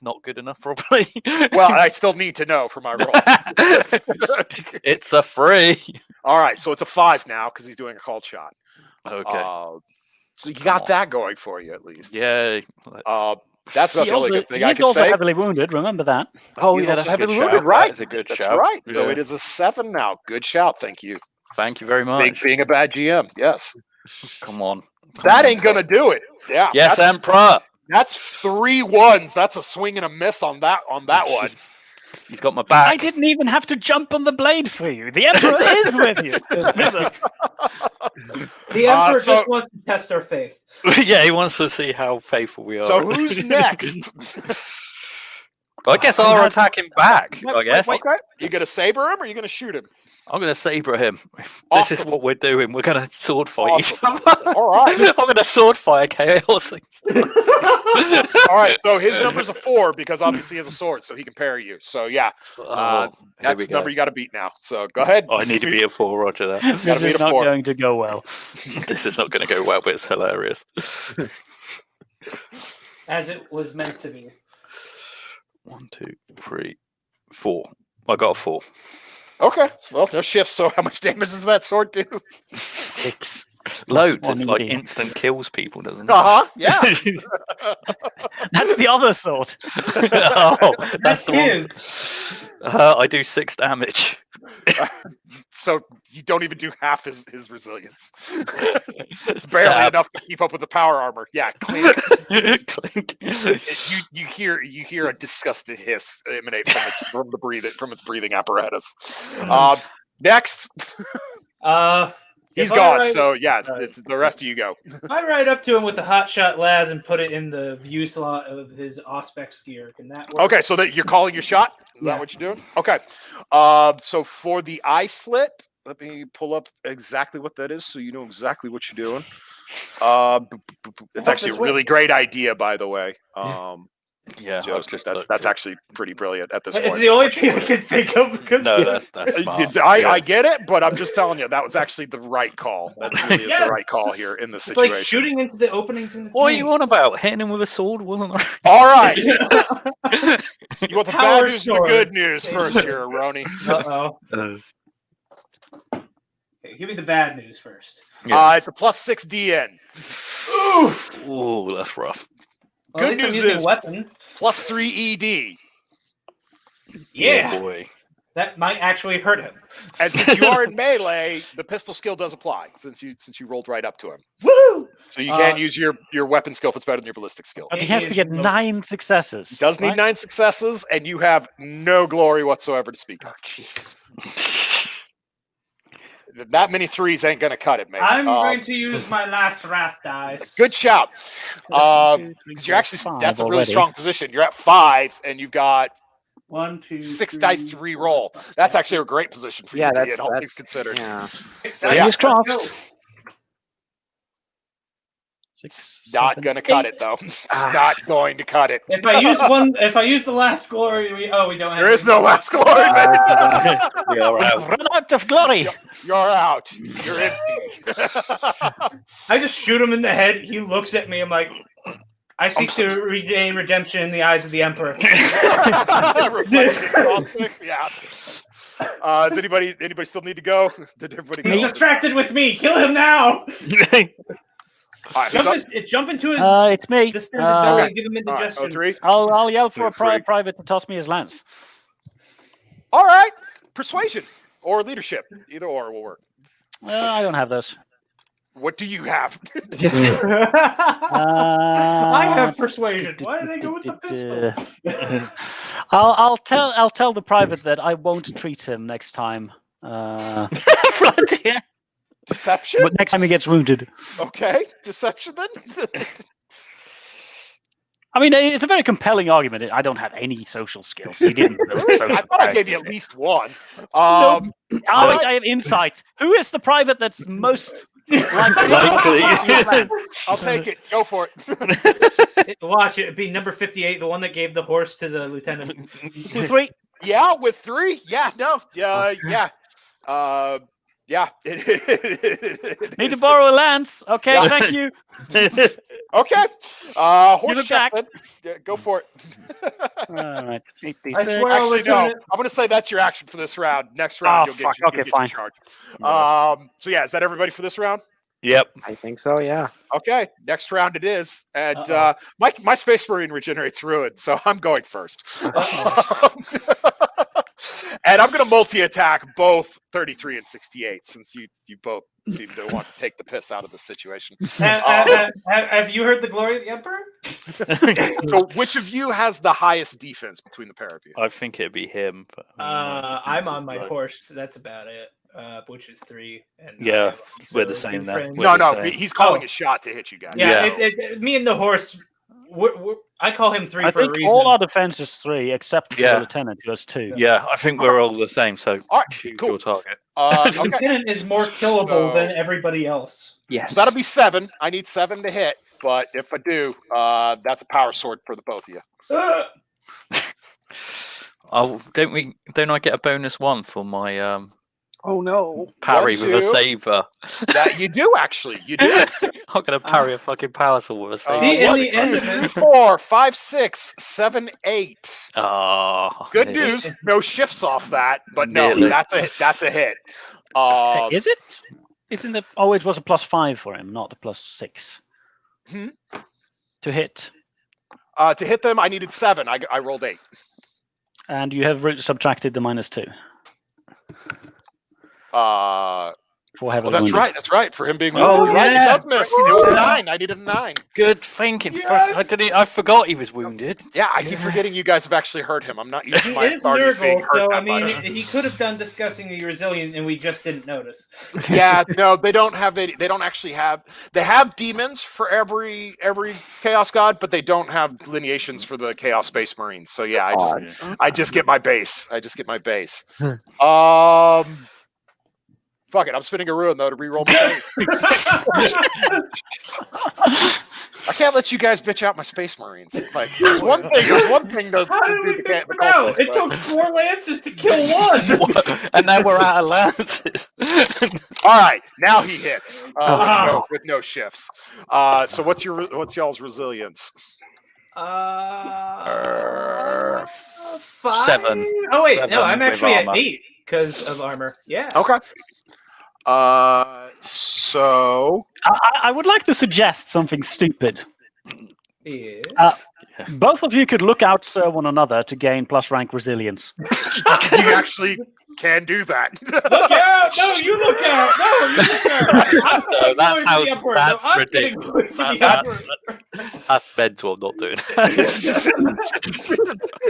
Not good enough, probably. Well, I still need to know for my roll. It's a 3. All right, so it's a 5 now because he's doing a called shot. Okay. So you got that going for you at least. Yeah. That's about the only good thing I He's can also say. heavily wounded. Remember that. Oh, He's yeah, also that's a good heavily shout. wounded, right? That is a good That's shout. right. So Yeah. it is a 7 now. Good shout. Thank you. Thank you very much. Being a bad GM. Yes. Come on. That ain't gonna do it. Yeah. Yes, that's, Emperor. That's 3 1s. That's a swing and a miss on that one. He's got my back. I didn't even have to jump on the blade for you. The Emperor is with you. The Emperor so- just wants to test our faith. Yeah, he wants to see how faithful we are. So who's next? I guess I'll attack him back. I guess. Okay. You gonna saber him or you gonna shoot him? I'm going to saber him. This is Awesome. what we're doing. We're going to sword fight each Awesome. other. All right. I'm going to sword fire chaos. All right. So his number's a 4 because obviously he has a sword, so he can parry you. So yeah, Oh, here that's we the number go. you got to beat now. So go ahead. Oh, I need to be a 4, Roger that. This Gotta beat is a not 4. going to go well. This is not going to go well, but it's hilarious. As it was meant to be. 1, 2, 3, 4. I got a 4. Okay. Well, no shifts. So how much damage does that sword do? 6. Loads. one It like indeed. instant kills people, doesn't it? Uh huh. Yeah. That's the other sword. Oh, that's the one. his. I do 6 damage. So you don't even do half his resilience. It's barely Stab. enough to keep up with the power armor. Yeah. Clink. Clink. You hear a disgusted hiss emanate from its breathing apparatus. Next. He's If I gone. ride- So yeah, Sorry. it's the rest of you go. I ride up to him with the hotshot las and put it in the view slot of his Auspex gear. Can that work? Okay, so that you're calling your shot. Is Yeah. that what you're doing? Okay. So for the eye slit, let me pull up exactly what that is, so you know exactly what you're doing. It's actually a this way. really great idea, by the way. Yeah, I've Joseph, just that's looked. actually pretty brilliant at this It's point. the only thing I can think of because No, that's smart. I get it, but I'm just telling you that was actually the right call. That really is Yeah. the right call here in this it's situation. like shooting into the openings in the What are tank. you on about? Hitting him with a sword wasn't there? All right, you want the Power bad news or the sword. good news first here, Roni? Uh-oh. Okay, give me the bad news first. It's a +6 DN. Oof. Oh, that's rough. Well, Good at least I'm news using is- a weapon. +3 ED. Yeah, Oh, boy. that might actually hurt him. And since you are in melee, the pistol skill does apply since you rolled right up to him. Woo! So you can't use your weapon skill if it's better than your ballistic skill. But he It has to is get no- 9 successes. He does need right? 9 successes, and you have no glory whatsoever to speak of. Jeez. That many threes ain't gonna cut it, mate. I'm going to use my last wrath dice. Good shout. 1, 2, 3, Because you're actually 4, 5 that's a really already. strong position. You're at 5, and you've got 1, 2, 6 3, dice to re-roll. That's actually a great position for Yeah, you to be that's in, all things that's considered. Yeah. So, yeah. Fingers crossed. 6, Not 7, gonna cut 8. it though. It's not going to cut it. If I use the last glory, we don't have. There is no last glory. Yeah, all right. Run out of glory. You're out. You're empty. I just shoot him in the head. He looks at me. I'm like, I seek to regain redemption in the eyes of the Emperor. Reflection prospect, yeah. Does anybody still need to go? Did everybody He's go? distracted with me. Kill him now. All right, who's up? Jump into his It's me. distended belly. Uh, Give him All right, indigestion. 03. I'll yell for a Free. private to toss me his lance. All right. Persuasion or leadership. Either or will work. I don't have those. What do you have? I have persuasion. Why did I go with the pistol? I'll tell the private that I won't treat him next time. Deception? But next time he gets wounded. Okay. Deception then? I mean, it's a very compelling argument. I don't have any social skills. He didn't. I thought I gave you at least one. I have insight. Who is the private that's most likely? I'll take it. Go for it. Watch it. It'd be number 58, the one that gave the horse to the lieutenant. 3. Yeah, with 3. Yeah, no. Yeah. Yeah. Need to borrow a lance. Okay, Yeah. thank you. Okay. Give Horse it check. back. Then. Yeah, go for it. All right. 86. I swear- Actually, no. Lieutenant. I'm going to say that's your action for this round. Next round, you'll fuck. get, Okay, you'll get fine. your charge. So yeah, is that everybody for this round? Yep. I think so. Yeah. Okay, next round it is, and Uh-oh. my Space Marine regenerates ruin, so I'm going first. And I'm going to multi-attack both 33 and 68, since you both seem to want to take the piss out of the situation. Have you heard the glory of the Emperor? So, which of you has the highest defense between the pair of you? I think it'd be him. But, I'm on my like- horse. That's about it. Which is 3. And Yeah, so we're the same good now. friends. We're No, the no, same. he's calling Oh. a shot to hit you guys. Yeah, Yeah. me and the horse. I call him 3 I for a think reason. all our defense is 3, except for Yeah. the lieutenant, who has 2. Yeah, I think we're all the same. So All right, choose cool. your target. The Okay, lieutenant is more killable So- than everybody else. Yes. so that'll be 7. I need 7 to hit, but if I do, that's a power sword for the both of you. Oh, don't I get a bonus 1 for my Oh no. parry 1, with a 2. saber? That you do actually, you do. I'm gonna parry a fucking power sword with a saber. See, in One, the end of it, 4, 5, 6, 7, 8. Oh, Good nearly. news, no shifts off that, but no, Nearly. that's a hit. Is it? It's in the. Oh, it was a +5 for him, not a +6. Hmm? To hit. To hit them, I needed 7. I rolled 8. And you have subtracted the -2. for heavily Oh, that's wounded. right. That's right. For him being Oh, wounded. Right, yeah. it does miss. It was a 9. I needed a 9. Good thinking. Yes! I forgot he was wounded. Yeah, I keep forgetting you guys have actually hurt him. I'm not used to He my is authorities being Nurgle, hurt so that I mean, much. he could have done discussingly resilient, and we just didn't notice. Yeah, no, they don't have any. They don't actually have. They have demons for every chaos god, but they don't have delineations for the chaos space marines. So yeah, I just get my base. Fuck it, I'm spinning a ruin though to reroll my base. I can't let you guys bitch out my space marines. Like, it was one thing to How did do we the pick the them out? cultists, It but- took 4 lances to kill one. And now we're out of lances. All right, now he hits Wow. with no shifts. So what's y'all's resilience? 5? 7. Oh wait, 7 no, I'm with actually at armor. 8 because of armor. Yeah. Okay. So I would like to suggest something stupid. Yeah. Both of you could look out one another to gain plus rank resilience. you actually can do that. Look out! No, you look out! No, you look out! I'm No, that's going how- for the upward. that's No, I'm getting ridiculous. for the That's- upward. That's mental. I'm not doing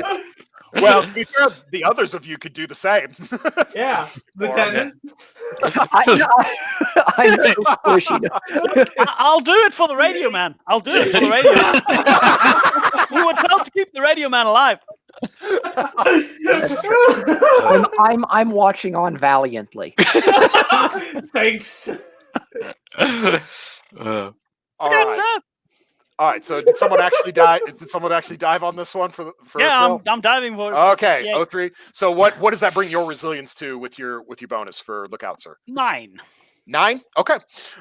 it. Well, to be fair, the others of you could do the same. Yeah, Lieutenant. I'm so squishy. I'll do it for the radio man. I'll do it for the radio man. We were told to keep the radio man alive. I'm watching on valiantly. Thanks. All right. So did someone actually die? Did someone actually dive on this one for Yeah, Phil? I'm diving for it. Okay, Yeah. 03. So what does that bring your resilience to with your bonus for lookout, sir? 9. 9? Okay.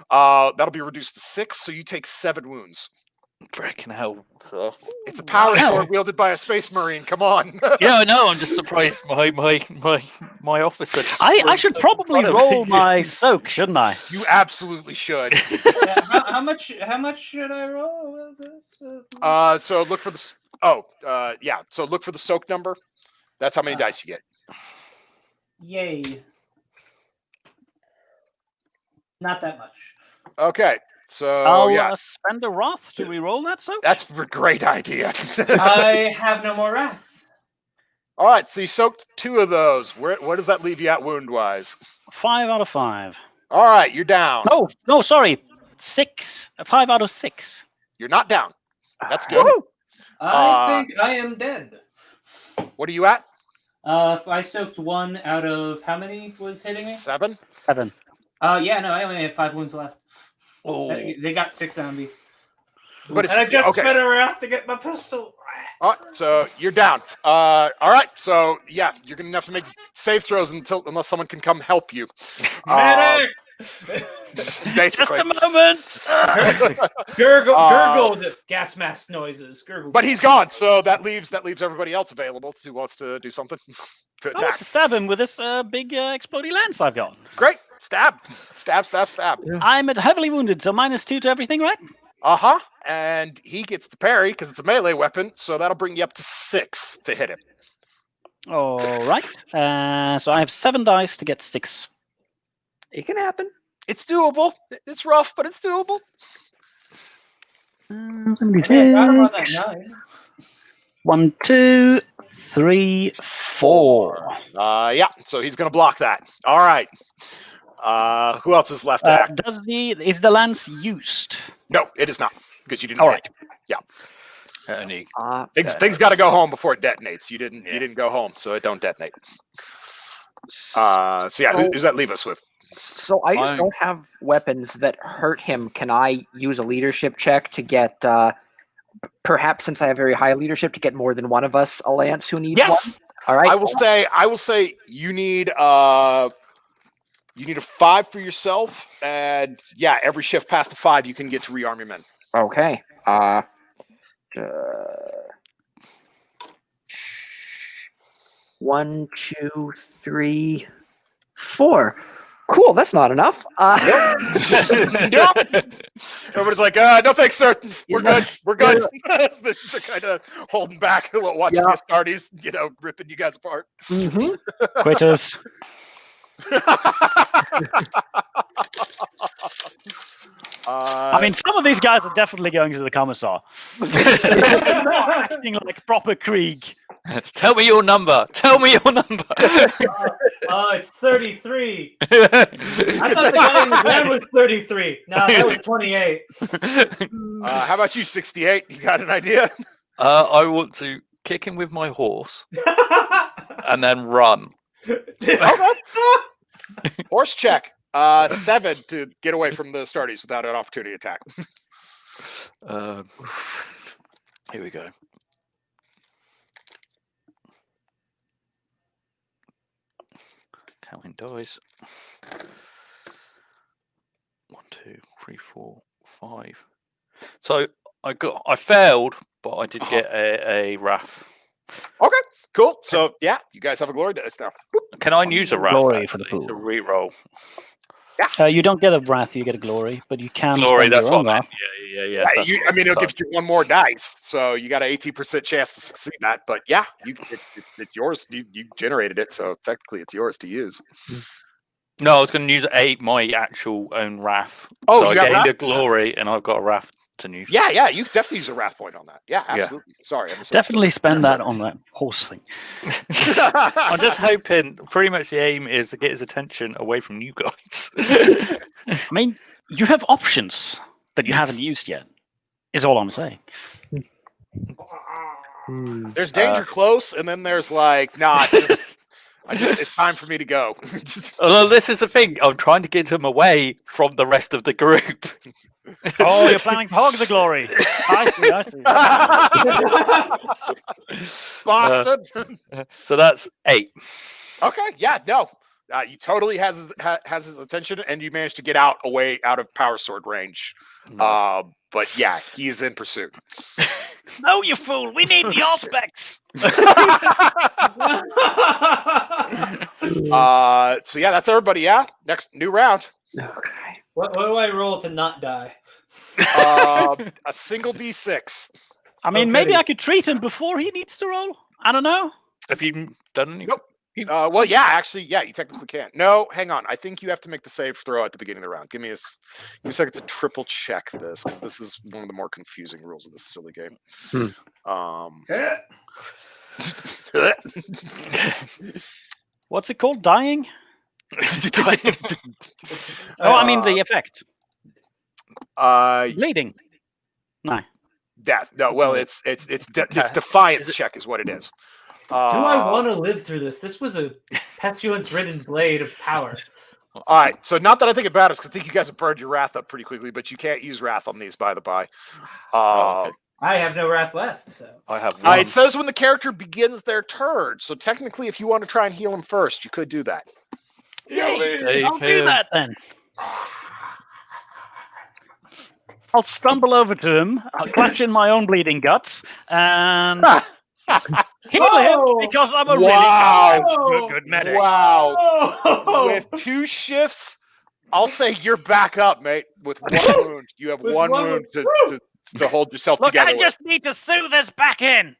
That'll be reduced to 6, so you take 7 wounds. Freaking hell. So. It's a power sword wielded by a space marine. Come on. Yeah, I know. I'm just surprised my officer. just I should sprung probably in front of roll me. my soak, shouldn't I? You absolutely should. Yeah, how much should I roll? What is this? So look for the So look for the soak number. That's how many dice you get. Yay. Not that much. Okay. So I'll spend a wrath to re-roll that soak. that's a great idea. I have no more wrath. All right, so you soaked 2 of those. Where does that leave you at wound wise? 5 out of 5. All right, you're down. No, sorry. 6. 5 out of 6. You're not down. That's good. I think I am dead. What are you at? I soaked 1 out of how many was hitting me? 7. 7. Yeah, no, I only have 5 wounds left. Oh. They got 6 on me. But it's And I just okay. spent a wrath to get my pistol. All right, so you're down. All right, so yeah, you're gonna have to make save throws unless someone can come help you. Medic! Basically. Just a moment. Gurgle the gas mask noises. Gurgle. But he's gone, so that leaves everybody else available who wants to do something to I want attack. to stab him with this big explodey lance I've got. Great, stab. I'm heavily wounded, so -2 to everything, right? And he gets to parry because it's a melee weapon, so that'll bring you up to 6 to hit him. All right. So I have 7 dice to get 6. It can happen. It's doable. It's rough, but it's doable. Yeah, got him on that 9. 1, 2, 3, 4. Yeah, so he's gonna block that. All right. Who else is left to act? Is the lance used? No, it is not because you didn't. All hit. right. Things got to go home before it detonates. You didn't go home, so it don't detonate. So yeah, who does that leave us with? So I just don't have weapons that hurt him. Can I use a leadership check to get, perhaps since I have very high leadership, to get more than one of us a lance who needs Yes. one? All right. I will say you need a 5 for yourself, and yeah, every shift past the 5, you can get to rearm your men. Okay. 1, 2, 3, 4. Cool. That's not enough. Yep. Everybody's like, no thanks, sir. We're good. We're good. They're kind of holding back a little, watching the Astartes, ripping you guys apart. Mhm. Quitters. I mean, some of these guys are definitely going to the commissar. They're not acting like proper Krieg. Tell me your number. Tell me your number. It's 33. I thought the guy in the van was 33. No, that was 28. How about you, 68? You got an idea? I want to kick him with my horse and then run. Horse check. 7 to get away from the Astartes without an opportunity attack. Here we go. Counting dice. 1, 2, 3, 4, 5. So I failed, but I did get a wrath. Okay, cool. So yeah, you guys have a glory dice now. Can I use a wrath Glory for the actually, to pool. re-roll? You don't get a wrath, you get a glory, but you can Glory, spend that's your own what I wrath. meant. Yeah. that's I what mean, it'll so- give you 1 more dice, so you got an 18% chance to succeed that. But yeah, it's yours. You generated it, so technically it's yours to use. No, I was going to use my actual own wrath. Oh, so you I got gained wrath? a glory, and I've got a wrath to use. Yeah, you definitely use a wrath point on that. Yeah, absolutely. Sorry, I misunderstood. Definitely spend that on that horse thing. I'm just hoping. Pretty much the aim is to get his attention away from you guys. I mean, you have options that you haven't used yet, is all I'm saying. There's danger close, and then there's like, nah. It's time for me to go. Well, this is the thing. I'm trying to get him away from the rest of the group. Oh, you're planning to hog the glory. I see. Boston. So that's 8. Okay, yeah, no. You totally has his attention, and you managed to get out of power sword range. But yeah, he is in pursuit. No, you fool. We need the Auspex. So yeah, that's everybody. Yeah, next new round. Okay. What do I roll to not die? A single D6. I mean, maybe Okay. I could treat him before he needs to roll. I don't know. Have you done any? Nope. Well, yeah, actually, yeah, you technically can. No, hang on. I think you have to make the save throw at the beginning of the round. Give me a second to triple check this, because this is one of the more confusing rules of this silly game. What's it called? Dying? Oh, I mean the effect. Bleeding. No. Death. No, well, it's defiance check is what it is. Do I want to live through this? This was a petulance-ridden blade of power. All right, so not that I think about it, because I think you guys have burned your wrath up pretty quickly, but you can't use wrath on these, by the by. Okay. I have no wrath left, so. I have one. It says when the character begins their turn, so technically, if you want to try and heal him first, you could do that. Yay, I'll do that then. I'll stumble over to him, I'll clutch in my own bleeding guts, and heal him because I'm a really good medic. Wow! Oh! With 2 shifts, I'll say you're back up, mate. With 1 wound, you have With 1 one wound wound. to hold yourself Look, together. I just need to sew this back in.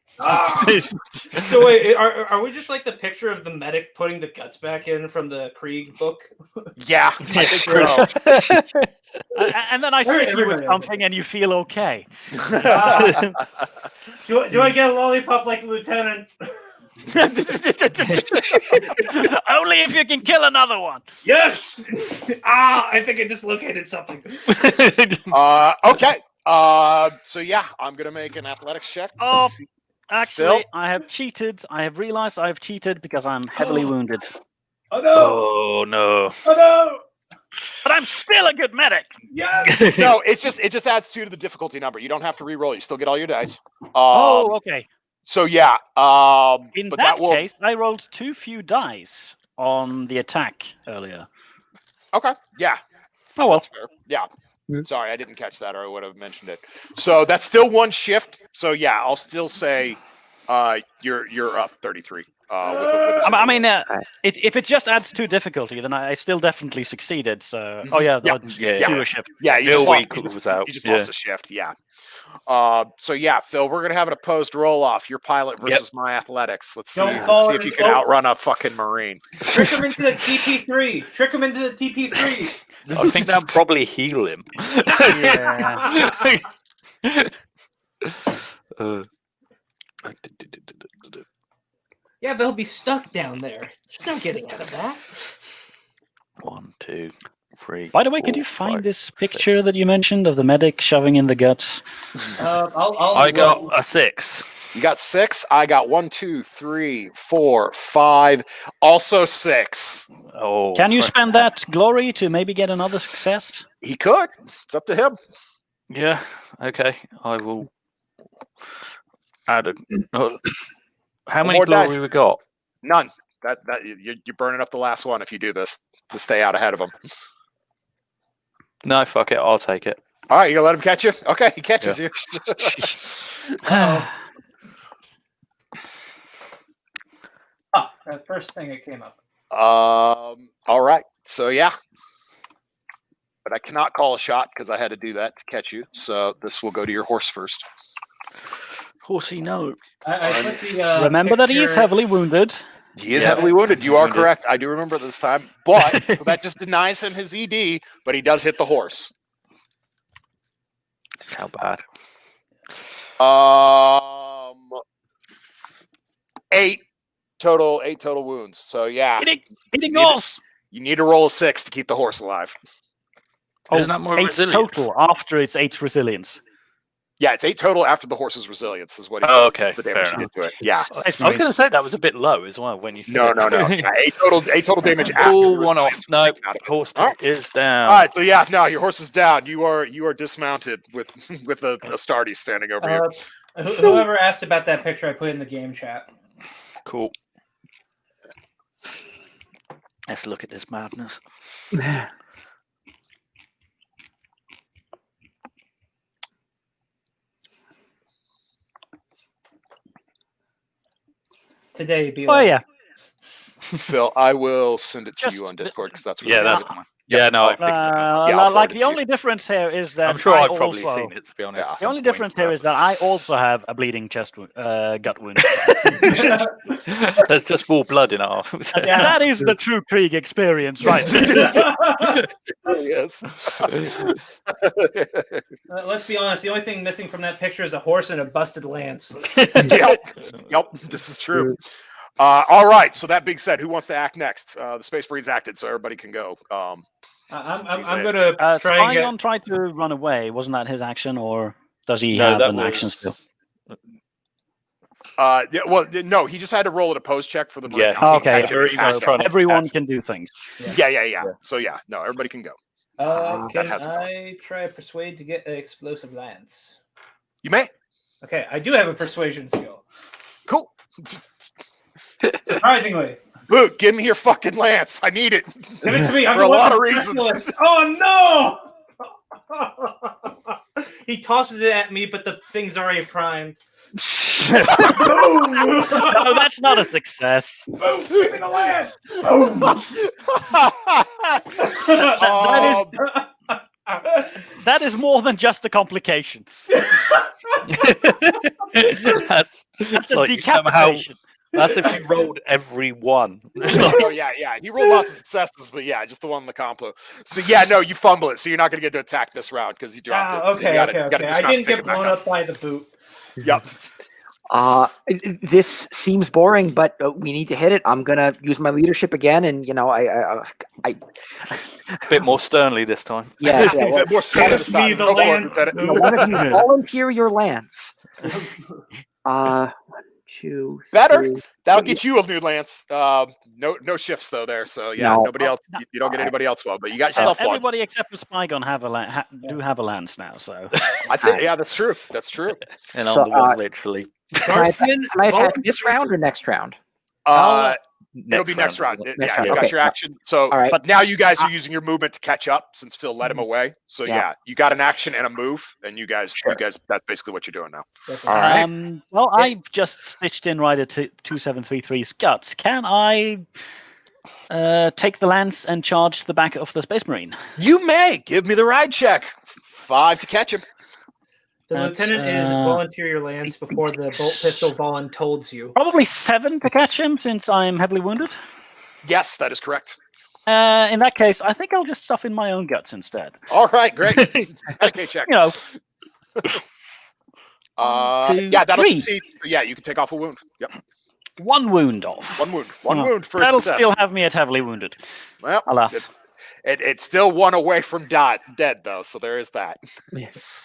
So wait, are we just like the picture of the medic putting the guts back in from the Krieg book? Yeah, I think so. And then I stick you with Everybody. something and you feel okay. Do I get a lollipop like the lieutenant? Only if you can kill another one. Yes! I think I dislocated something. Okay. So yeah, I'm gonna make an athletics check. Oh, actually, Phil? I have cheated. I have realized I have cheated because I'm heavily wounded. Oh no! Oh no! Oh no! But I'm still a good medic. Yes! No, it just adds 2 to the difficulty number. You don't have to re-roll. You still get all your dice. Oh, okay. So yeah. In But that that will. case, I rolled too few dice on the attack earlier. Okay. Yeah. Oh well. That's fair. Yeah. Sorry, I didn't catch that, or I would have mentioned it. So that's still 1 shift. So yeah, I'll still say you're up 33. I mean, if it just adds 2 difficulty, then I still definitely succeeded. So, oh yeah, Yeah. I'll just do a shift. Yeah, you Phil just, equals out. you just lost a shift. Yeah. So yeah, Phil, we're gonna have an opposed roll off. Your pilot versus my athletics. Let's see. Don't fall See if in- you can outrun a fucking marine. Trick him into the TP3. Trick him into the TP3. I think that'd probably heal him. Yeah. Yeah, but he'll be stuck down there. There's no getting out of that. 1, 2, 3. By the way, could you find this picture that you mentioned of the medic shoving in the guts? I got a 6. You got 6. I got 1, 2, 3, 4, 5. Also 6. Oh, Can you spend that glory to maybe get another success? He could. It's up to him. Yeah. Okay. I will add a. How many more glory dice. we got? None. That you're burning up the last one if you do this to stay out ahead of him. No, fuck it. I'll take it. All right, you gonna let him catch you? Okay, he catches you. That first thing that came up. All right. So yeah. But I cannot call a shot because I had to do that to catch you. So this will go to your horse first. Horsey, no. I put the, Remember that he is picture- heavily wounded. He is heavily wounded. You are Wounded. correct. I do remember this time. But so that just denies him his ED, but he does hit the horse. How bad? 8 total wounds. So yeah, Hitting horse! you need to roll a 6 to keep the horse alive. Isn't that more 8 resilience? total after its 8 resilience. Yeah, it's 8 total after the horse's resilience is what he Oh, okay. the Fair damage you enough. did to it. Yeah. I was going to say that was a bit low as well when you. No. Yeah, 8 total damage after. Oh, the one off. resilience No, was taken out of it. horse All right. is down. All right, so yeah, no, your horse is down. You are dismounted with a Astartes standing over you. Whoever asked about that picture, I put in the game chat. Cool. Let's look at this madness. Today, be Oh like, yeah. Phil, I will send it to Just you on Discord because that's Yeah, really that's cool. fine. Yeah, no, I figured that out. Yeah, I'll Like forward it the to only difference here is that I'm sure I I've probably also, seen it, to be honest. Yeah. at The only some difference point, here is that I also have a bleeding gut wound. but There's just more blood in our. And that is the true Krieg experience, right? Yes. Let's be honest. The only thing missing from that picture is a horse and a busted lance. Yep, this is true. All right. So that being said, who wants to act next? The Space Marine's acted, so everybody can go. I'm gonna try and get. Spion tried to run away. Wasn't that his action, or does he No, have that an was- action still? Yeah, well, no, he just had to roll an opposed check for the Marine. Yeah. He Okay, can't very do much action. trying to- Everyone can do things. Yeah. So yeah, no, everybody can go. Can has a I try persuade to get an explosive lance? You may. Okay, I do have a persuasion skill. Cool. Surprisingly, Luke, give me your fucking lance. I need it. give it to me. I'm For a the lot of weapon reasons. specialist. Oh no! He tosses it at me, but the thing's already primed. No, that's not a success. Boom! Give me the lance. That is more than just a complication. That's That's a like somehow. decapitation. That's if you rolled every one. Oh yeah. He rolled lots of successes, but yeah, just the one in the complo. So yeah, no, you fumble it, so you're not going to get to attack this round because you dropped it. So you Okay. gotta I dismount didn't and pick get it back blown up by the boot. Yep. This seems boring, but we need to hit it. I'm gonna use my leadership again, and I Bit more sternly this time. yeah. Well, More straight this time. Me the Go for it, lance. Lieutenant. one of you volunteer your lance. 1, 2, Better. 3. That'll get you a new lance. No shifts though there. So yeah, No. nobody else. You don't get anybody else well, but you got yourself one. Everybody except for Spygon do have a lance now. So I think yeah, that's true. That's true. And So, I'm the one literally. Can I attack this round or next round? It'll be next round. Next Yeah, round, you okay. got your action. So All right. but now you guys are using your movement to catch up since Phil led him away. So Yeah. yeah, you got an action and a move, and you guys, that's basically what you're doing now. All right. Well, I've just stitched in Rider 2733's guts. Can I take the lance and charge the back of the Space Marine? You may give me the ride check. 5 to catch him. The That's, lieutenant is volunteer your lance before the bolt pistol voluntold you. Probably 7 to catch him, since I'm heavily wounded. Yes, that is correct. In that case, I think I'll just stuff in my own guts instead. All right, great. Okay, check. You know, Yeah, that'll 3. succeed. Yeah, you can take off a wound. Yep. 1 wound off. One wound for a That'll success. still have me at heavily wounded. Well, Alas. it's still 1 away from dead though, so there is that.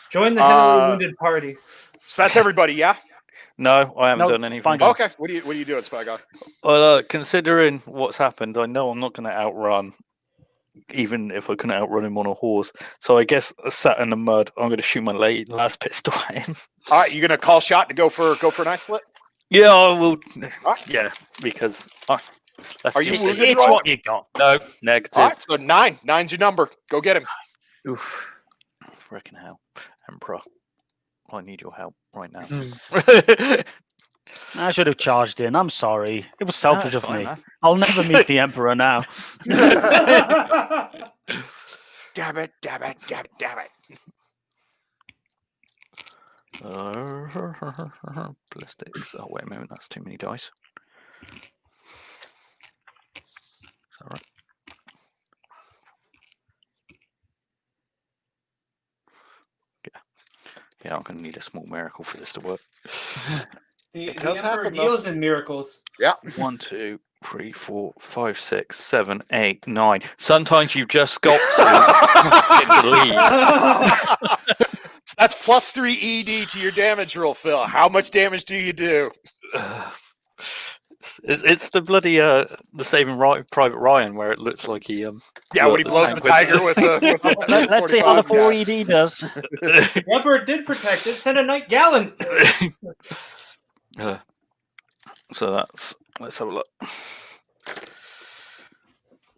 Join the heavily wounded party. So that's everybody, yeah? No, I haven't No, done anything. fine. Okay. What are you doing, Spy Guy? Well, considering what's happened, I know I'm not going to outrun, even if I can outrun him on a horse. So I guess sat in the mud, I'm going to shoot my last pistol at him. All right, you gonna call shot to go for an isolate? Yeah, I will. Right. Yeah, because that's Are you just wounded? It's what you got. No, negative. All right, so 9. 9's your number. Go get him. Oof. Freaking hell, Emperor. I need your help right now. I should have charged in. I'm sorry. It was selfish No, of fine, me. man. I'll never meet the Emperor now. Damn it. Ballistics. Oh, wait a minute. That's too many dice. It's all right. Yeah, I'm going to need a small miracle for this to work. The does Emperor happen, though. deals in miracles. Yeah. 1, 2, 3, 4, 5, 6, 7, 8, 9. Sometimes you've just got to leave. So that's plus 3 ED to your damage roll, Phil. How much damage do you do? It's the bloody the Saving Private Ryan where it looks like he Yeah, when he blows the tiger with the Let's see how the 45, 4ED does. The Emperor did protect it. Send a night gallon. So let's have a look.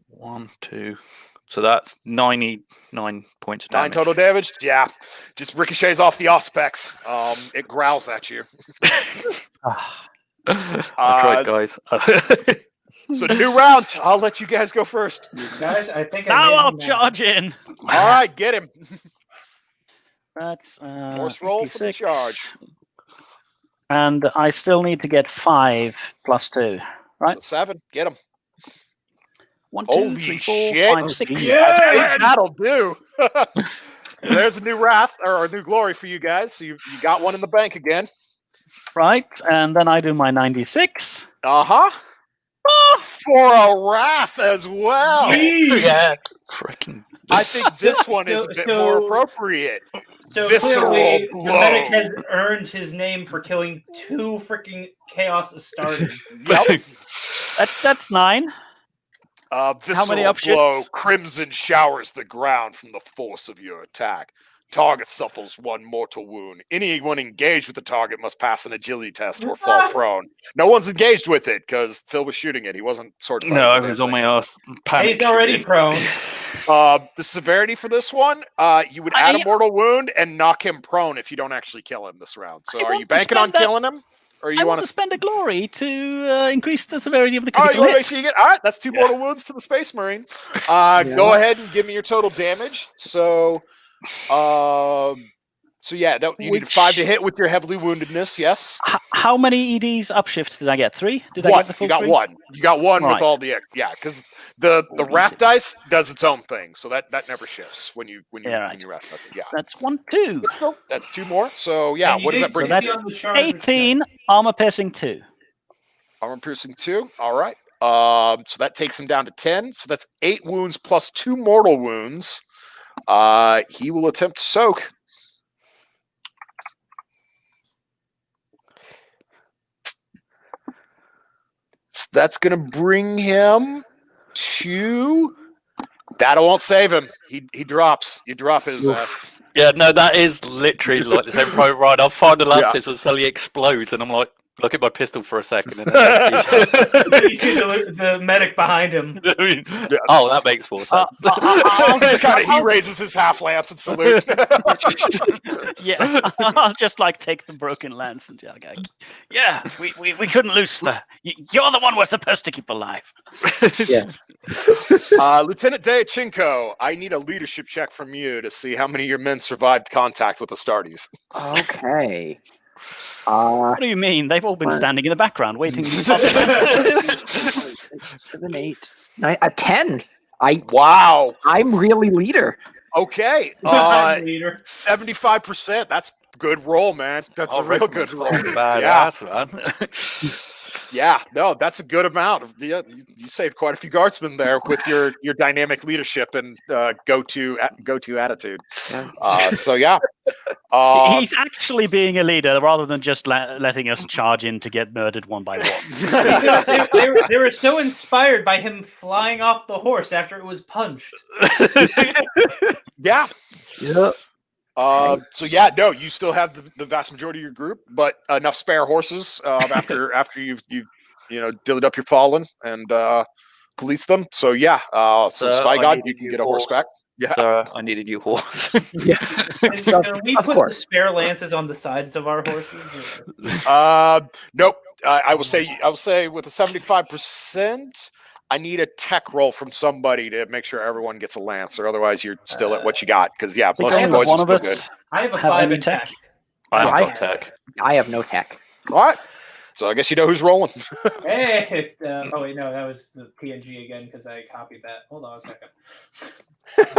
1, 2. So that's 99 points of 9 damage. total damage? Yeah. Just ricochets off the auspex. It growls at you. I tried, guys. So new round. I'll let you guys go first. Guys, I think Now I I'll made charge in. All right, get him. That's Horse roll for the 56. charge. And I still need to get 5 plus 2. Right. So 7. Get him. 1, 2, Holy 3, 4, shit. 5, 6. Yeah, that'll do. There's a new wrath or a new glory for you guys. So you got one in the bank again. Right, and then I do my 96. Uh-huh. For a wrath as well. Yeah. Freaking. I think this one is a bit more appropriate. So Visceral clearly, the blow. medic has earned his name for killing 2 freaking chaos starters. Yep. That's 9. Visceral many upshifts? blow. Crimson showers the ground from the force of your attack. Target suffers 1 mortal wound. Anyone engaged with the target must pass an agility test or fall prone. No one's engaged with it because Phil was shooting it. He wasn't sword fighting. No, he's on my ass. Panic He's already shooting. prone. The severity for this one, you would add a mortal wound and knock him prone if you don't actually kill him this round. So I are want you to banking on spend that- killing him? Or I you want want to spend a glory to increase the severity of the All right, you critical want to make hit. sure you get. All right, that's 2 mortal wounds to the Space Marine. Go ahead and give me your total damage. So, yeah, you need 5 to hit with your heavily woundedness. Yes. How many EDs upshift did I get? 3? Did I One. get the full You got 3? 1. You got 1 with Right. all the because the wrath dice does its own thing, so that never shifts when you right. wrath. That's it. Yeah. That's 1, 2. But still, that's 2 more. So yeah, And you what does did that bring so you succeed to? on the charge, which 18, armor piercing 2. Armor piercing 2. All right. So that takes him down to 10. So that's 8 wounds plus 2 mortal wounds. He will attempt to soak. So that's going to bring him to. That won't save him. He drops. You drop his ass. Yeah, no, that is literally like the same pro ride. I'll find the lapis until he explodes, and I'm like, Look at my pistol for a second. And then I You see the medic behind him. I mean, oh, that makes more sense. He raises his half lance and salute. Yeah, I'll just like take the broken lance and go, yeah, we couldn't lose the. You're the one we're supposed to keep alive. Yeah. Lieutenant Deachinko, I need a leadership check from you to see how many of your men survived contact with the Astartes. Okay. What do you mean? They've all been standing in the background waiting. 7, 8, 9, 10. Wow. I'm really leader. Okay. Leader. 75%. That's good roll, man. That's a real good roll. Badass, man. Yeah, no, that's a good amount. You saved quite a few guardsmen there with your dynamic leadership and go-to attitude. So yeah, He's actually being a leader rather than just letting us charge in to get murdered one by one. They were so inspired by him flying off the horse after it was punched. yeah. Yep. So yeah, no, you still have the vast majority of your group, but enough spare horses after you've dillied up your fallen and policed them. So yeah, so Spy God, you can get a horse back. Yeah, Sir, I need a new horse. Yeah. Can we Of put course. the spare lances on the sides of our horses? nope. I will say with a 75%. I need a tech roll from somebody to make sure everyone gets a lance, or otherwise you're still at what you got. Because yeah, most of your boys are still good. I have a Have 5 any in tech? tech. I haven't I- got tech. I have no tech. All right. So I guess you know who's rolling. Hey, it's, oh wait, no, that was the PNG again because I copied that. Hold on a second.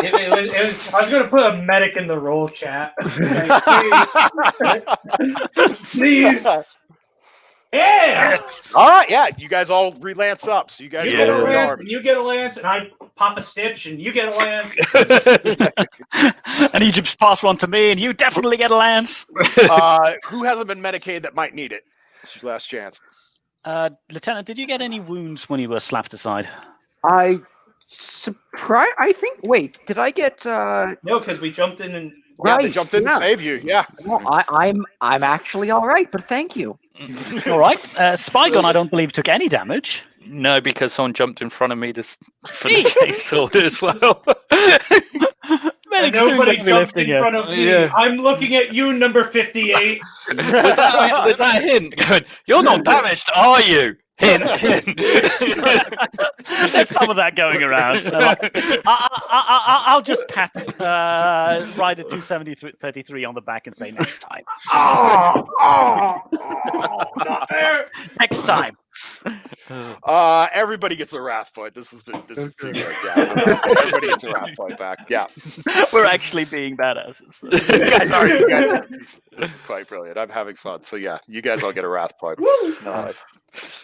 It was. I was going to put a medic in the roll chat. Like, please. Yeah. All right, yeah, you guys all relance up, so you guys You go get a over the lance, arms. and you get a lance, and I pop a stitch, and you get a lance. And Egypt's passed one to me, and you definitely get a lance. Who hasn't been medicated that might need it? This is your last chance. Lieutenant, did you get any wounds when you were slapped aside? I think. Wait, did I get? No, because we jumped in and Yeah, Right. they jumped in to save you. Yeah. No, I'm actually all right, but thank you. All right. Spygon, I don't believe, took any damage. No, because someone jumped in front of me for the chainsaw as well. and nobody jumped in front of me. Yeah. I'm looking at you, number 58. was that a hint? Going, you're not damaged, are you? Hint, hint. There's some of that going around. I'll just pat Rider 233 on the back and say next time. Not there. Next time. Everybody gets a wrath point. This is teamwork. Yeah. Everybody gets a wrath point back. Yeah. We're actually being badasses. You guys are. This is quite brilliant. I'm having fun. So yeah, you guys all get a wrath point. Nice.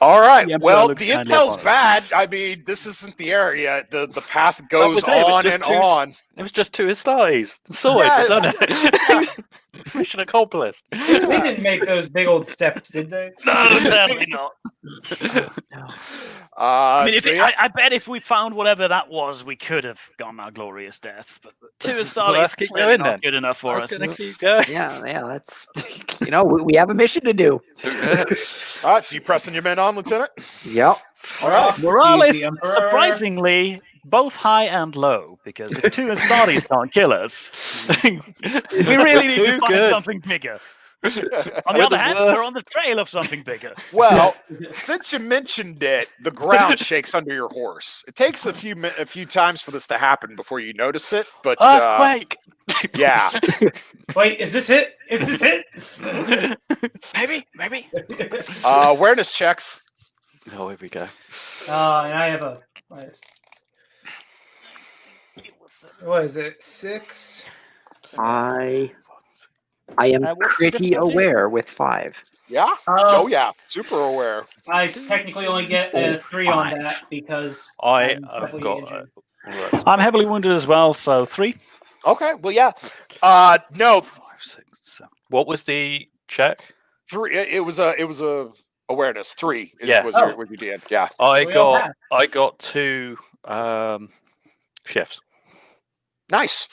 All right. The Emperor Well, looks the kindly intel's upon us. bad. I mean, this isn't the area. The path goes was it. It was on just and two- on. It was just 2 Astartes. Sorted, Yeah. done it. Mission accomplished. They didn't make those big old steps, did they? No, certainly not. I mean, I bet if we found whatever that was, we could have gone our glorious death. But 2 Astartes let's keep clearly going not then. good enough for us. Gonna keep going. Yeah, that's we have a mission to do. All right. So you pressing your men on, Lieutenant? Yep. All right. Morale is The Emperor. surprisingly both high and low, because if 2 Astartes can't kill us, we really need to Too find good. something bigger. On the We're other the hand, worst. we're on the trail of something bigger. Well, since you mentioned it, the ground shakes under your horse. It takes a few times for this to happen before you notice it, but Earthquake. yeah. Wait, is this it? Is this it? Maybe. Awareness checks. Oh, here we go. And I have a. What is it? 6? I am What's the pretty difficulty? aware with 5. Yeah. Oh yeah. Super aware. I technically only get a 3 on that because I've heavily got. injured. I'm heavily wounded as well, so 3. Okay. Well, yeah. No. 5, 6, 7. What was the check? 3. It was a awareness. 3 is Yeah. was Oh. what you did. Yeah. I We all got. have. I got 2 shifts. Nice.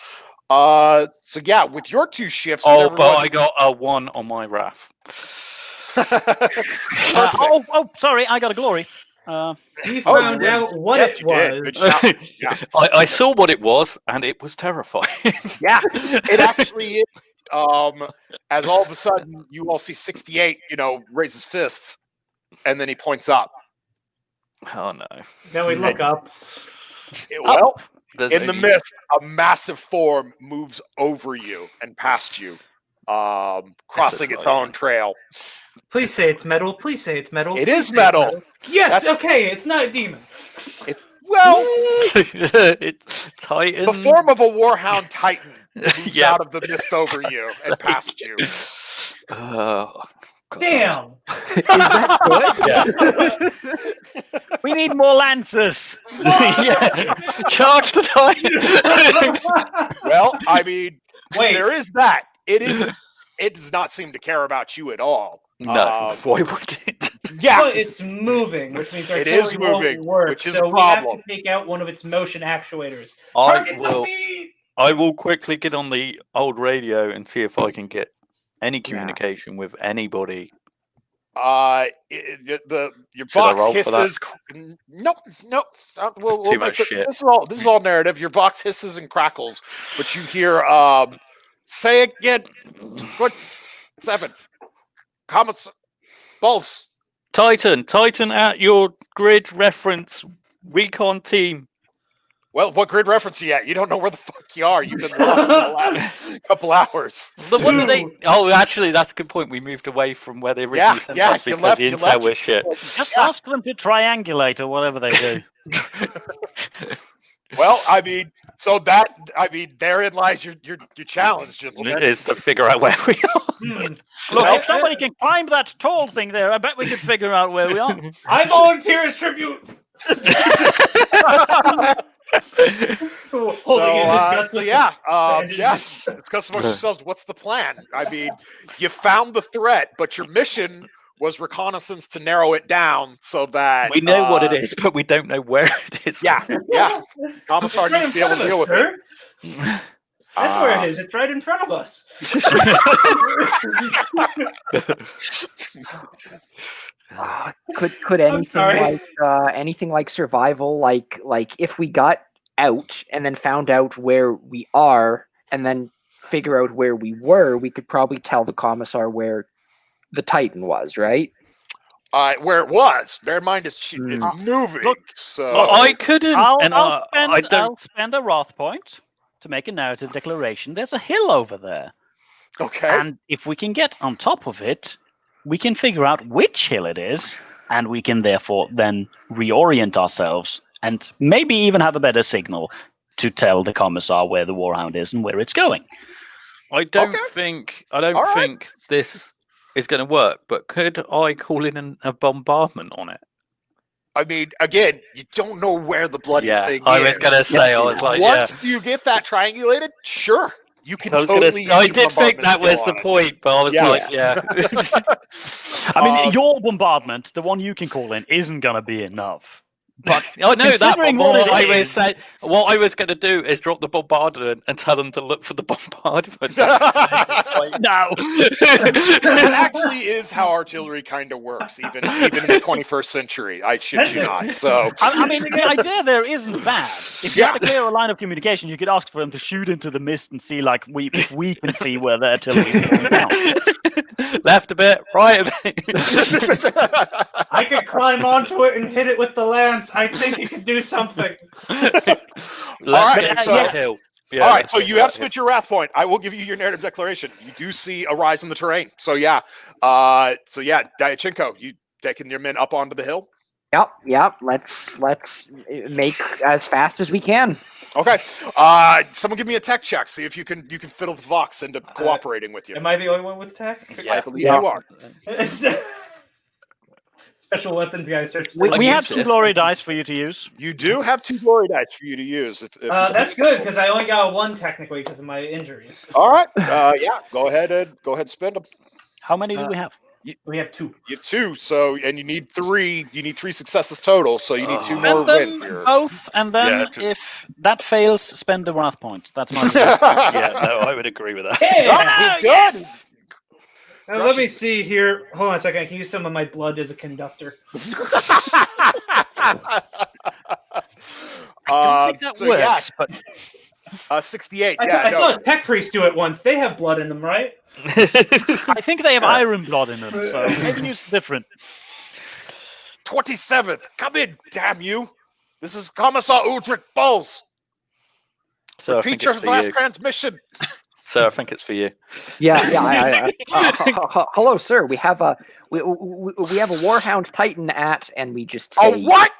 So yeah, with your 2 shifts. is Oh, but everyone- I got a 1 on my wrath. Sorry, I got a glory. We found out what Yes, it you did. was. Good shout. Yeah. I saw what it was, and it was terrifying. Yeah, it actually is. As all of a sudden you all see 68, raise his fists, and then he points up. Oh no! Then we look up. Well, There's in the only- mist, a massive form moves over you and past you, crossing its own trail. Please say it's metal. Please say it's metal. It Please is say it's metal. Yes. Okay. It's not a demon. Well, it's Titan. the form of a warhound titan moves Yeah. out of the mist over you and past you. Oh, God. Damn. Is that good? We need more lancers. Yeah. Charge the Titan. Well, I mean, Wait. there is that. It does not seem to care about you at all. No, why would it? Yeah, But it's moving, which means It is artillery won't moving, work, which is so a we have problem. to take out one of its motion actuators. I Target will. puppy! I will quickly get on the old radio and see if I can get any communication with anybody. Your Should I box roll for that? hisses. Nope. We'll too make much shit. This is all narrative. Your box hisses and crackles, but you hear say it again. What? 7. Comments. Balls. Titan at your grid reference recon team. Well, what grid reference are you at? You don't know where the fuck you are. You've been lost for the last couple hours. But what did they? Oh, actually, that's a good point. We moved away from where they originally sent us you because left. the You intel left. was shit. Just ask them to triangulate or whatever they do. Well, therein lies your challenge, gentlemen. It is to figure out where we are. Look, Well, if somebody can climb that tall thing there, I bet we could figure out where we are. I volunteer as tribute. Discuss amongst yourselves. What's the plan? I mean, you found the threat, but your mission was reconnaissance to narrow it down so that We know what it is, but we don't know where it is. Yeah. Commissar needs to be able to deal with it. That's where it is. It's right in front of us. Could anything like survival, like if we got out and then found out where we are and then figure out where we were, we could probably tell the commissar where the Titan was, right? Where it was. Bear in mind, it's moving. Look, so I couldn't. I'll spend a wrath point to make a narrative declaration. There's a hill over there. okay. And if we can get on top of it, we can figure out which hill it is, and we can therefore then reorient ourselves and maybe even have a better signal to tell the commissar where the warhound is and where it's going. I don't Okay. think right. think this is going to work. But could I call in a bombardment on it? I mean, again, you don't know where the bloody thing I is. was going to say. I was like, Once you get that triangulated, sure, you can I was totally. gonna, I use your did think bombardment that to was go the on it. point, but I was Yes. like, yeah. I mean, your bombardment, the one you can call in, isn't going to be enough. But I know that, but considering what it what I was going to do is drop the bombardment and tell them to look for the bombardment. no. That actually is how artillery kind of works, even in the 21st century. I shit you not. So I mean, the idea there isn't bad. If you had to clear a line of communication, you could ask for them to shoot into the mist and see, like, if we can see where the artillery is going down. Left a bit, right a bit. I could climb onto it and hit it with the lance. I think it could do something. Let's right, get so- that hill. Yeah, all right, let's so get you that have hill. spent your wrath point. I will give you your narrative declaration. You do see a rise in the terrain. So Diachenko, you taking your men up onto the hill? Yep. Let's make as fast as we can. Okay. Someone give me a tech check. See if you can fiddle Vox into cooperating with you. Am I the only one with tech? I believe you are. Special weapons guys. Search for We them. have some glory dice for you to use. You do have 2 glory dice for you to use. If That's good because I only got one technically because of my injuries. All right. Go ahead and spend them. How many do we have? We have 2. You have 2. So and you need 3. You need 3 successes total. So you need 2 more Spend them wins here. both, and then Yeah. if that fails, spend the wrath point. That's my Yeah, no, I would agree with that. Yeah. Good. Let me see here. Hold on a second. I can use some of my blood as a conductor. I don't think that so works, but 68. I saw a tech priest do it once. They have blood in them, right? I think they have iron blood in them, so maybe it's different. 27th. Come in, damn you. This is Commissar Udrich Bowles. so I Repeat think your it's for last you. transmission. So I think it's for you. Yeah. Hello, sir. We have a we have a Warhound Titan at, and we just say Oh, what?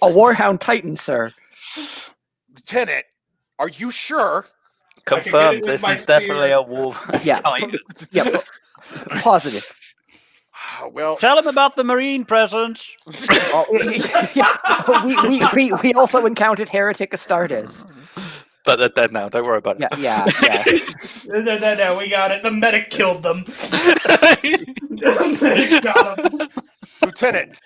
a Warhound Titan, sir. Lieutenant, are you sure? I could get it Confirmed. with This my is definitely spear. a wolf. Yeah. Titan. Yeah. Positive. Well, Tell them about the marine presence. Oh, yes. We also encountered Heretic Astartes. But they're dead now. Don't worry about it. Yeah. No, we got it. The medic killed them. The medic got them. Lieutenant,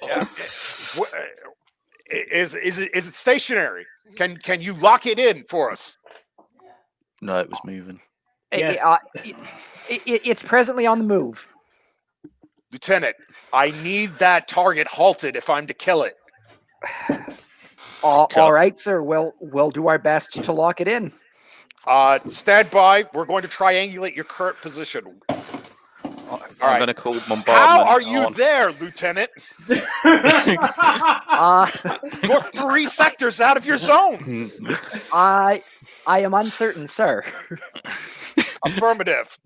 is it stationary? Can you lock it in for us? No, it was moving. Yes. It's presently on the move. Lieutenant, I need that target halted if I'm to kill it. All right, sir. We'll do our best to lock it in. Stand by. We're going to triangulate your current position. I'm right. going to call bombardment. How are you on. there, Lieutenant? Uh, You're 3 sectors out of your zone. I am uncertain, sir. Affirmative.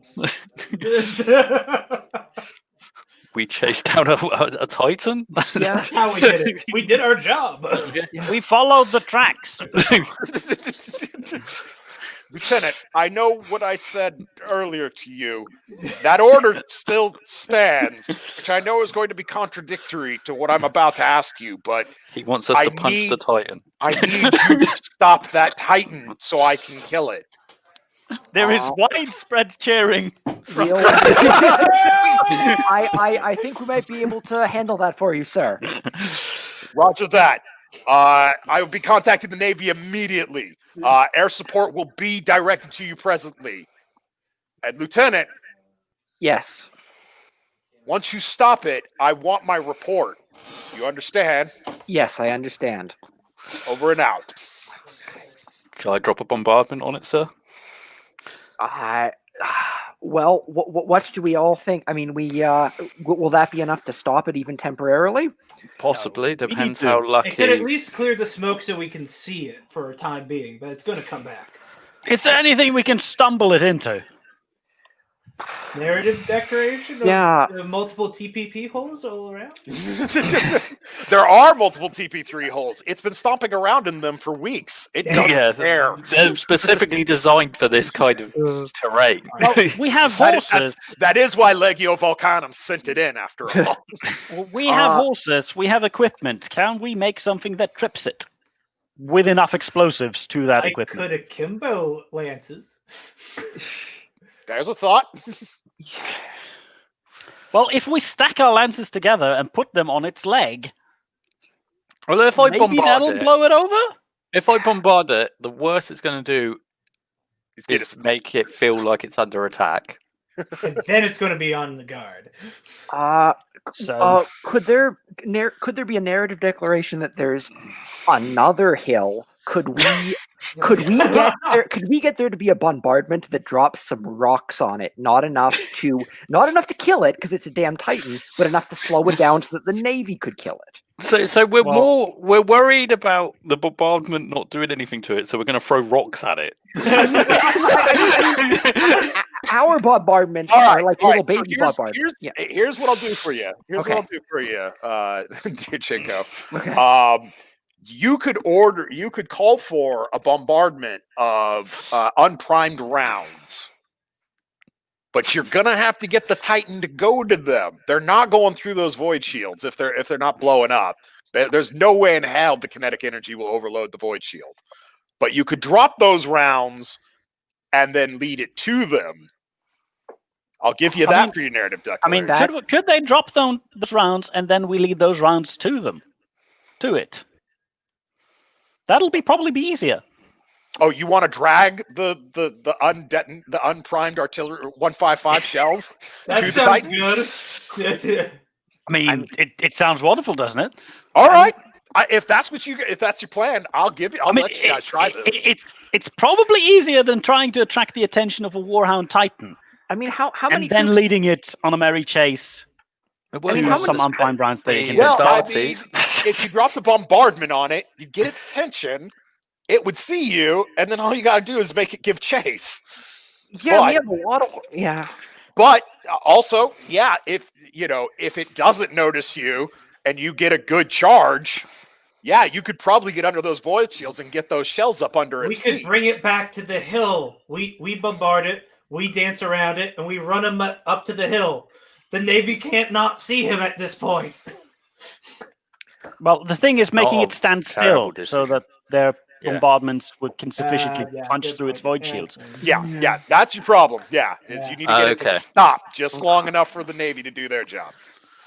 We chased down a Titan? Yeah. That's how we did it. We did our job. We followed the tracks. Lieutenant, I know what I said earlier to you. That order still stands, which I know is going to be contradictory to what I'm about to ask you, but He wants us to punch the Titan. I need you to stop that Titan so I can kill it. There is widespread cheering. I think we might be able to handle that for you, sir. Roger that. I will be contacting the Navy immediately. Air support will be directed to you presently. And Lieutenant, Yes. once you stop it, I want my report. You understand? Yes, I understand. Over and out. Shall I drop a bombardment on it, sir? Well, what do we all think? I mean, will that be enough to stop it even temporarily? Possibly. we Depends need how to. lucky. It could at least clear the smoke so we can see it for a time being, but it's going to come back. Is there anything we can stumble it into? Narrative decoration of Yeah. multiple TPP holes all around? There are multiple TP3 holes. It's been stomping around in them for weeks. It doesn't care. They're specifically designed for this kind of terrain. Well, we have horses. That is why Legio Volcanum sent it in after all. Well, we have horses. We have equipment. Can we make something that trips it with enough explosives to that I equipment? could akimbo lances. There's a thought. Well, if we stack our lances together and put them on its leg, Well, if I maybe bombard that'll it, blow it over. if I bombard it, the worst it's going to do Get is make it feel like it's under attack. And then it's going to be on the guard. So Could there be a narrative declaration that there's another hill? Could we get there to be a bombardment that drops some rocks on it? Not enough to kill it because it's a damn Titan, but enough to slow it down so that the Navy could kill it. So we're worried about the bombardment not doing anything to it, so we're going to throw rocks at it. Our bombardments All are right, like all little right. So baby bombardments. here's what I'll do for you. Here's Okay. what I'll do for you, Diachenko. You could call for a bombardment of unprimed rounds, but you're gonna have to get the Titan to go to them. They're not going through those void shields if they're not blowing up. There's no way in hell the kinetic energy will overload the void shield. But you could drop those rounds and then lead it to them. I'll give you that for your narrative declaration. I mean, could they drop those rounds and then we lead those rounds to it? That'll probably be easier. Oh, you want to drag the unprimed artillery 155 shells That to the sounds Titan? good. I mean, it sounds wonderful, doesn't it? All right. If that's your plan, I'll I mean, let you guys try this. it's probably easier than trying to attract the attention of a warhound Titan I mean, how many and then troops? leading it on a merry chase to some unprimed rounds that it can Well, I start. mean, if you drop the bombardment on it, you get its attention. It would see you, and then all you gotta do is make it give chase. Yeah, but, we have a lot of. Yeah. But also, yeah, if it doesn't notice you and you get a good charge, yeah, you could probably get under those void shields and get those shells up under We its could feet. bring it back to the hill. We bombard it, we dance around it, and we run him up to the hill. The Navy can't not see him at this point. Well, the thing is making Not it stand terrible still so decision. that their Yeah. bombardments can sufficiently Yeah, punch good through its point. void shields. Yeah, that's your problem. Yeah, is you need to get it to Okay. stop just long enough for the Navy to do their job.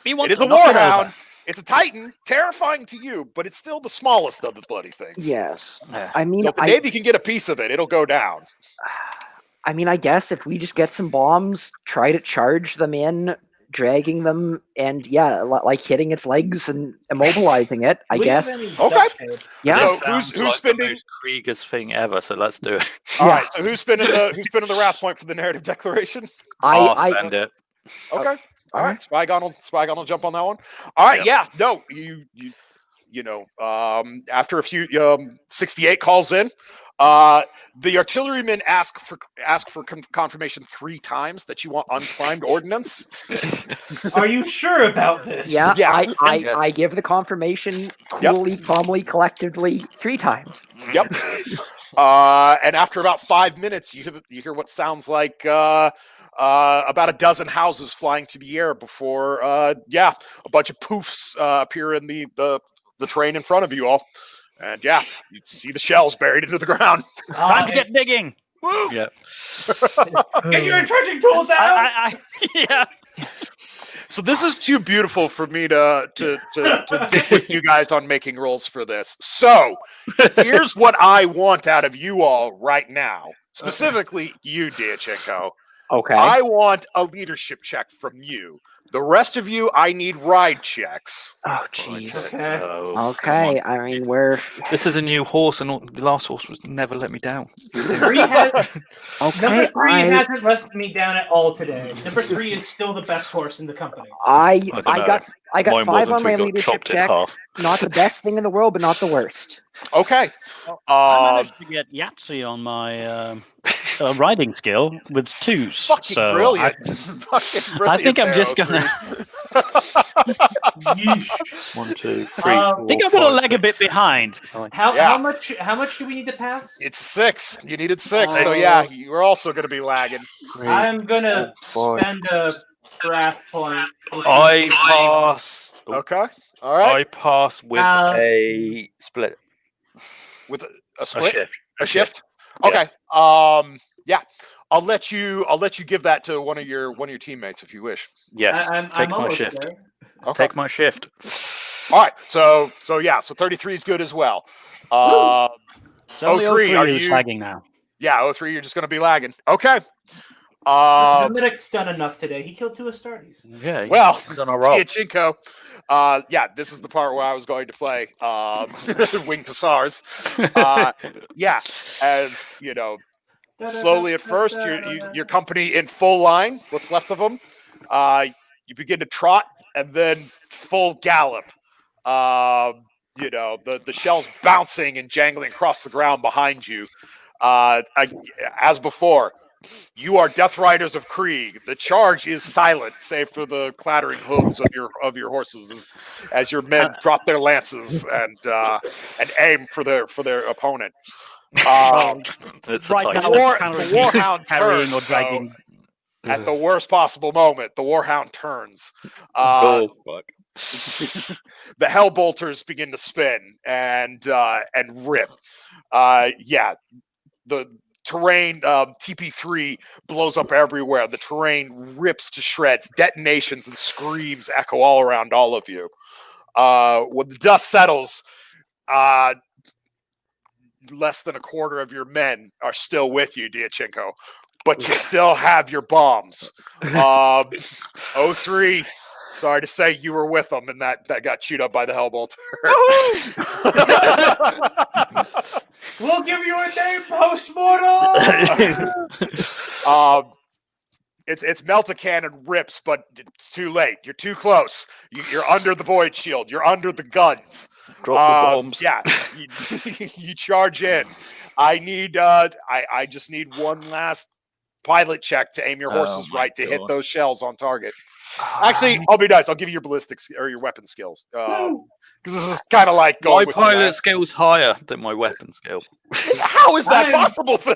We want It is to a knock it over. warhound. It's a Titan, terrifying to you, but it's still the smallest of the bloody things. Yes. Yeah. I mean, So if the Navy can get a piece of it, it'll go down. I mean, I guess if we just get some bombs, try to charge them in, dragging them, and like hitting its legs and immobilizing it. I Do we have guess. any Okay. duct tape? Yeah. So This who's sounds like spending? the most Kriegers thing ever? So let's do it. All right. So who's spending the wrath point for the narrative declaration? I'll I spend it. Okay. All right. Spygon will jump on that one. All right. Yep. Yeah. No. After a few 68 calls in, the artillerymen ask for confirmation 3 times that you want unprimed ordnance. Are you sure about this? Yeah, Yeah. I give the confirmation coolly, calmly, collectively 3 times. Yep. And after about 5 minutes, you hear what sounds like about a dozen houses flying to the air before a bunch of poofs appear in the train in front of you all. And yeah, you see the shells buried into the ground. Time to get digging. Woo! Yeah. Get your entrenching tools out! Yeah. So this is too beautiful for me to get with you guys on making rolls for this. So here's what I want out of you all right now, specifically you, Diachenko. Okay. I want a leadership check from you. The rest of you, I need ride checks. Oh, jeez. Okay. Okay. I mean, we're. This is a new horse, and the last horse was never let me down. Okay. Number 3 hasn't let me down at all today. Number 3 is still the best horse in the company. I don't know. got Mine 5 wasn't on until my we got leadership chopped in check. half. Not the best thing in the world, but not the worst. Okay. I managed to get Yahtzee on my riding skill with 2s. Fucking so brilliant. Fucking I brilliant think I'm there, just Oak gonna. Yeesh. 1, 2, 3, I 4, I think I'm gonna 5, lag a bit 6. behind. How much do we need to pass? It's 6. You needed 6. So yeah, you were also going to be lagging. I'm gonna 5. spend a wrath point. I pass. Okay. All right. I pass with a split. With a A split, shift. a shift. Yeah. Okay. Yeah. I'll let you give that to one of your teammates if you wish. Yes. I'm Take my almost shift. there. Okay. Take my shift. All right. So 33 is good as well. It's only 03, 03 are who's you- lagging now. Yeah, 03, you're just going to be lagging. Okay. The medic's done enough today. He killed 2 Astartes. Yeah. Well, he's on a roll. Diachenko. This is the part where I was going to play Wing to SARS. Yeah, as you know, slowly at first, your company in full line, what's left of them, you begin to trot and then full gallop. The shells bouncing and jangling across the ground behind you. As before, you are Death Riders of Krieg. The charge is silent, save for the clattering hooves of your horses as your men drop their lances and aim for their opponent. It's Right a now, tight. the Warhound carrying turns, or dragging. at the worst possible moment. The Warhound turns. Oh fuck! The Hellbolters begin to spin and rip. The terrain, TP3 blows up everywhere. The terrain rips to shreds. Detonations and screams echo all around all of you. When the dust settles, less than a quarter of your men are still with you, Diachenko, but you still have your bombs. 03, sorry to say you were with them, and that got chewed up by the Hellbolter. We'll give you a name post-mortem! It's melt-a-cannon rips, but it's too late. You're too close. You're under the void shield. You're under the guns. Drop the bombs. Yeah, you charge in. I need. I just need one last pilot check to aim your horses my right to hit God. those shells on target. Actually, I'll be nice. I'll give you your ballistics or your weapon skills. Because this is kind of like going My with your pilot last- skill's higher than my weapon skill. How is that I'm- possible, Phil?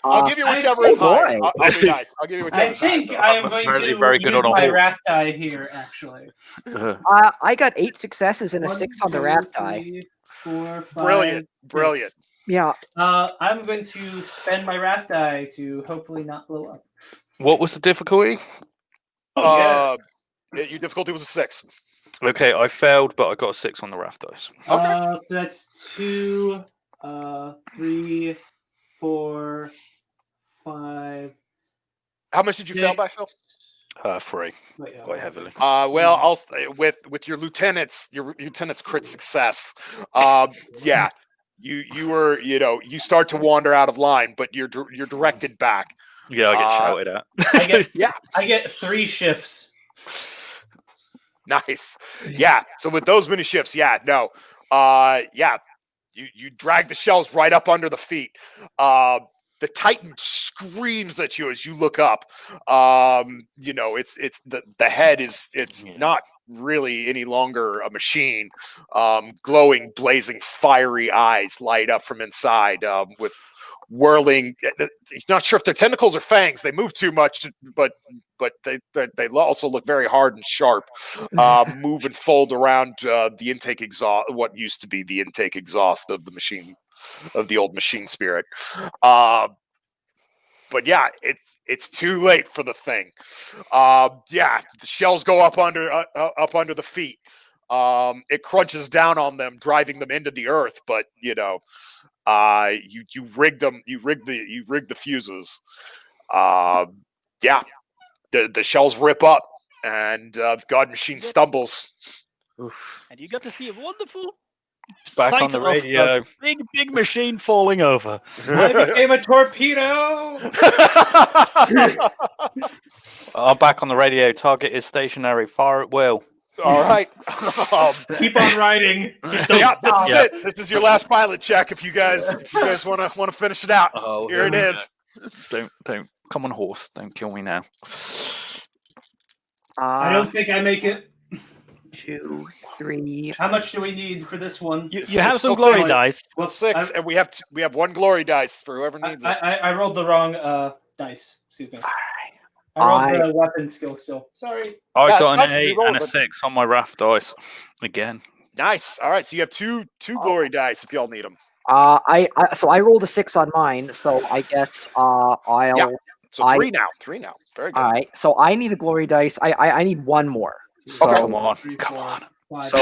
I'll give you whichever is higher. I'll be nice. I'll give you whichever I is higher. think I am I'm going apparently to very good use on a my horse. wrath die here, actually. I got 8 successes and a 6 on the wrath die. 3, 4, 5, Brilliant, 6. brilliant. Yeah. I'm going to spend my wrath die to hopefully not blow up. What was the difficulty? Your difficulty was a 6. Okay, I failed, but I got a 6 on the raft dice. So that's 2, 3, 4, 5. How much did you fail by, Phil? 3, Wait, quite heavily. Well, I'll with your lieutenant's crit success. Yeah, you were you start to wander out of line, but you're directed back. Yeah, I get shouted at. I get 3 shifts. Nice. Yeah. So with those many shifts, yeah, you drag the shells right up under the feet. The Titan screams at you as you look up. It's the head is not really any longer a machine. Glowing, blazing, fiery eyes light up from inside with whirling. He's not sure if they're tentacles or fangs. They move too much, but they also look very hard and sharp. Move and fold around the intake exhaust, what used to be the intake exhaust of the machine, of the old machine spirit. But yeah, it's too late for the thing. The shells go up under the feet. It crunches down on them, driving them into the earth. But you rigged them. You rigged the fuses. The shells rip up, and the God machine stumbles. Oof. And you got to see a wonderful Back on sight the of radio. a big machine falling over. I became a torpedo. I'm back on the radio. Target is stationary. Fire at will. All right. Keep on riding. Just don't Yeah, this stop. is it. This is your last pilot check. If you guys want to finish it out, Oh, here it is. Don't come on, horse. Don't kill me now. I don't think I make it. 2, 3. How much do we need for this one? You have It's some still glory six. dice. Well, 6, and we have one glory dice for whoever needs it. I rolled the wrong dice. Excuse me. I rolled the weapon skill still. Sorry. I Yeah, got it's an fine. 8 Reroll and a it. 6 on my raft dice. Again. Nice. All right, so you have two glory dice if y'all need them. So I rolled a 6 on mine, so I guess I'll. Yeah. So I- 3 now. 3 now. Very good. All right. So I need a glory dice. I need one more. So, Okay. Come on. 3, Come 4, on. 5. So-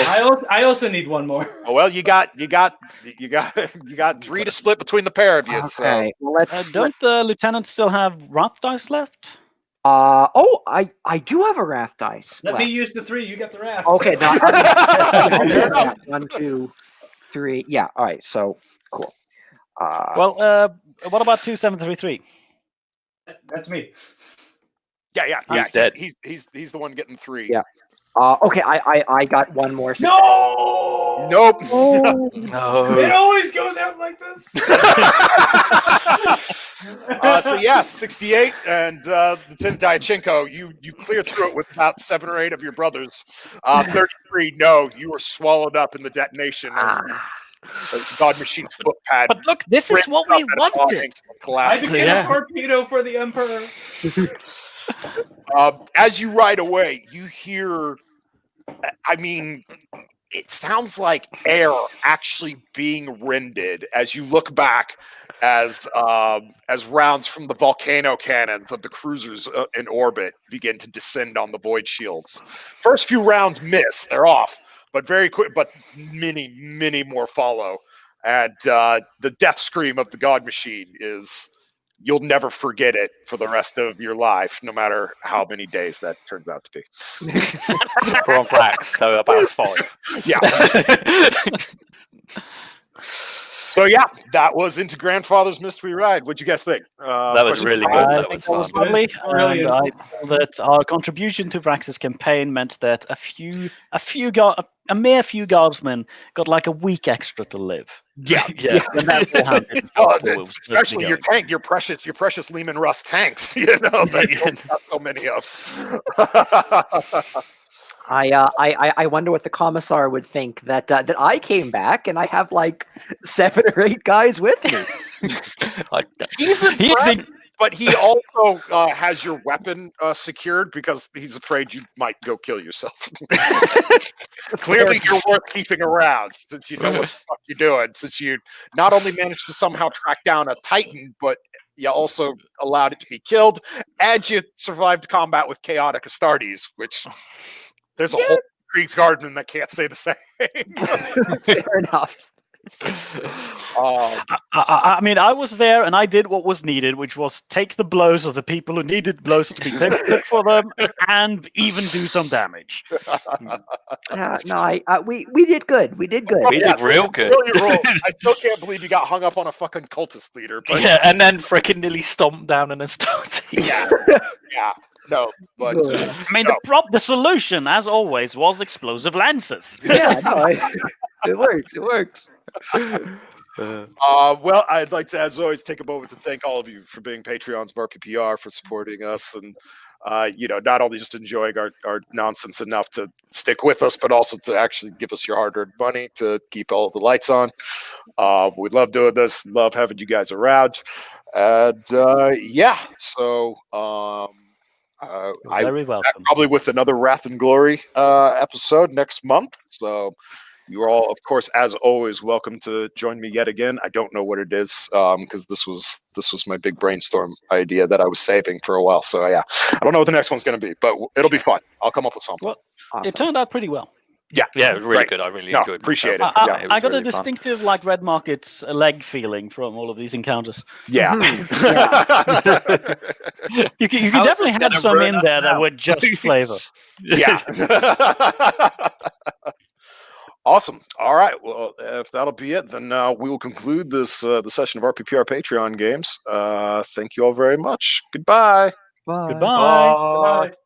I also need one more. Oh, well, you got 3 to split between the pair of you. So okay. Well, let's. Don't the lieutenants still have wrath dice left? I do have a wrath dice. Let me left. use the 3. You got the raft. Okay. No, Fair enough. 1, 2, 3. Yeah. All right. So cool. Well, what about 2733? That's me. yeah. He's dead. He's the one getting 3. Yeah. Okay. I got one more. Success. No. Nope. Oh, It No. always goes out like this. So yeah, 68 and Lieutenant Diachenko, you clear through it with about 7 or 8 of your brothers. 33, no, you were swallowed up in the detonation as the God Machine's foot pad. But look, this is ripped what up we and a claw wanted. hangs and I collapsed. became Yeah. a torpedo for the Emperor. As you ride away, you hear. I mean, it sounds like air actually being rended as you look back as rounds from the volcano cannons of the cruisers in orbit begin to descend on the void shields. First few rounds miss; they're off, but very quick. But many more follow And the death scream of the God Machine is, you'll never forget it for the rest of your life, no matter how many days that turns out to be. We're on racks, so about 5. Yeah. So yeah, that was Into Grandfather's Mystery Ride. What'd you guys think? That was questions? really good. I That think was that was fun. lovely, Brilliant. and I feel that our contribution to Vrax's campaign meant that a mere few guardsmen got like a week extra to live. Yeah. Yeah. When that war happened, Especially your tank, your precious Lehman Russ tanks. You know that you don't have so many of. I wonder what the commissar would think that that I came back and I have like 7 or 8 guys with me. He's impressed, but he also has your weapon secured because he's afraid you might go kill yourself. Clearly, you're worth keeping around since you know what the fuck you're doing. Since you not only managed to somehow track down a Titan, but you also allowed it to be killed, and you survived combat with chaotic Astartes, which there's a whole Kriegsguardman that can't say the same. Fair enough. I mean, I was there and I did what was needed, which was take the blows of the people who needed blows to be taken for them, and even do some damage. No, we did good. We did good. We did real good. Brilliant roll. I still can't believe you got hung up on a fucking cultist leader. But Yeah, and then freaking nearly stomped down an Astartes. yeah, no, but I mean, the solution, as always, was explosive lances. Yeah, no, it works. It works. Well, I'd like to, as always, take a moment to thank all of you for being Patreons of RPPR, for supporting us, and not only just enjoying our nonsense enough to stick with us, but also to actually give us your hard-earned money to keep all the lights on. We love doing this, love having you guys around, and so Very welcome. probably with another Wrath and Glory episode next month. So you are all, of course, as always, welcome to join me yet again. I don't know what it is because this was my big brainstorm idea that I was saving for a while. So yeah, I don't know what the next one's going to be, but it'll be fun. I'll come up with something. Well, Awesome. It turned out pretty well. Yeah, it was really Right. good. I really No, enjoyed it. appreciate myself. it. I, Yeah, I got a really fun. distinctive like Red Market's leg feeling from all of these encounters. yeah. You can How's definitely this have gonna some ruin in us there that now? were just flavor. Yeah. Awesome. All right. Well, if that'll be it, then we will conclude this the session of RPPR Patreon games. Thank you all very much. Goodbye. Bye. Goodbye. Good night.